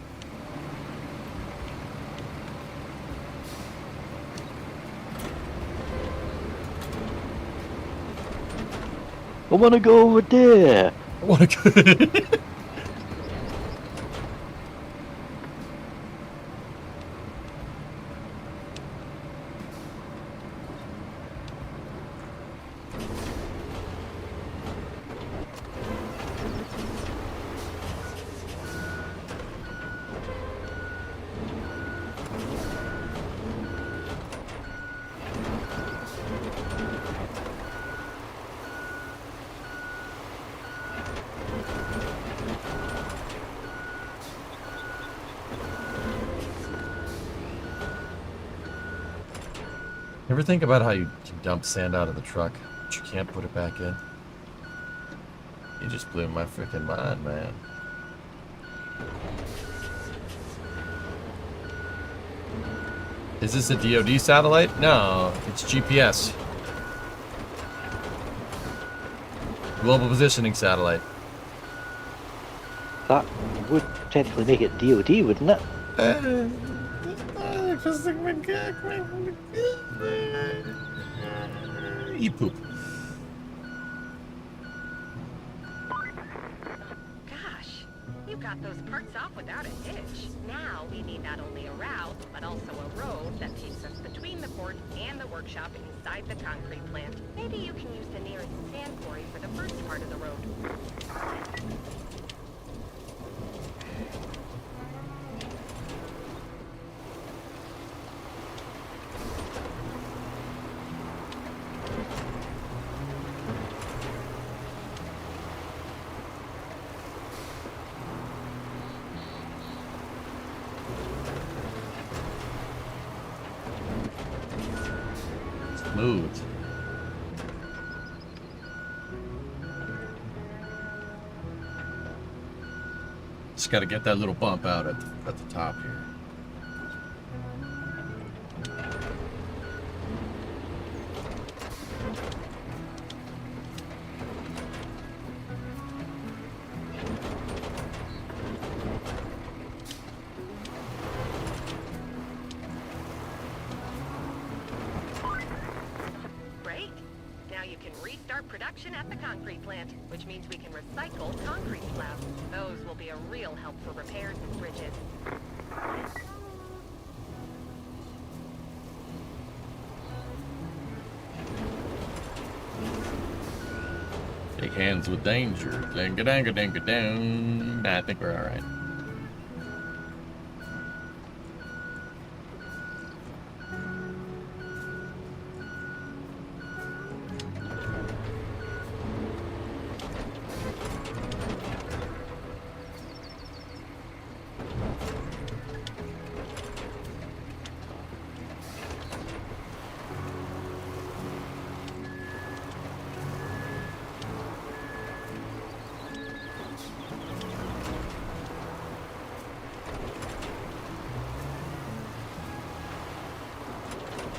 I want to go over there. I want to go. Ever think about how you can dump sand out of the truck, but you can't put it back in? You just blew my freaking mind, man. Is this a DoD satellite? No, it's GPS. Global Positioning Satellite. That would technically make it DoD, wouldn't it? Eat poop. Gosh, you got those parts off without a hitch. Now we need not only a route, but also a road that takes us between the port and the workshop inside the concrete plant. Maybe you can use the nearest sand quarry for the first part of the road. Smooth. Just got to get that little bump out at the top here. Great. Now you can restart production at the concrete plant, which means we can recycle concrete slabs. Those will be a real help for repairs and bridges. Shake hands with danger. Dang-a-dang-a-dang-a-dang. Nah, I think we're all right.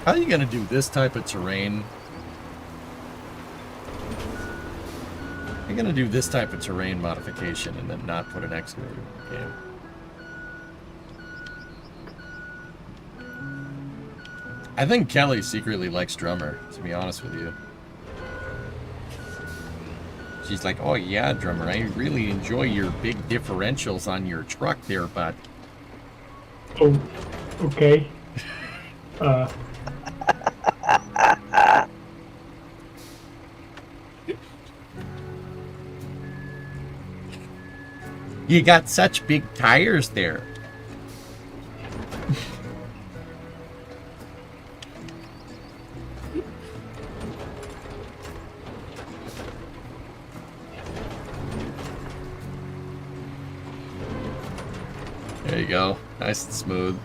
How are you gonna do this type of terrain? You're gonna do this type of terrain modification and then not put an excavator in the game. I think Kelly secretly likes Drummer, to be honest with you. She's like, oh yeah, Drummer, I really enjoy your big differentials on your truck there, bud. Oh, okay. You got such big tires there. There you go. Nice and smooth.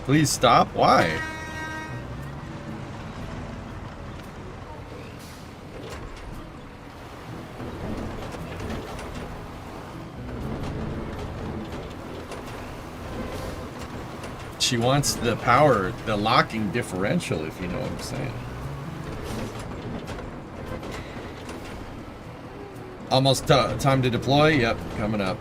Please stop. Why? She wants the power, the locking differential, if you know what I'm saying. Almost time to deploy? Yep, coming up.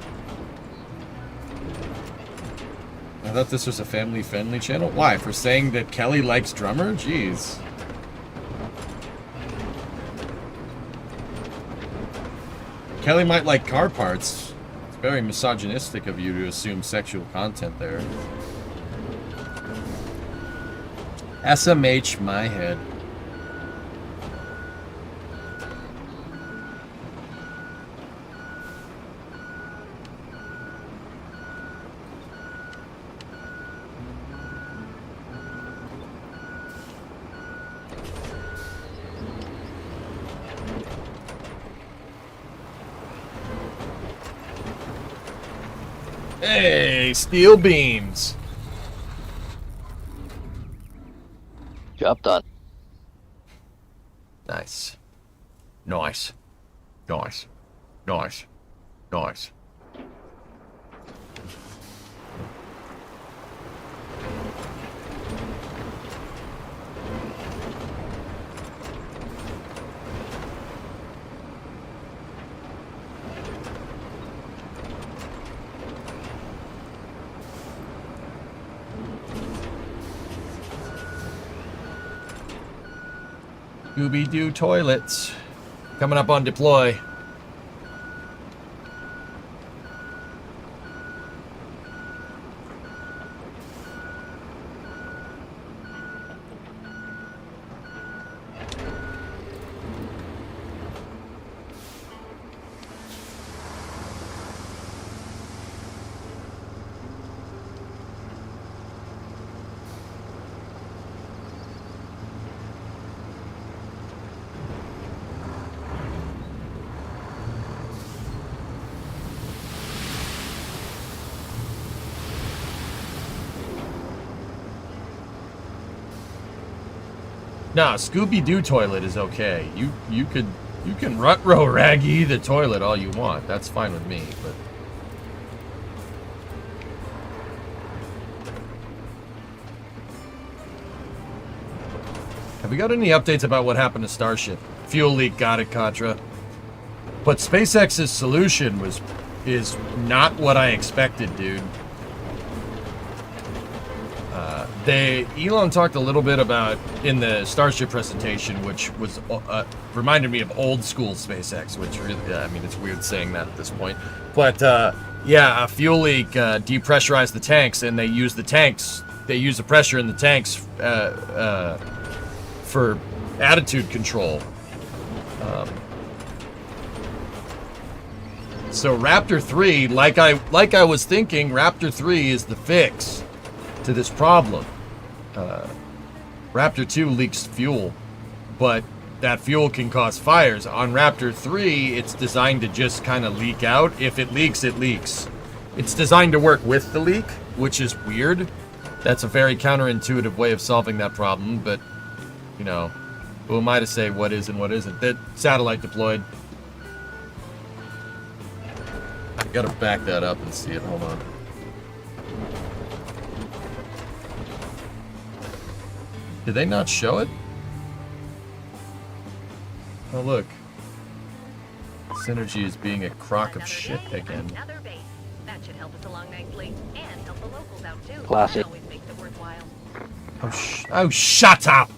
I thought this was a family-friendly channel. Why? For saying that Kelly likes drummer? Jeez. Kelly might like car parts. It's very misogynistic of you to assume sexual content there. SMH my head. Hey, steel beams. Job done. Nice. Nice. Nice. Nice. Nice. Scooby-Doo toilets. Coming up on deploy. Nah, Scooby-Doo toilet is okay. You can rut-row Raggy the toilet all you want. That's fine with me, but have we got any updates about what happened to Starship? Fuel leak, got it, Contra. But SpaceX's solution is not what I expected, dude. Elon talked a little bit about in the Starship presentation, which was reminded me of old school SpaceX, which really, I mean, it's weird saying that at this point. But yeah, a fuel leak depressurized the tanks, and they use the pressure in the tanks for attitude control. So Raptor 3, like I was thinking, Raptor 3 is the fix to this problem. Raptor 2 leaks fuel, but that fuel can cause fires. On Raptor 3, it's designed to just kind of leak out. If it leaks, it leaks. It's designed to work with the leak, which is weird. That's a very counterintuitive way of solving that problem, but, you know, who am I to say what is and what isn't? That satellite deployed. I gotta back that up and see it. Hold on. Did they not show it? Oh, look. Synergy is being a crock of shit again. That should help us along nicely and help the locals out too. Classic. That always makes it worthwhile. Oh, shut up!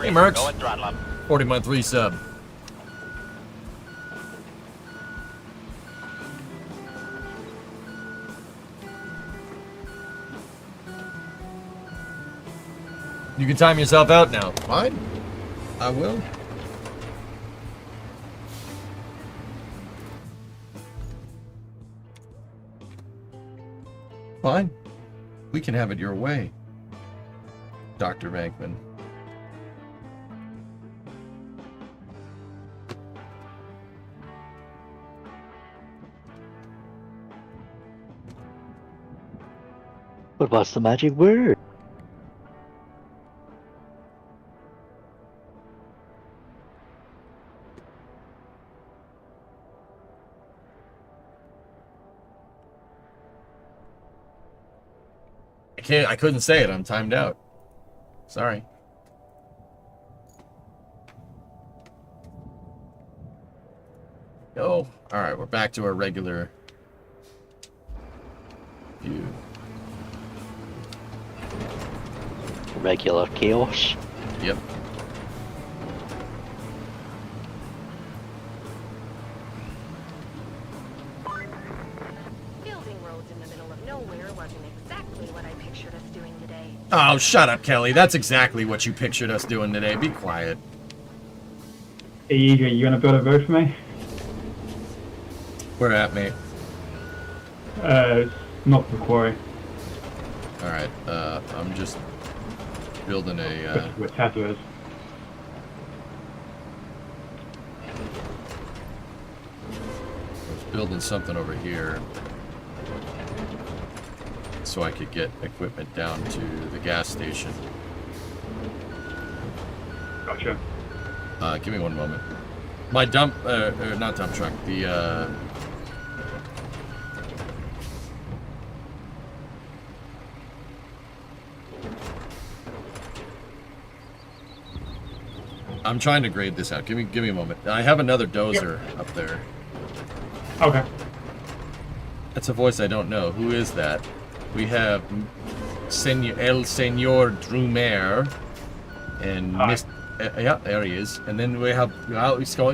Hey, Mercs. 40-month resub. You can time yourself out now. Fine. I will. Fine. We can have it your way, Dr. Bankman. But what's the magic word? I couldn't say it. I'm timed out. Sorry. Oh, all right. We're back to our regular view. Regular chaos. Yep. Building roads in the middle of nowhere wasn't exactly what I pictured us doing today. Oh, shut up, Kelly. That's exactly what you pictured us doing today. Be quiet. Hey, Eager, you gonna build a road for me? Where at, mate? Not the quarry. All right. I'm just building a. Where Tattoo is. I was building something over here, so I could get equipment down to the gas station. Gotcha. Give me one moment. My dump, not dump truck, the, I'm trying to grade this out. Give me a moment. I have another dozer up there. Okay. That's a voice I don't know. Who is that? We have El Senor Drumer and Miss. Yeah, there he is. And then we have Mr.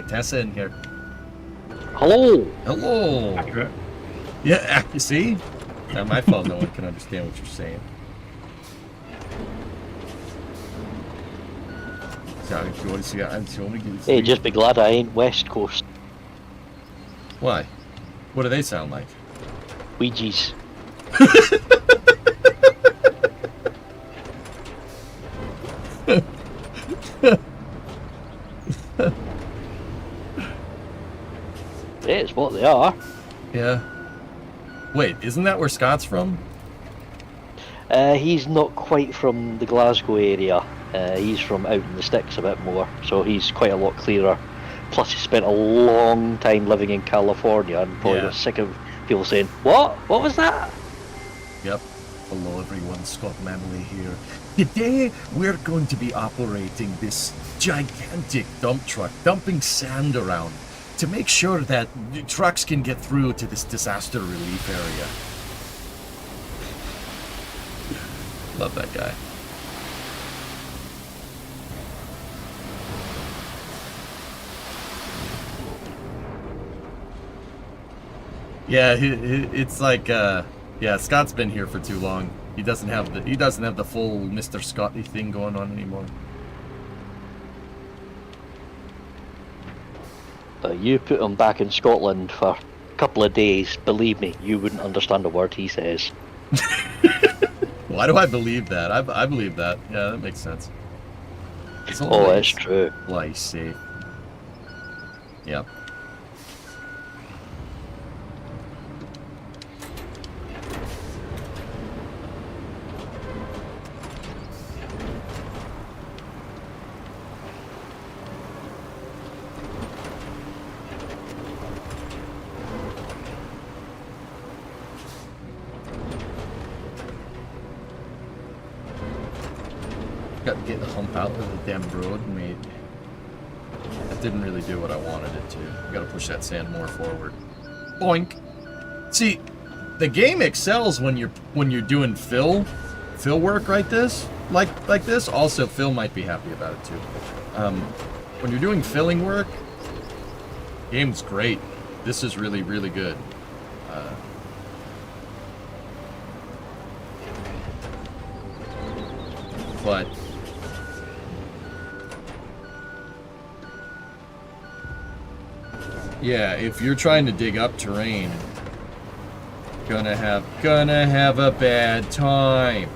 Tessa in here. Hello. Hello. Accurate. Yeah, you see? It's not my fault. No one can understand what you're saying. Hey, just be glad I ain't West Coast. Why? What do they sound like? Ouija's. It's what they are. Yeah. Wait, isn't that where Scott's from? He's not quite from the Glasgow area. He's from out in the sticks a bit more, so he's quite a lot clearer. Plus, he spent a long time living in California and probably got sick of people saying, "What? What was that?" Yep. Hello everyone, Scott Manley here. Today we're going to be operating this gigantic dump truck, dumping sand around to make sure that the trucks can get through to this disaster relief area. Love that guy. Yeah, it's like, yeah, Scott's been here for too long. He doesn't have the full Mr. Scotty thing going on anymore. You put him back in Scotland for a couple of days, believe me, you wouldn't understand a word he says. Why do I believe that? I believe that. Yeah, that makes sense. Oh, it's true. Play safe. Yep. Got to get the hump out of the damn road, mate. That didn't really do what I wanted it to. Got to push that sand more forward. Boink. See, the game excels when you're doing fill work like this. Also, Phil might be happy about it too. When you're doing filling work, game's great. This is really, really good. But yeah, if you're trying to dig up terrain, gonna have a bad time.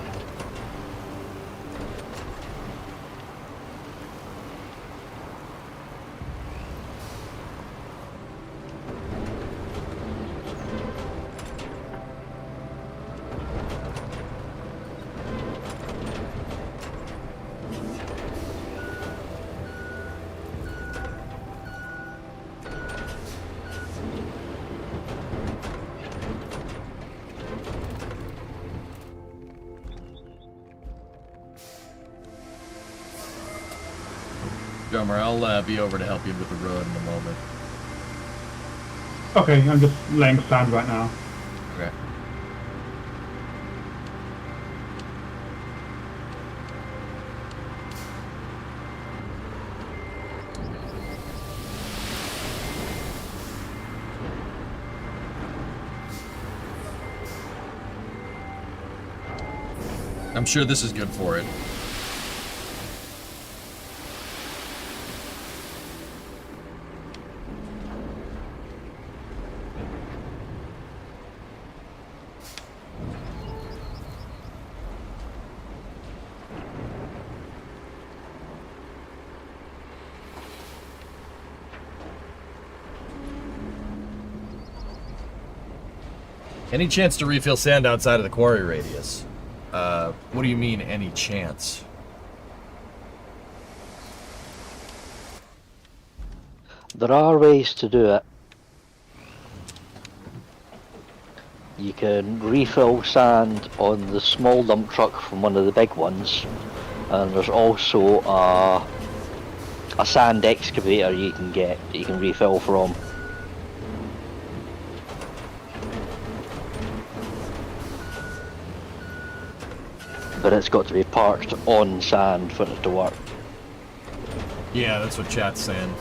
Summer. I'll be over to help you with the road in a moment. Okay, I'm just laying sand right now. Okay. I'm sure this is good for it. Any chance to refill sand outside of the quarry radius? What do you mean, any chance? There are ways to do it. You can refill sand on the small dump truck from one of the big ones, and there's also a sand excavator you can get that you can refill from. But it's got to be parked on sand for it to work. Yeah, that's what chat's saying.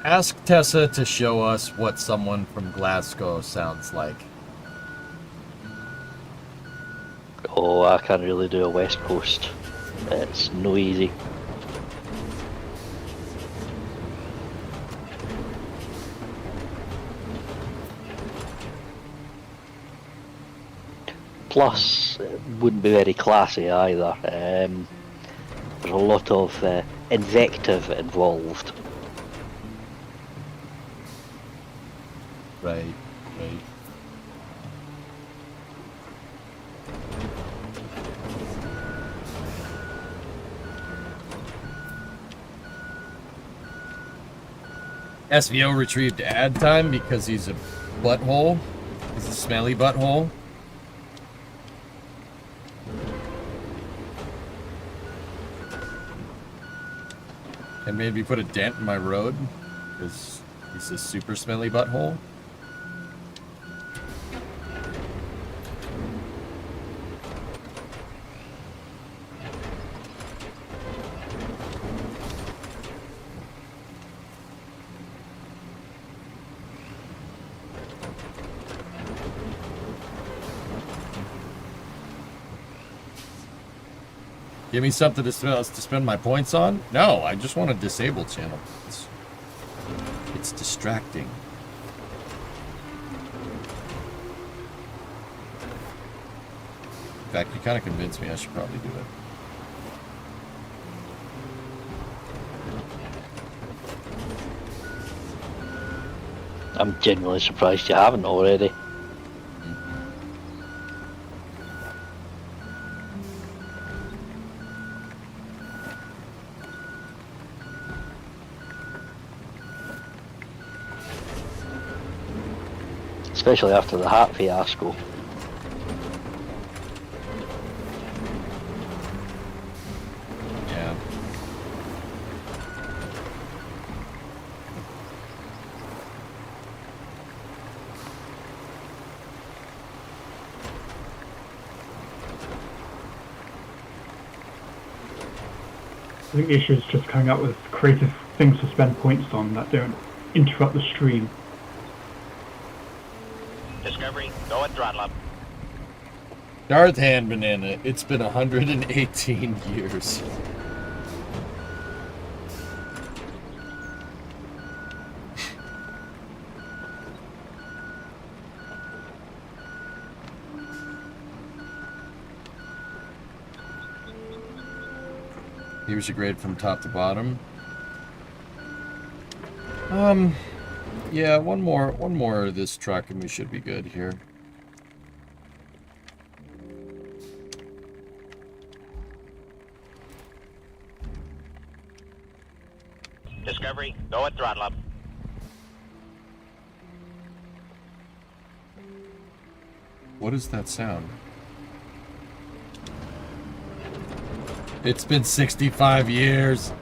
Ask Tessa to show us what someone from Glasgow sounds like. Oh, I can't really do a West Coast. It's no easy. Plus, it wouldn't be very classy either. There's a lot of invective involved. Right. SVO retrieved ad time because he's a butthole. He's a smelly butthole. And made me put a dent in my road because he's a super smelly butthole. Give me something to spend my points on? No, I just want a disabled channel. It's distracting. In fact, you kind of convinced me I should probably do it. I'm genuinely surprised you haven't already. Especially after the hat fiasco. Yeah. I think the issue is just coming up with creative things to spend points on that don't interrupt the stream. Discovery, go and throttle up. Darth Hand Banana, it's been 118 years. Here's your grade from top to bottom. Yeah, one more of this truck and we should be good here. Discovery, go at throttle up. What is that sound? It's been 65 years.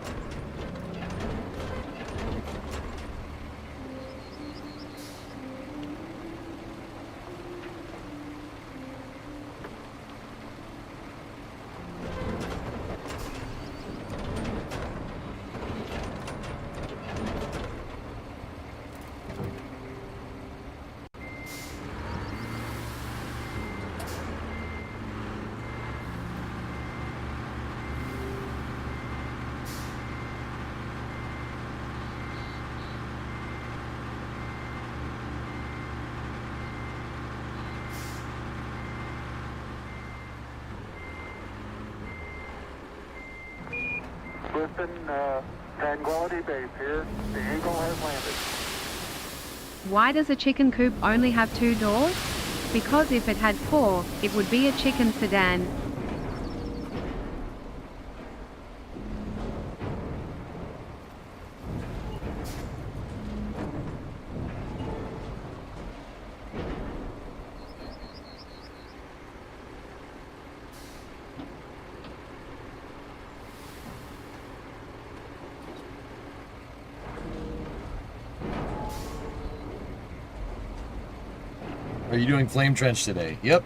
Tranquility Base here. The Eagle has landed. Why does a chicken coop only have 2 doors? Because if it had 4, it would be a chicken sedan. Are you doing Flame Trench today? Yep.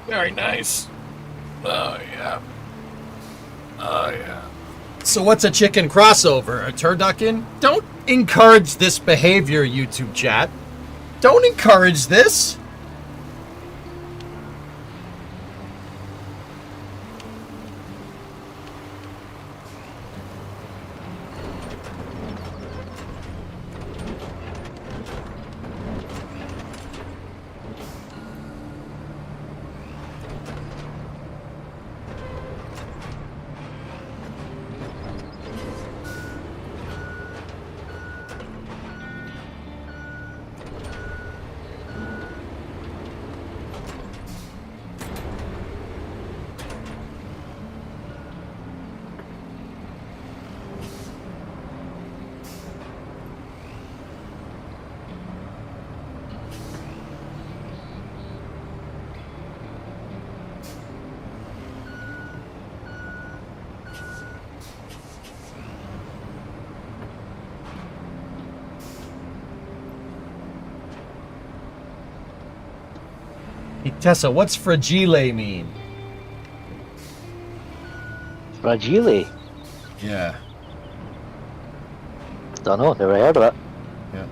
Very nice. Oh, yeah. Oh, yeah. So what's a chicken crossover? A turducken? Don't encourage this behavior, YouTube chat. Don't encourage this. Hey, Tessa, what's fragile mean? Fragile? Yeah. Don't know, never heard of it. Yeah.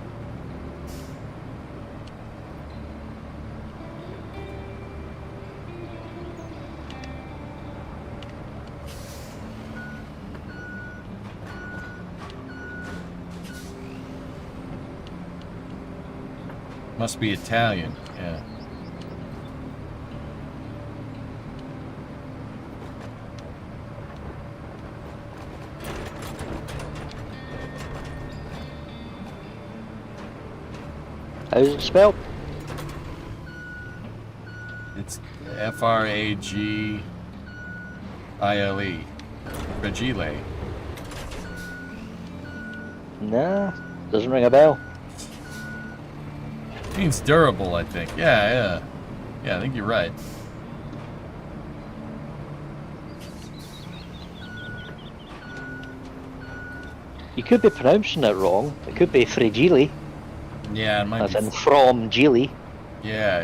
Must be Italian, yeah. How's it spelled? It's Fragile. Fragile. Nah, doesn't ring a bell. Means durable, I think. Yeah, I think you're right. You could be pronouncing it wrong. It could be fragile. Yeah, it might That's be. in from Geely. Yeah.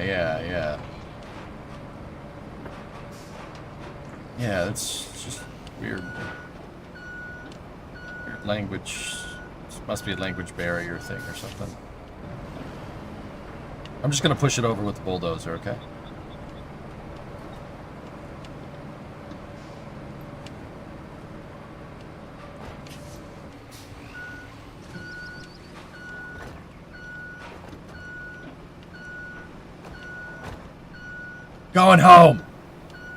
Yeah, that's just weird. Weird language. This must be a language barrier thing or something. I'm just gonna push it over with the bulldozer, okay? Going home!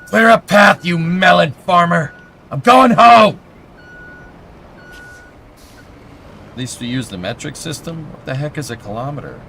Clear a path, you melon farmer! I'm going home! At least we use the metric system? What the heck is a kilometer?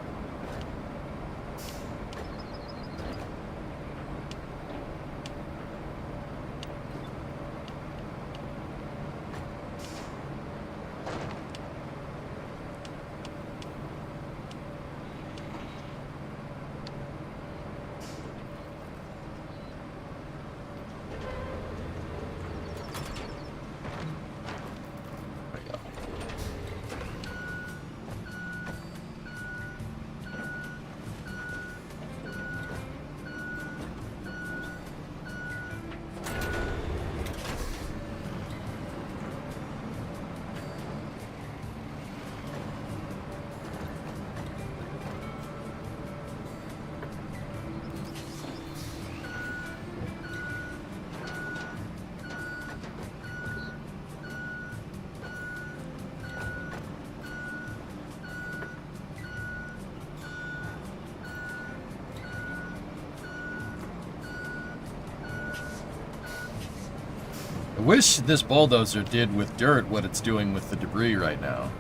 I wish this bulldozer did with dirt what it's doing with the debris right now.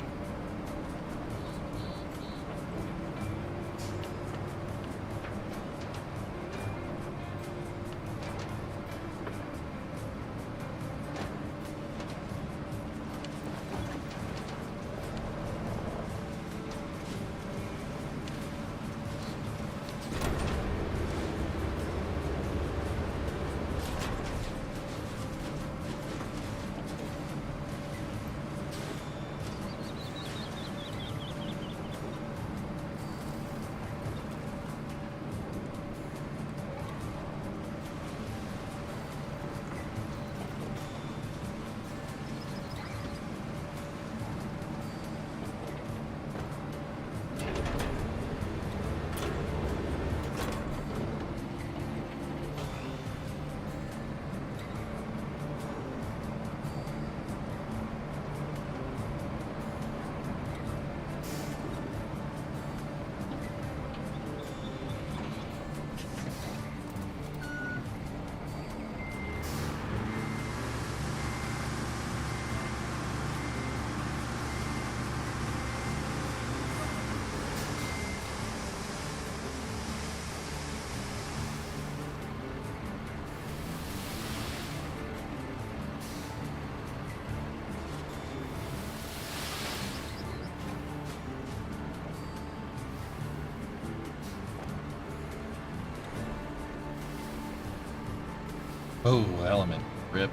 Oh, element. Rip.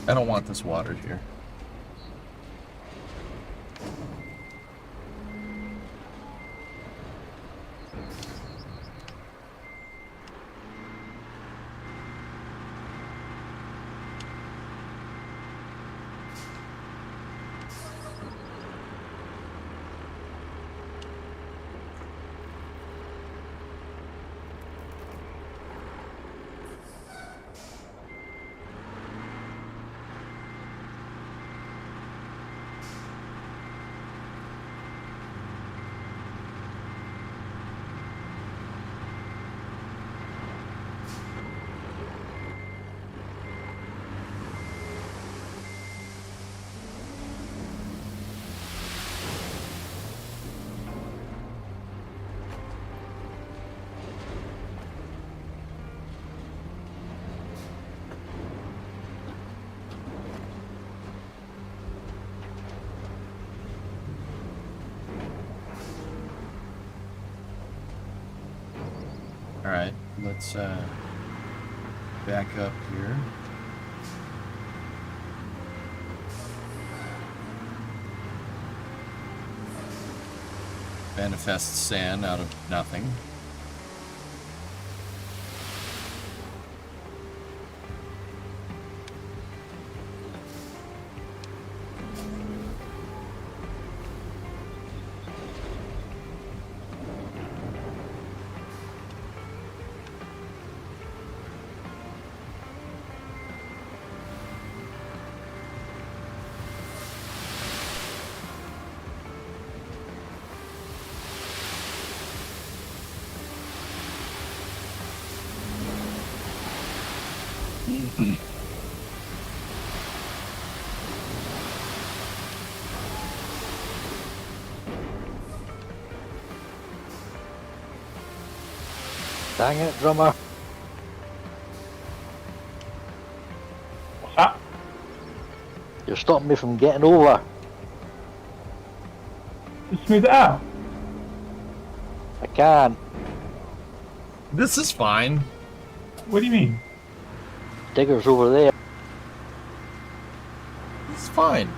I don't want this watered here. Alright, let's back up here. Manifest sand out of nothing. Dang it, drummer. What's that? You're stopping me from getting over. Just smooth it out. I can't. This is fine. What do you mean? Digger's over there. It's fine.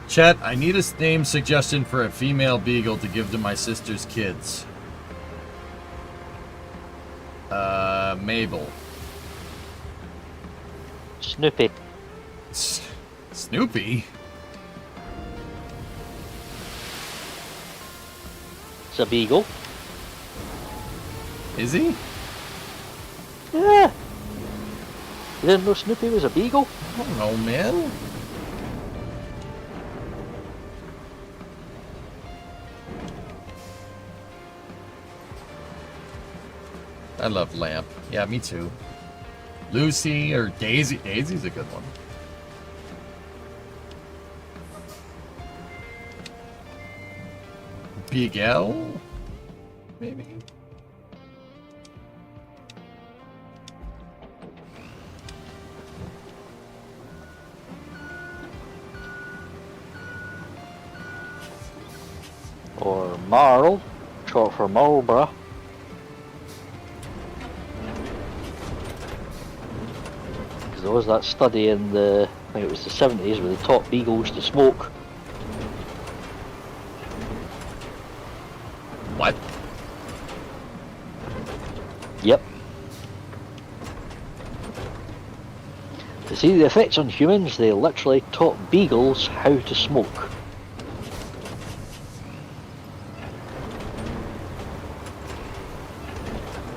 Chet, I need a name suggestion for a female beagle to give to my sister's kids. Mabel. Snoopy. Snoopy? It's a beagle. Is he? Yeah. You didn't know Snoopy was a beagle? I don't know, man. I love Lamp. Yeah, me too. Lucy or Daisy. Daisy's a good one. Beagle? Maybe? Or Marl, short for Marlborough. Because there was that study in the, I think it was the 70s, where they taught beagles to smoke. What? Yep. To see the effects on humans, they literally taught beagles how to smoke.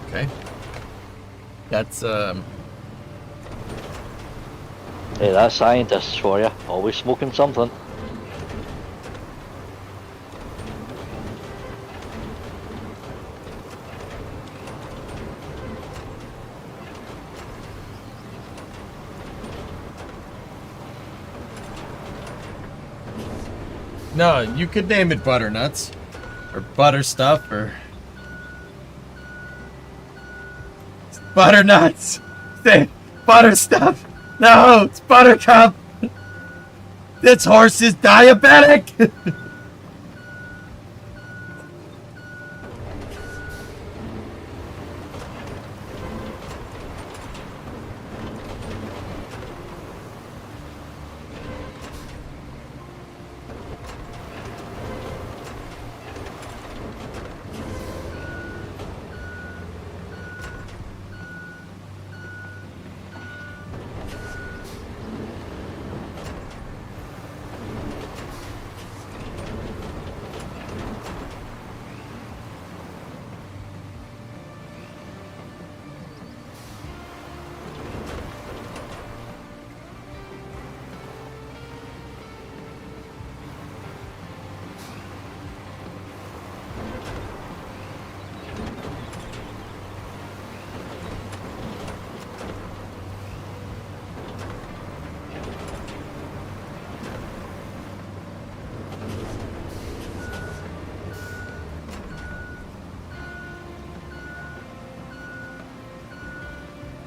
Okay. That's, Hey, that's scientists for you. Always smoking something. No, you could name it Butternuts. Or Butterstuff, or... Butternuts! Say, Butterstuff! No, it's Buttercup! This horse is diabetic!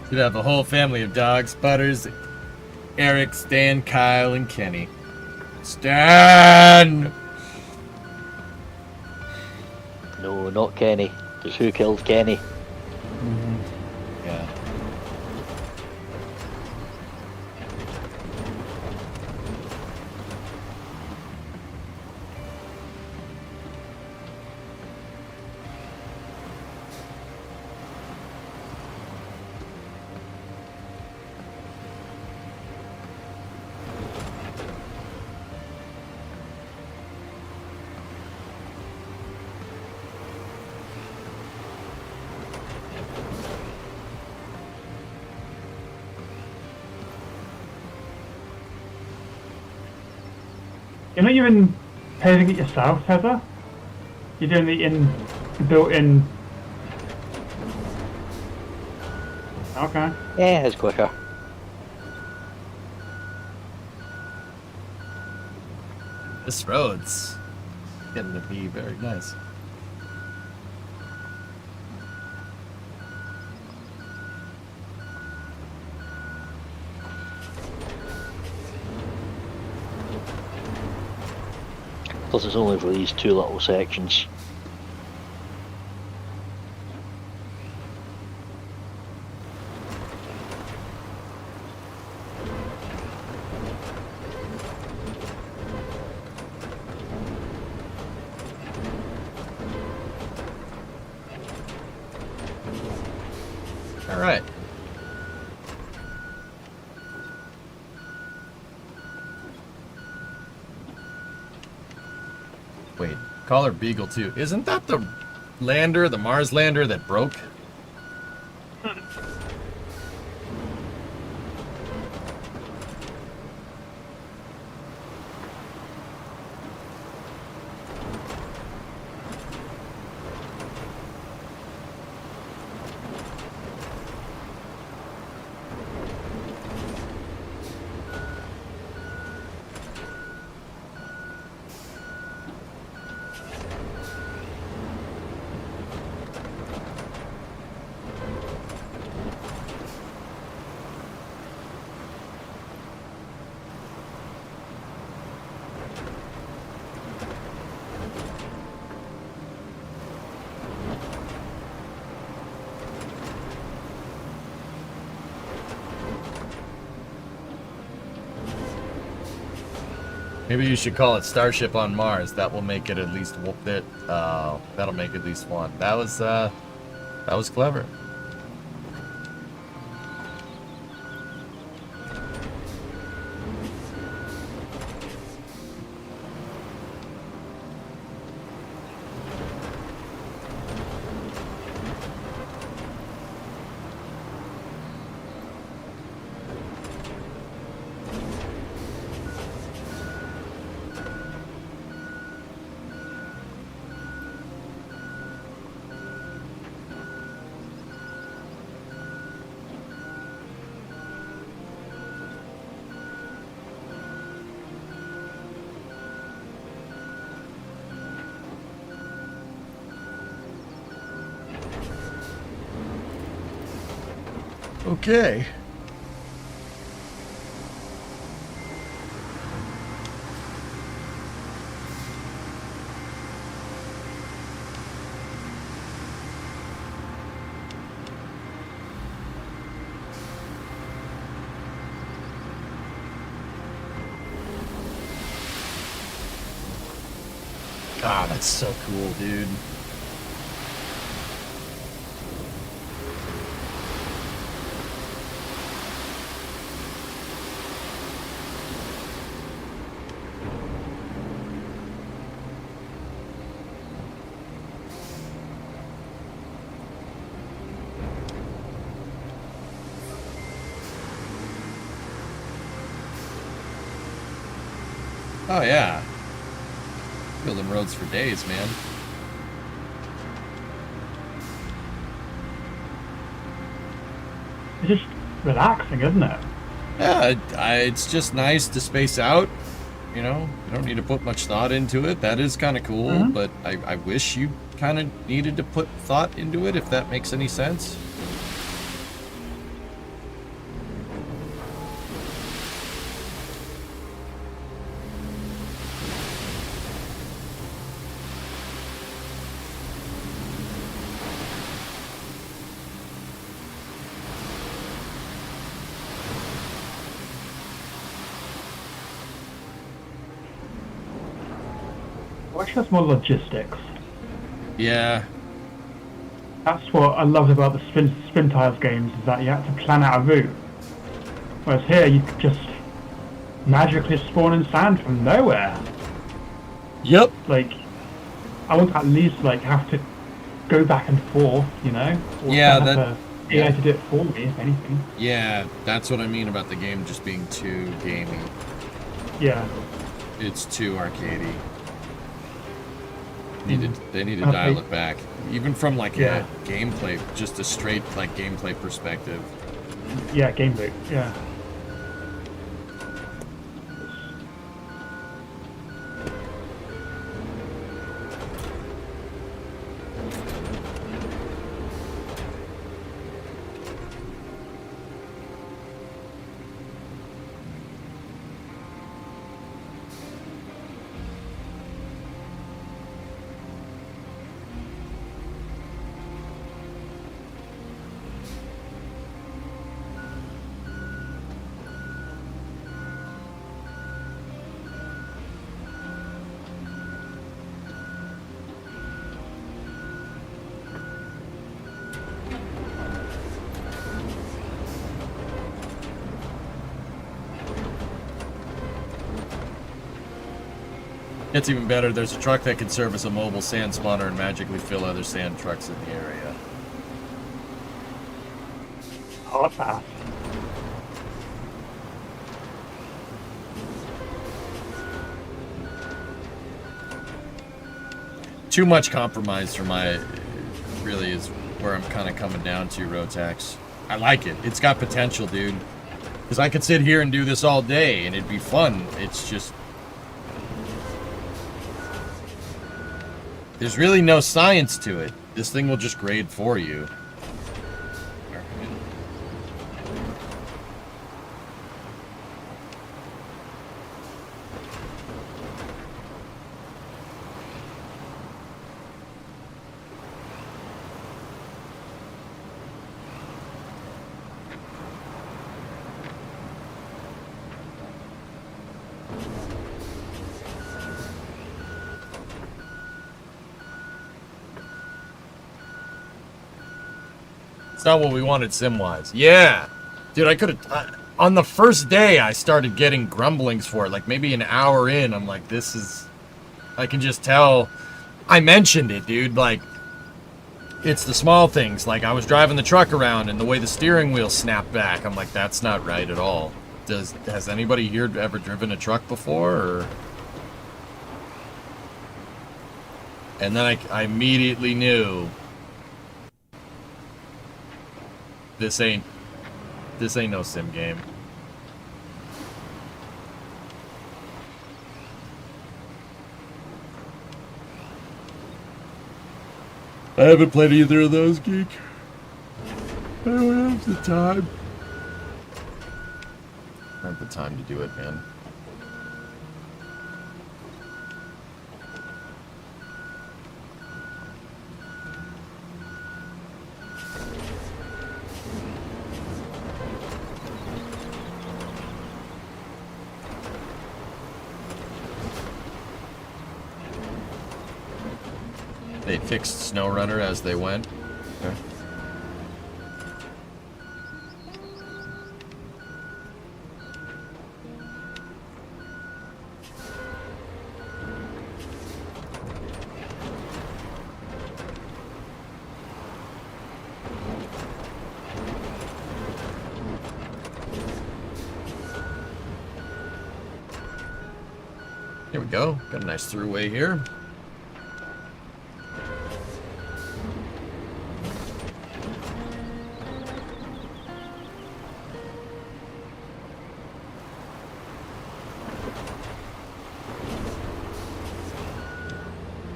Should have a whole family of dogs. Butters, Eric, Stan, Kyle, and Kenny. Stan! No, not Kenny. Because who killed Kenny? Yeah. You're not even paving it yourself, Heather? You're doing the built-in... Okay. Yeah, it's quicker. This road's getting to be very nice. Plus it's only for these two little sections. All right. Wait, call her Beagle too. Isn't that the lander, the Mars lander that broke? Maybe you should call it Starship on Mars. That will make it at least that'll make at least one. That was clever. Okay. Ah, that's so cool, dude. Oh, yeah. Building roads for days, man. It's just relaxing, isn't it? Yeah, it's just nice to space out. You know, you don't need to put much thought into it. That is kind of cool, but I wish you kind of needed to put thought into it, if that makes any sense. Well, actually, that's more logistics. Yeah. That's what I loved about the Spin Tiles games, is that you had to plan out a route. Whereas here, you could just magically spawn in sand from nowhere. Yep. Like, I want to at least like have to go back and forth, you know? Or Yeah, have AI to do it for me, if anything. Yeah, that's what I mean about the game just being too gamey. Yeah. It's too arcadey. They need to dial it back. Even from like a gameplay, just a straight like gameplay perspective. Yeah, game loop, yeah. It's even better. There's a truck that can serve as a mobile sand spawner and magically fill other sand trucks in the area. Hot pass. Too much compromise for my... really is where I'm kind of coming down to, Rotax. I like it. It's got potential, dude. Because I could sit here and do this all day and it'd be fun. It's just... there's really no science to it. This thing will just grade for you. It's not what we wanted sim-wise. Yeah. Dude, I could have... on the first day, I started getting grumblings for it. Like, maybe an hour in, I'm like, this is... I can just tell... I mentioned it, dude. Like, it's the small things. Like, I was driving the truck around, and the way the steering wheel snapped back, I'm like, that's not right at all. Has anybody here ever driven a truck before, or... And then I immediately knew... This ain't no sim game. I haven't played either of those, Geek. I don't have the time. I don't have the time to do it, man. they fixed SnowRunner as they went. Okay. Here we go. Got a nice throughway here.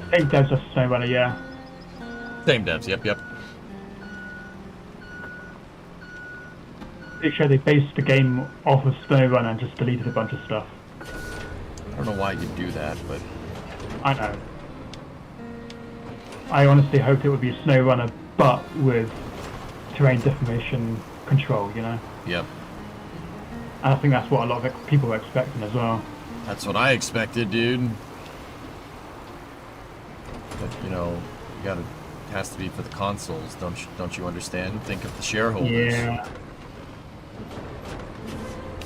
I think there's just SnowRunner, yeah. Same devs, yep. Pretty sure they based the game off of SnowRunner and just deleted a bunch of stuff. I don't know why you'd do that, but... I know. I honestly hoped it would be SnowRunner, but with terrain deformation control, you know? Yep. And I think that's what a lot of people were expecting as well. That's what I expected, dude. But, you know, it has to be for the consoles, don't you understand? Think of the shareholders. Yeah.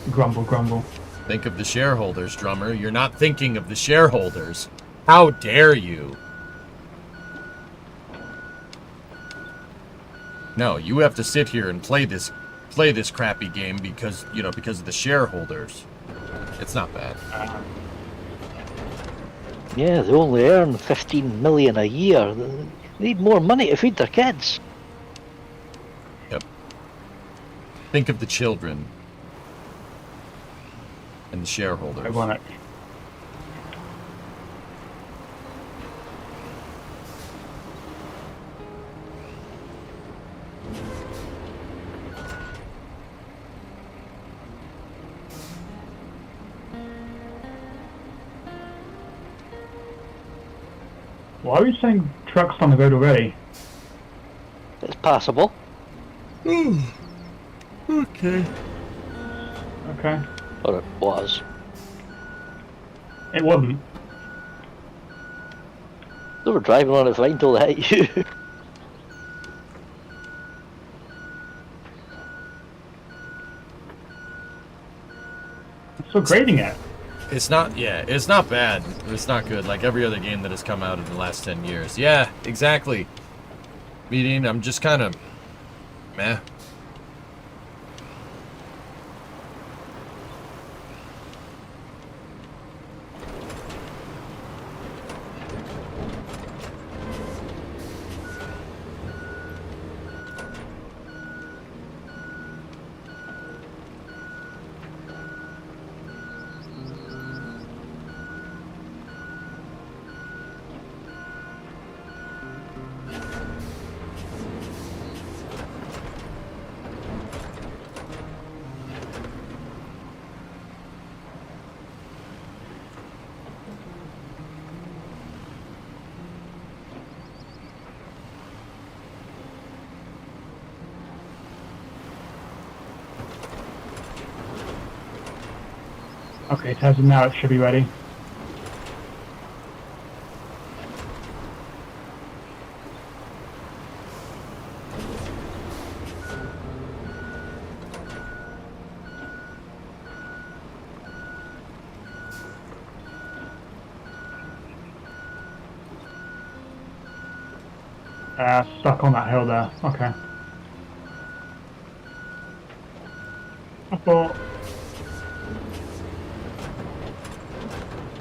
Grumble. Think of the shareholders, drummer. You're not thinking of the shareholders. How dare you? No, you have to sit here and play this crappy game because of the shareholders. It's not bad. Yeah, they only earn 15 million a year. They need more money to feed their kids. Yep. Think of the children. And the shareholders. Ironic. Why are you saying trucks on the road already? It's passable. Okay. Okay. Or it was. It wasn't. They were driving on it fine until they hit you. So grading it. It's not bad. It's not good, like every other game that has come out in the last 10 years. Yeah, exactly. Meaning, I'm just kind of meh. Okay, Tesla, now it should be ready. Stuck on that hill there. Okay. I thought...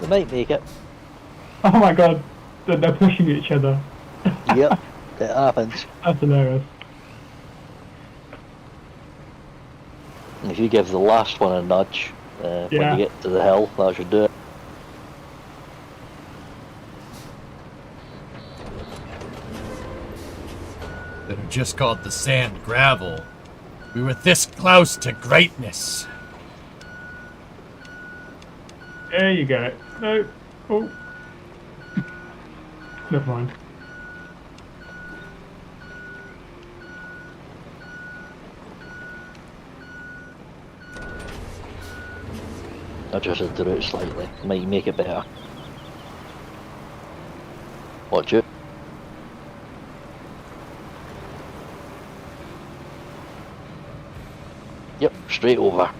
They might make it. Oh my god, they're pushing each other. Yep, it happens. That's hilarious. If you give the last one a nudge when you get to the hill, that should do it. That are just called the sand gravel. We were this close to greatness. There you go. No. Oh. Never mind. I just had the route slightly. Might make it better. Watch it. Yep, straight over.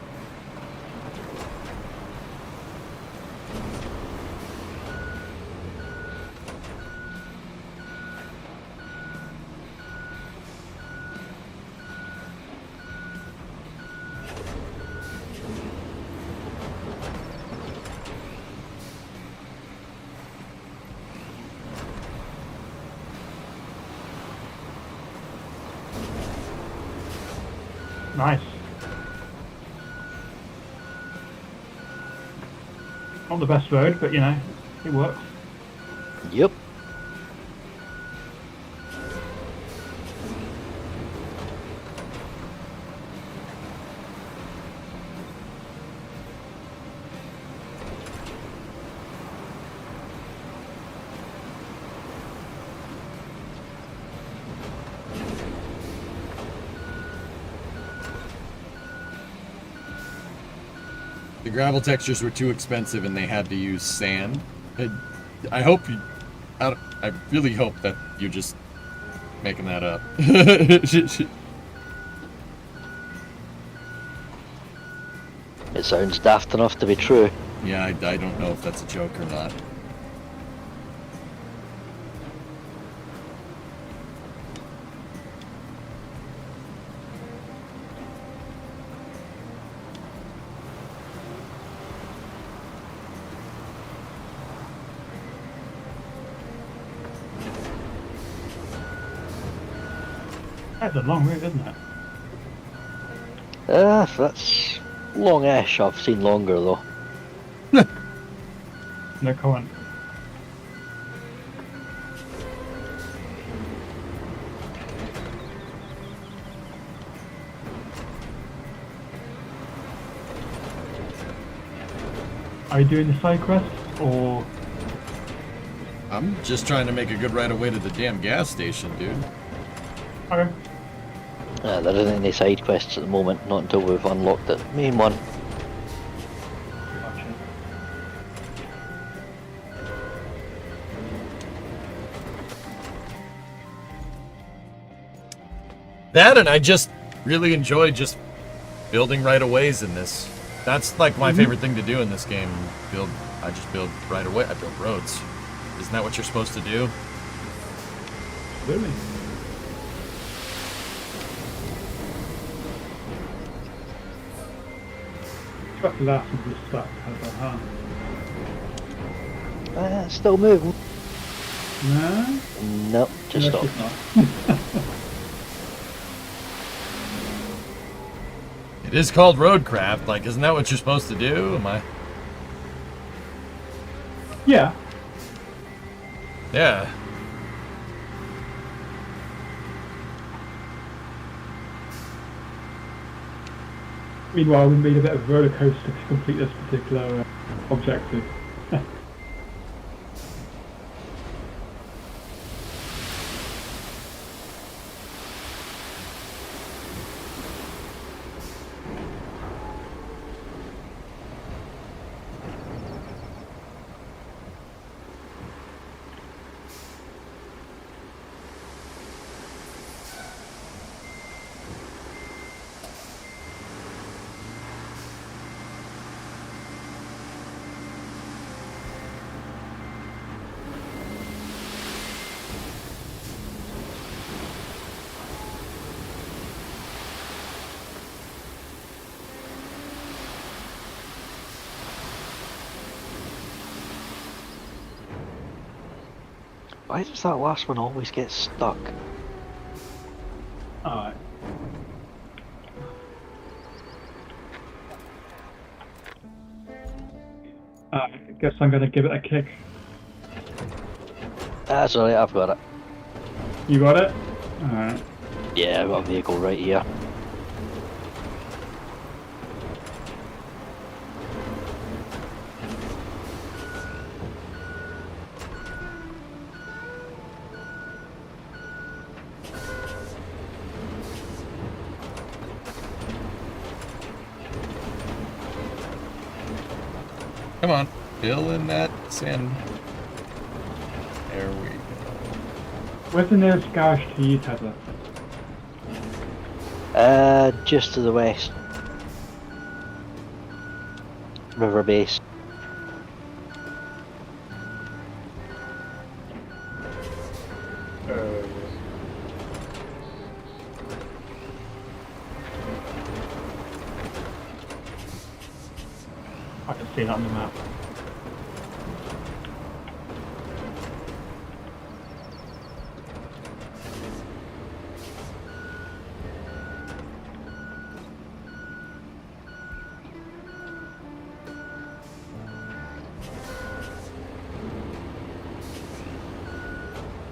Nice. Not the best road, but you know, it works. Yep. The gravel textures were too expensive and they had to use sand. I hope you... I really hope that you're just making that up. It sounds daft enough to be true. Yeah, I don't know if that's a joke or not. That's a long route, isn't it? That's long-ish. I've seen longer though. No comment. Are you doing the side quest, or...? I'm just trying to make a good right away to the damn gas station, dude. Okay. There isn't any side quests at the moment, not until we've unlocked the main one. That, and I just really enjoy just building right-of-ways in this. That's like my favorite thing to do in this game. I just build right-of-way. I build roads. Isn't that what you're supposed to do? Really? Got the last of the stuff, huh? Still moving. No? Nope, just No, stop. it's not. It is called Roadcraft. Like, isn't that what you're supposed to do? Am I? Yeah. Yeah. Meanwhile, we made a bit of a roller coaster to complete this particular objective. Why does that last one always get stuck? Alright. I guess I'm going to give it a kick. That's alright, I've got it. You got it? Alright. Yeah, I've got a vehicle right here. Come on, fill in that sand. There we go. Where's the nearest garage to you, Tesla? Just to the west. River base. I can see that on the map.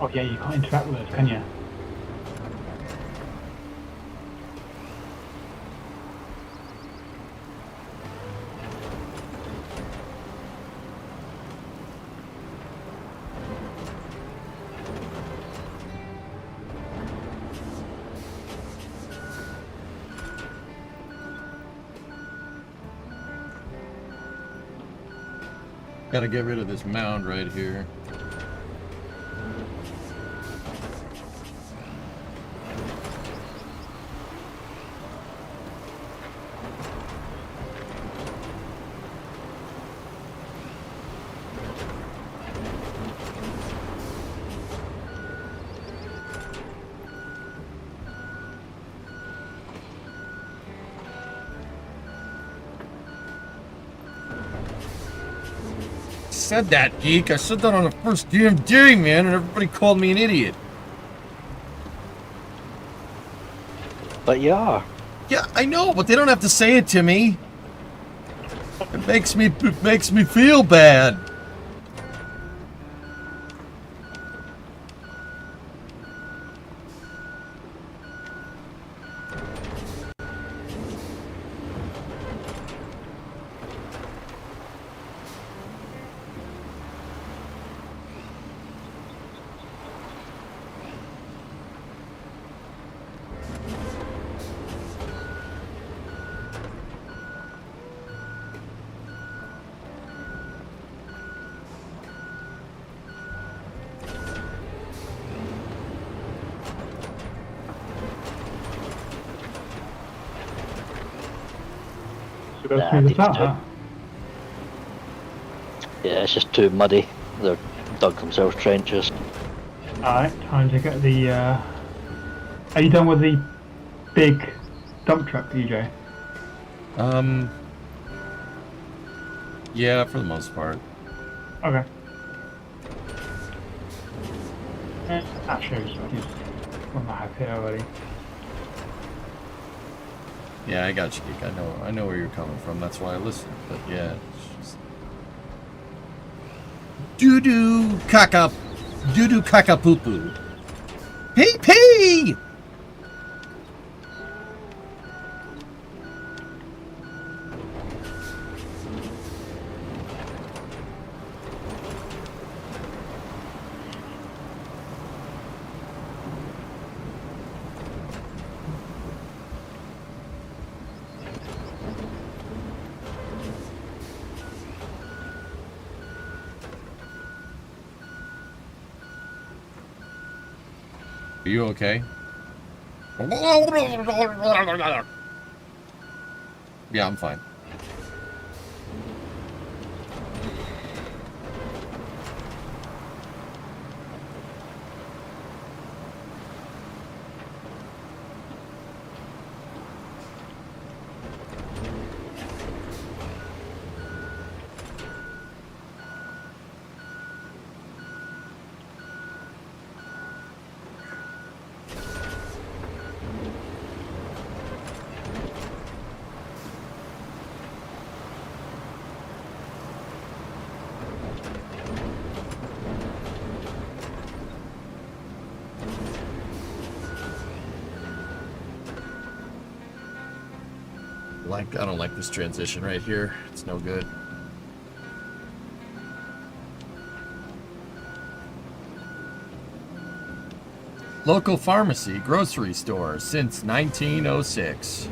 Oh yeah, you can't interact with us, can you? Gotta get rid of this mound right here. Said that, geek. I said that on the first damn day, man, and everybody called me an idiot. But you are. Yeah, I know, but they don't have to say it to me. It makes me feel bad. Go through the top, huh? Yeah, it's just too muddy. They've dug themselves trenches. Alright, time to get the, Are you done with the big dump truck, DJ? Yeah, for the most part. Okay. That shows he's on the hype here already. Yeah, I got you, geek. I know where you're coming from. That's why I listened. But yeah, it's just doo-doo caca poo-poo. Pee pee. Are you okay? Yeah, I'm fine. I don't like this transition right here. It's no good. Local pharmacy, grocery store since 1906.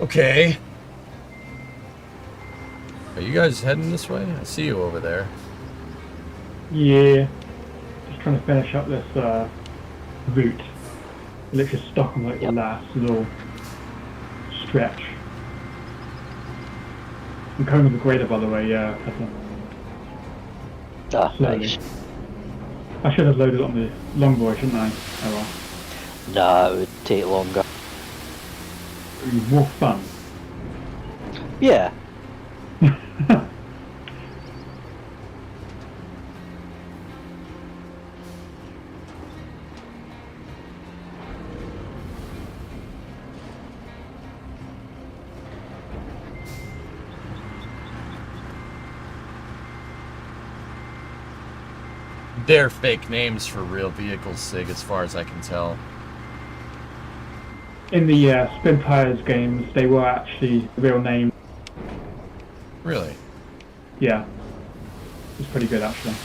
Okay. Are you guys heading this way? I see you over there. Yeah. Just trying to finish up this route. Literally stuck on like the last little stretch. I'm coming with the grader, by the way, yeah. Nice. I should have loaded on the long boy, shouldn't I? Oh well. Nah, it would take longer. It'd be more fun. Yeah. They're fake names for real vehicles, Sig, as far as I can tell. In the Spin Tires games, they were actually real names. Really? Yeah. It's pretty good, actually.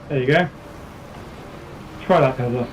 There you go. Try that, Tesla.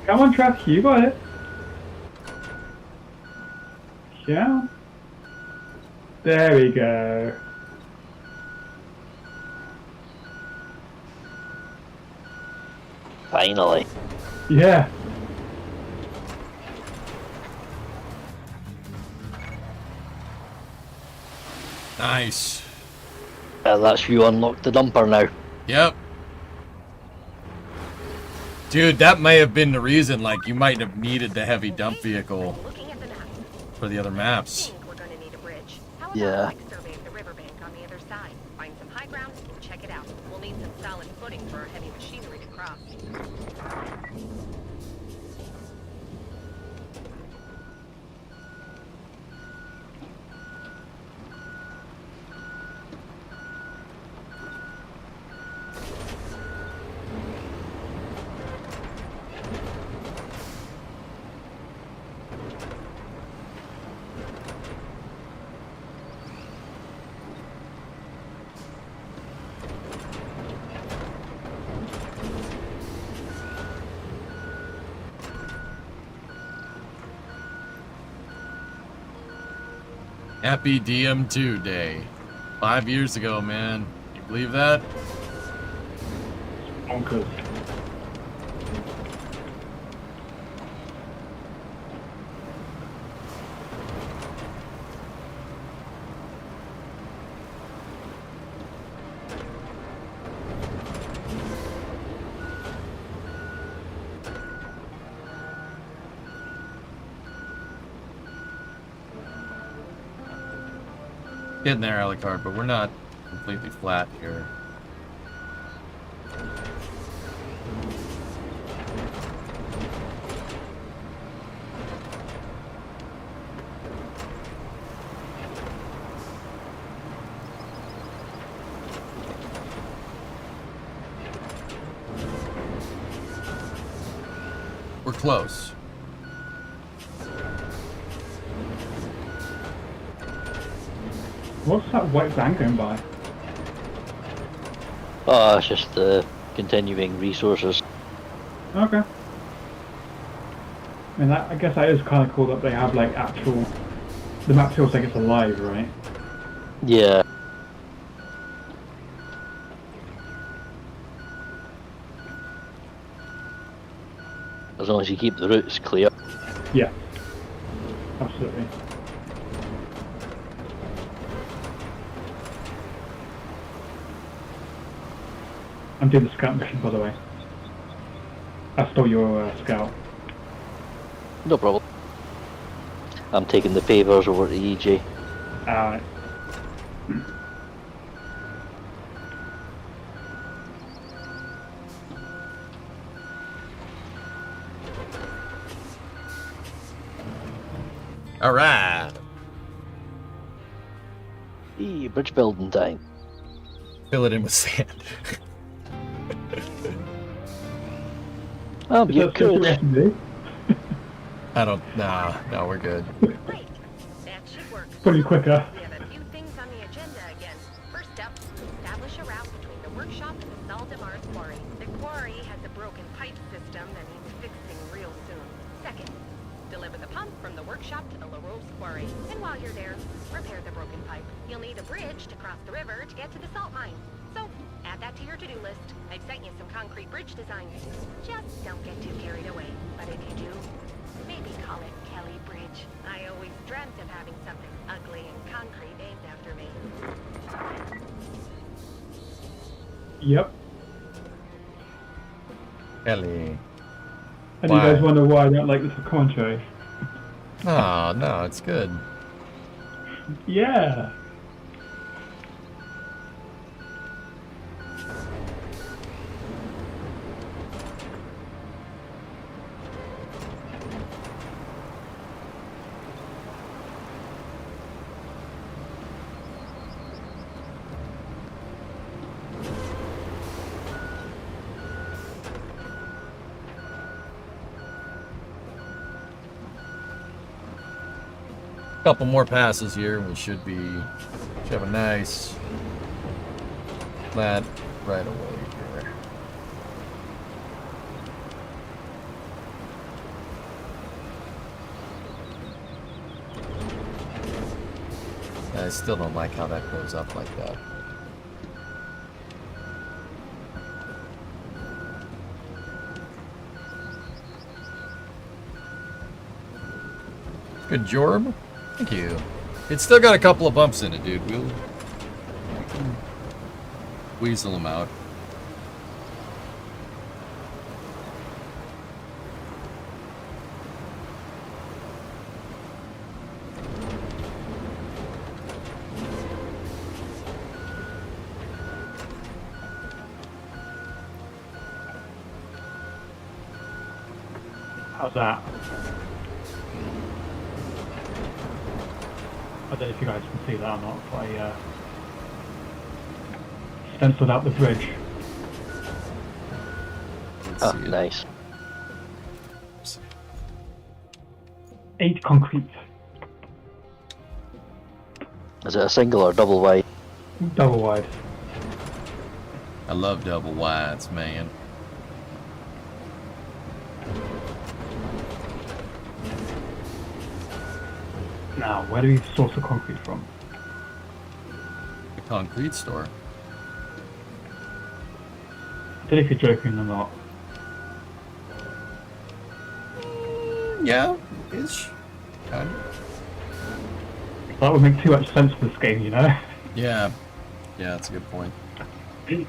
Come on, Trav, you got it. Yeah. There we go. Finally. Yeah. Nice. That's you unlocked the dumper now. Yep. Dude, that may have been the reason, like, you might have needed the heavy dump vehicle for the other maps. Yeah. Survey the riverbank on the other side. Find some high ground and check it out. We'll need some solid footing for our heavy machinery to cross. Happy DM2 day. 5 years ago, man. You believe that? Bonkers. Getting there, Alucard, but we're not completely flat here. close. What's that white van going by? Oh, it's just the continuing resources. Okay. I mean, I guess that is kind of cool that they have like actual. The map feels like it's alive, right? Yeah. As long as you keep the routes clear. Yeah. Absolutely. I'm doing the scout mission, by the way. I stole your scout. No problem. I'm taking the pavers over to EJ. Alright. Alright. Bridge building time. Fill it in with sand. You could. I don't. Nah, no, we're good. Great. That should work. Pretty quicker. We have a few things on the agenda again. First up, establish a route between the workshop and the Sal de Mars quarry. The quarry has a broken pipe system that needs fixing real soon. Second, deliver the pump from the workshop to the La Rose quarry. And while you're there, repair the broken pipe. You'll need a bridge to cross the river to get to the salt mine. So, add that to your to-do list. I've sent you some concrete bridge designs. Just don't get too carried away. But if you do, maybe call it Kelly Bridge. I always dreamt of having something ugly and concrete named after me. Yep. Ellie. And you guys wonder why I don't like this commentary? Oh, no, it's good. Yeah. Couple more passes here, and we should have a nice flat right away here. I still don't like how that goes up like that. Good job. Thank you. It's still got a couple of bumps in it, dude. We'll weasel them out. How's that? I don't know if you guys can see that or not, but I stenciled out the bridge. Oh, nice. 8 concrete. Is it a single or double wide? Double wide. I love double wides, man. Now, where do we source the concrete from? The concrete store. I don't know if you're joking or not. Yeah, ish. Kind of. That would make too much sense for this game, you know? Yeah. Yeah, that's a good point. You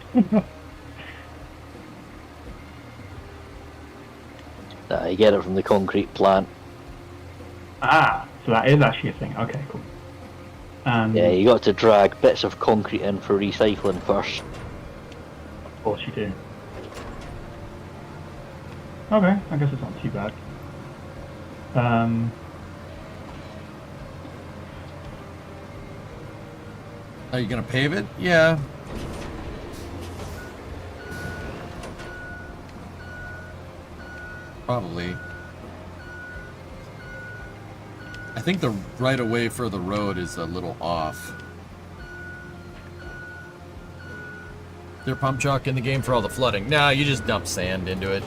get it from the concrete plant. Ah, so that is actually a thing. Okay, cool. Yeah, you got to drag bits of concrete in for recycling first. Of course you do. Okay, I guess it's not too bad. Are you gonna pave it? Yeah. Probably. I think the right of way for the road is a little off. There pump chalk in the game for all the flooding? No, you just dump sand into it.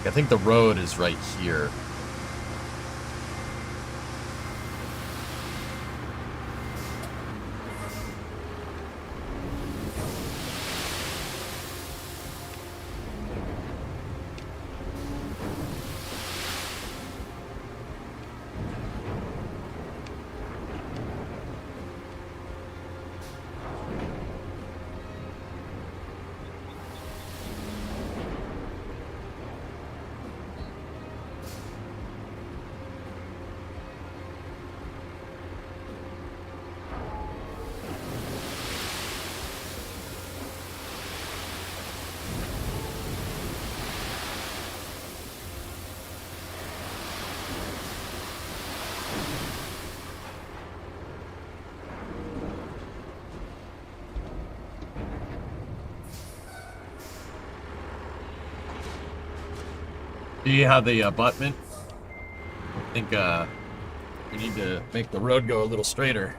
I think the road is right here. Do you have the abutment? I think we need to make the road go a little straighter.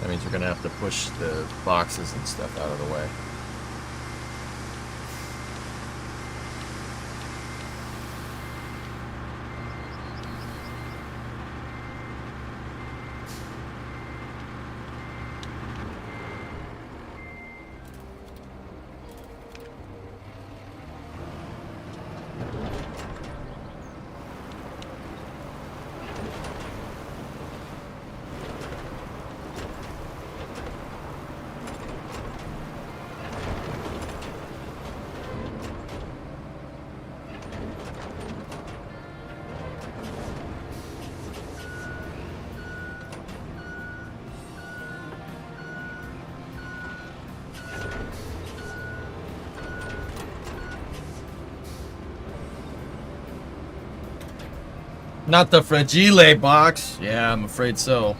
That means we're gonna have to push the boxes and stuff out of the way. Not the fragile box. Yeah, I'm afraid so.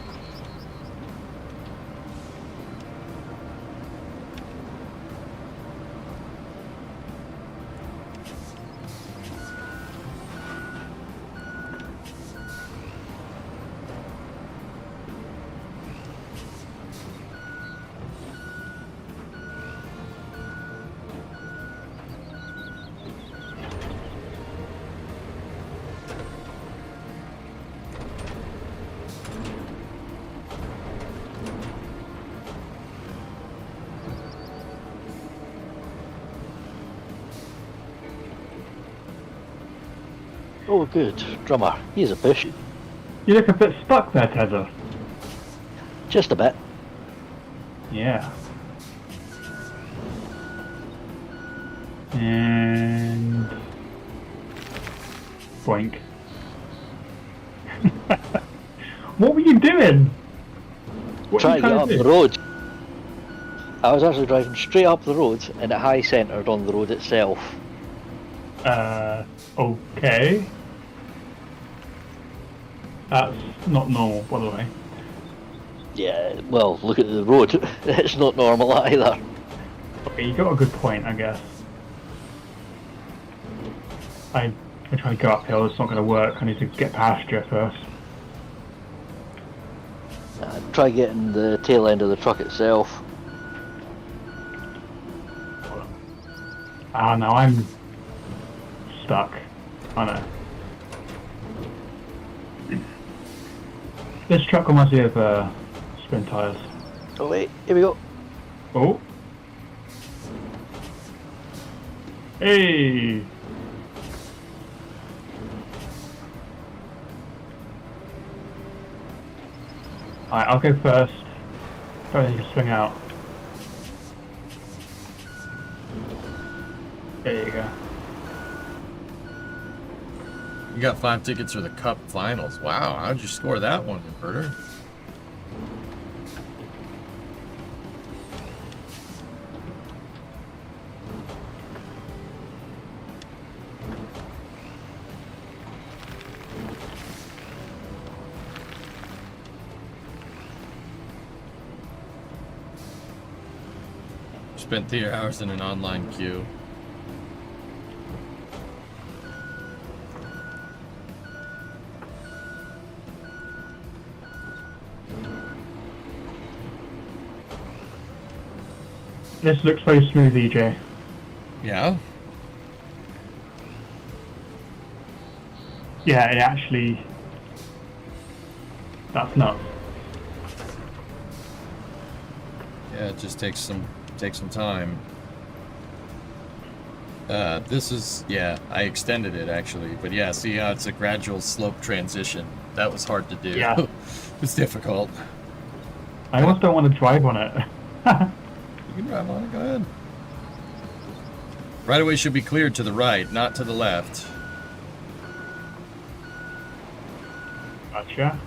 Oh, good. Drummer, he's a bush. You look a bit stuck there, Tether. Just a bit. Yeah. And... boink. What were you doing? Trying to get up the road. I was actually driving straight up the road and it high centred on the road itself. Okay. That's not normal, by the way. Yeah, well, look at the road. It's not normal either. Okay, you got a good point, I guess. I try to go uphill, it's not going to work. I need to get past you first. Try getting the tail end of the truck itself. Ah, no, I'm stuck. I know. This truck reminds me of spin tires. Oh wait, here we go. Oh. Hey. Alright, I'll go first. Don't need to swing out. There you go. You got 5 tickets for the Cup Finals. Wow, how'd you score that one, Inverter? Spent 3 hours in an online queue. This looks very smooth, EJ. Yeah? Yeah, it actually... That's nuts. Yeah, it just takes some time. This is, yeah, I extended it actually, but yeah, see how it's a gradual slope transition. That was hard to do. Yeah. It was difficult. I almost don't want to drive on it. You can drive on it, go ahead. Right away should be cleared to the right, not to the left. Gotcha.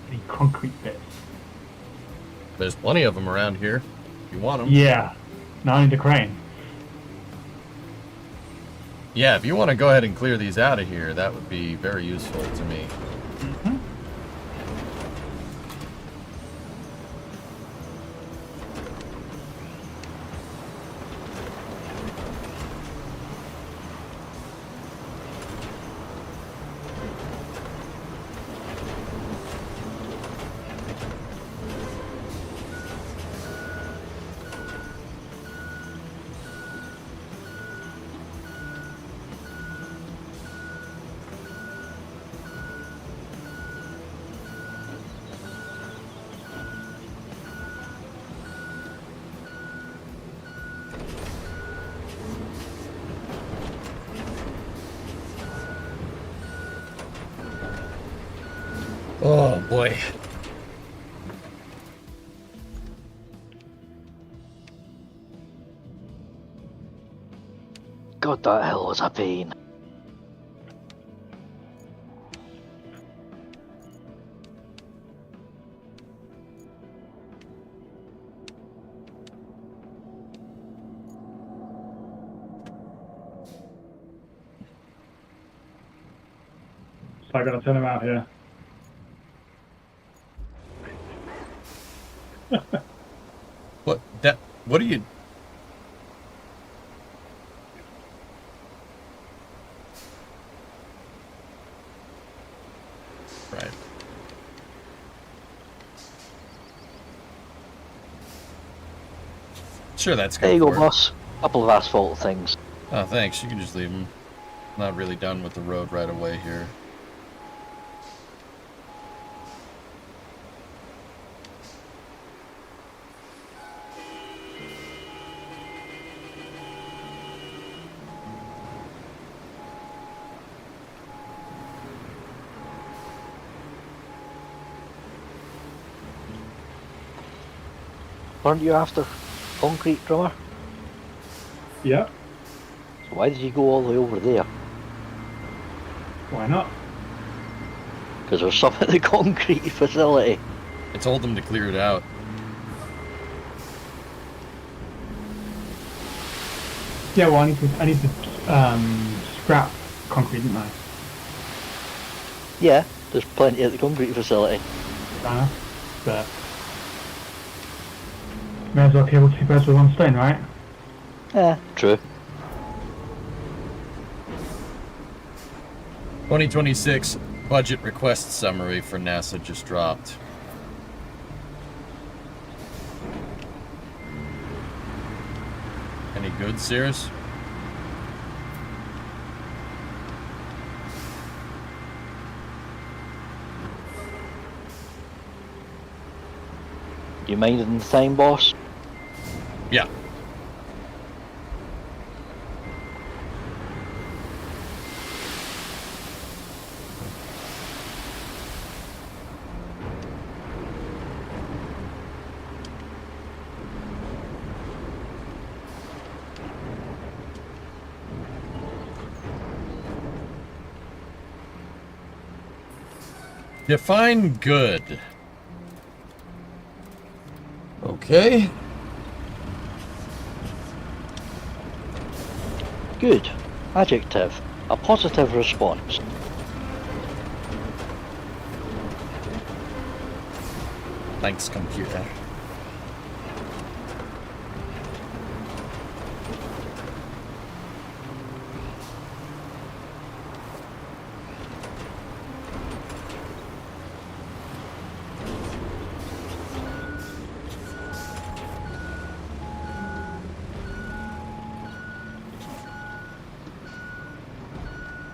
The concrete bits. There's plenty of them around here. If you want them. Yeah. Now I need a crane. Yeah, if you want to go ahead and clear these out of here, that would be very useful to me. Mm-hmm. Oh boy. God, that hill was a pain. So I gotta turn him out here. What are you... Right. Sure, that's good. There you go, for it. boss. Couple of asphalt things. Oh, thanks. You can just leave them. Not really done with the road right away here. Weren't you after concrete, drummer? Yeah. So why did you go all the way over there? Why not? Because there's some at the concrete facility. I told them to clear it out. Yeah, well, I need to scrap concrete, didn't I? Yeah, there's plenty at the concrete facility. But may as well kill two birds with one stone, right? Yeah, true. 2026 budget request summary for NASA just dropped. Any good, Cirrus? You minding the time, boss? Yeah. Define good. Okay. Good. Adjective. A positive response. Thanks, computer.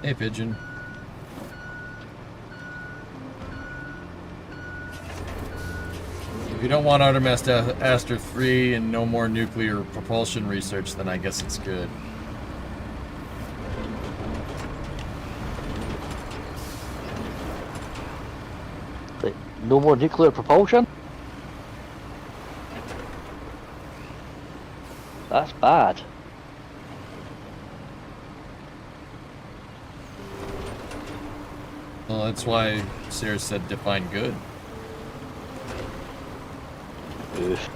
Hey, Pigeon. If you don't want Artemis Aster 3 and no more nuclear propulsion research, then I guess it's good. No more nuclear propulsion? That's bad. Well, that's why Sarah said define good. Oof.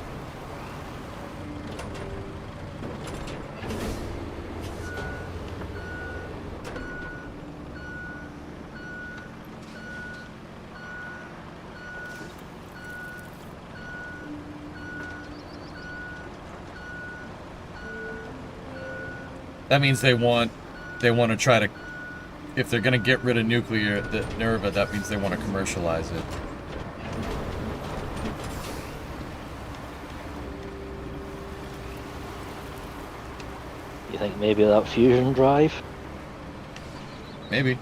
That means they want to try to, if they're going to get rid of nuclear, the Nerva, that means they want to commercialize it. You think maybe that fusion drive? Maybe.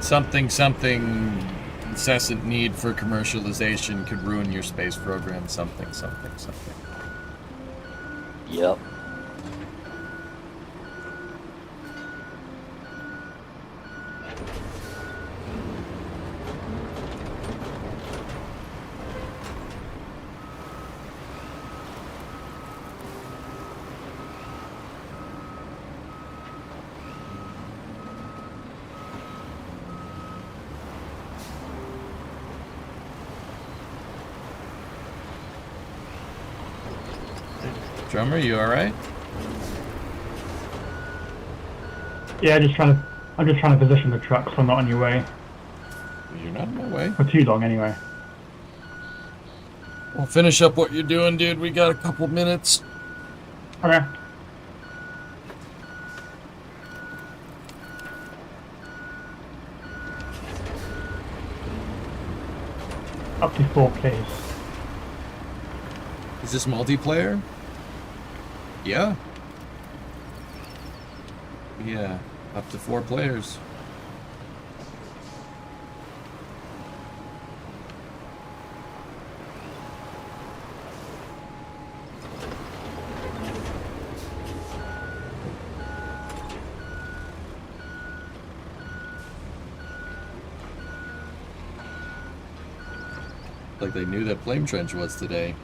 Something incessant need for commercialization could ruin your space program. Something. Yep. Drummer, you alright? Yeah, I'm just trying to position the truck so I'm not on your way. You're not in my way. For too long, anyway. Well, finish up what you're doing, dude. We got a couple minutes. Okay. Up to 4 players. Is this multiplayer? Yeah. Yeah, up to 4 players. Like they knew that Flame Trench was today.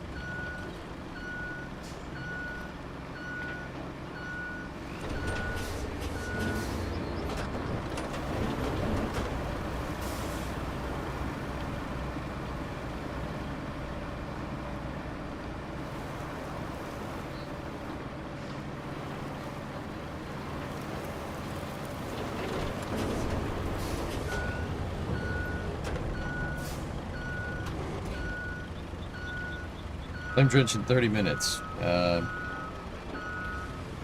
Flame Trench in 30 minutes.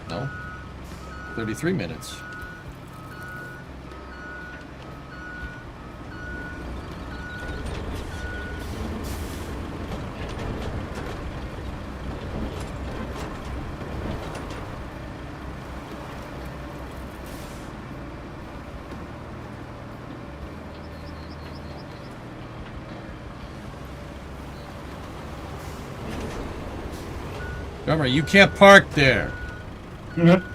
No. 33 minutes. Drummer, you can't park there. Mm-hmm.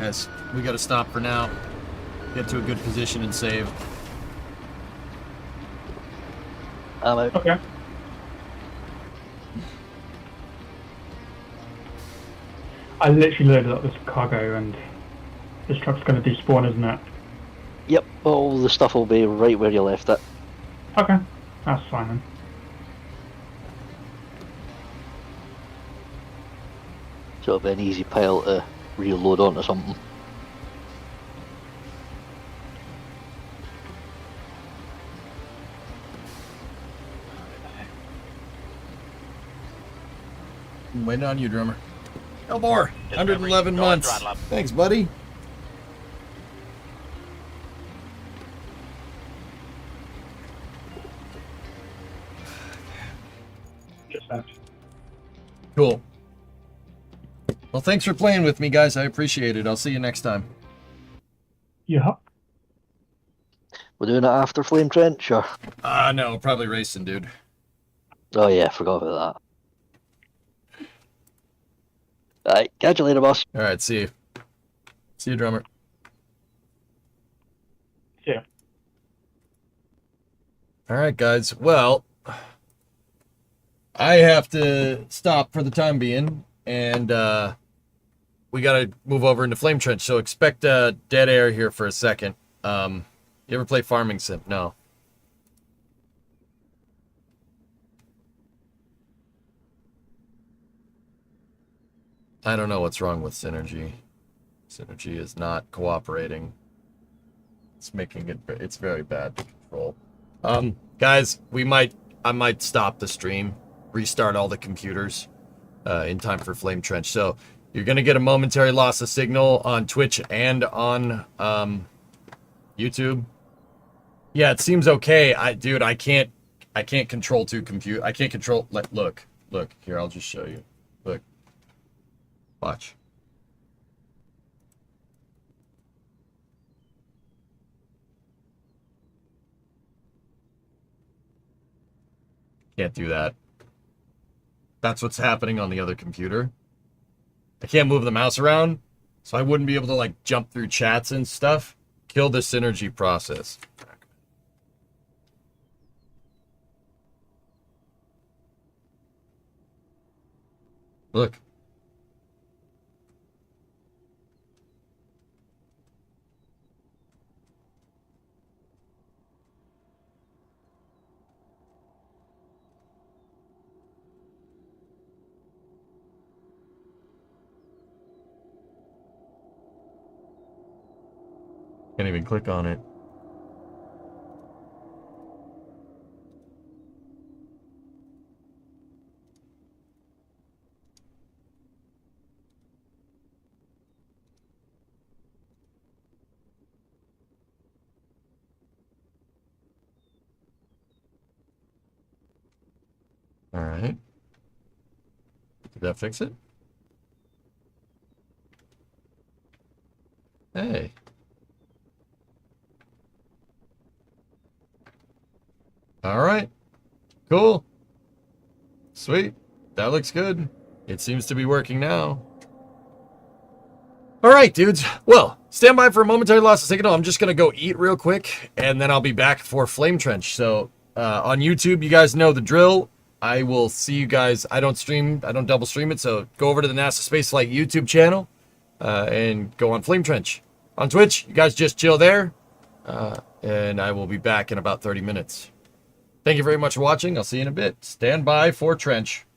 guys. We got to stop for now. Get to a good position and save. I'm out. Okay. I literally loaded up this cargo and this truck's going to despawn, isn't it? Yep, all the stuff will be right where you left it. Okay, that's fine then. So it'll be an easy pile to reload onto something. I'm waiting on you, drummer. Elmore, Discovery, 111 go months. throttle up. Thanks, buddy. Just that. Cool. Well, thanks for playing with me, guys. I appreciate it. I'll see you next time. Yeah. We're doing it after Flame Trench, or? No, probably racing, dude. Oh yeah, forgot about that. Alright, catch you later, boss. Alright, see you. See you, drummer. Yeah. Alright, guys. Well, I have to stop for the time being, and we gotta move over into Flame Trench, so expect dead air here for a second. You ever play Farming Sim? No. I don't know what's wrong with Synergy. Synergy is not cooperating. It's making it, it's very bad to control. Guys, I might stop the stream, restart all the computers in time for Flame Trench. So you're gonna get a momentary loss of signal on Twitch and on YouTube. Yeah, it seems okay. Dude, I can't control two compute. I can't control. Look here. I'll just show you. Look. Watch. Can't do that. That's what's happening on the other computer. I can't move the mouse around, so I wouldn't be able to like jump through chats and stuff. Kill the synergy process. Look. Can't even click on it. All right. Did that fix it? Hey. All right. Cool. Sweet. That looks good. It seems to be working now. All right, dudes. Well, stand by for a momentary loss of signal. I'm just going to go eat real quick, and then I'll be back for Flame Trench. So on YouTube, you guys know the drill. I will see you guys. I don't double stream it, so go over to the NASA Spaceflight YouTube channel and go on Flame Trench. On Twitch, you guys just chill there, and I will be back in about 30 minutes. Thank you very much for watching. I'll see you in a bit. Stand by for Trench.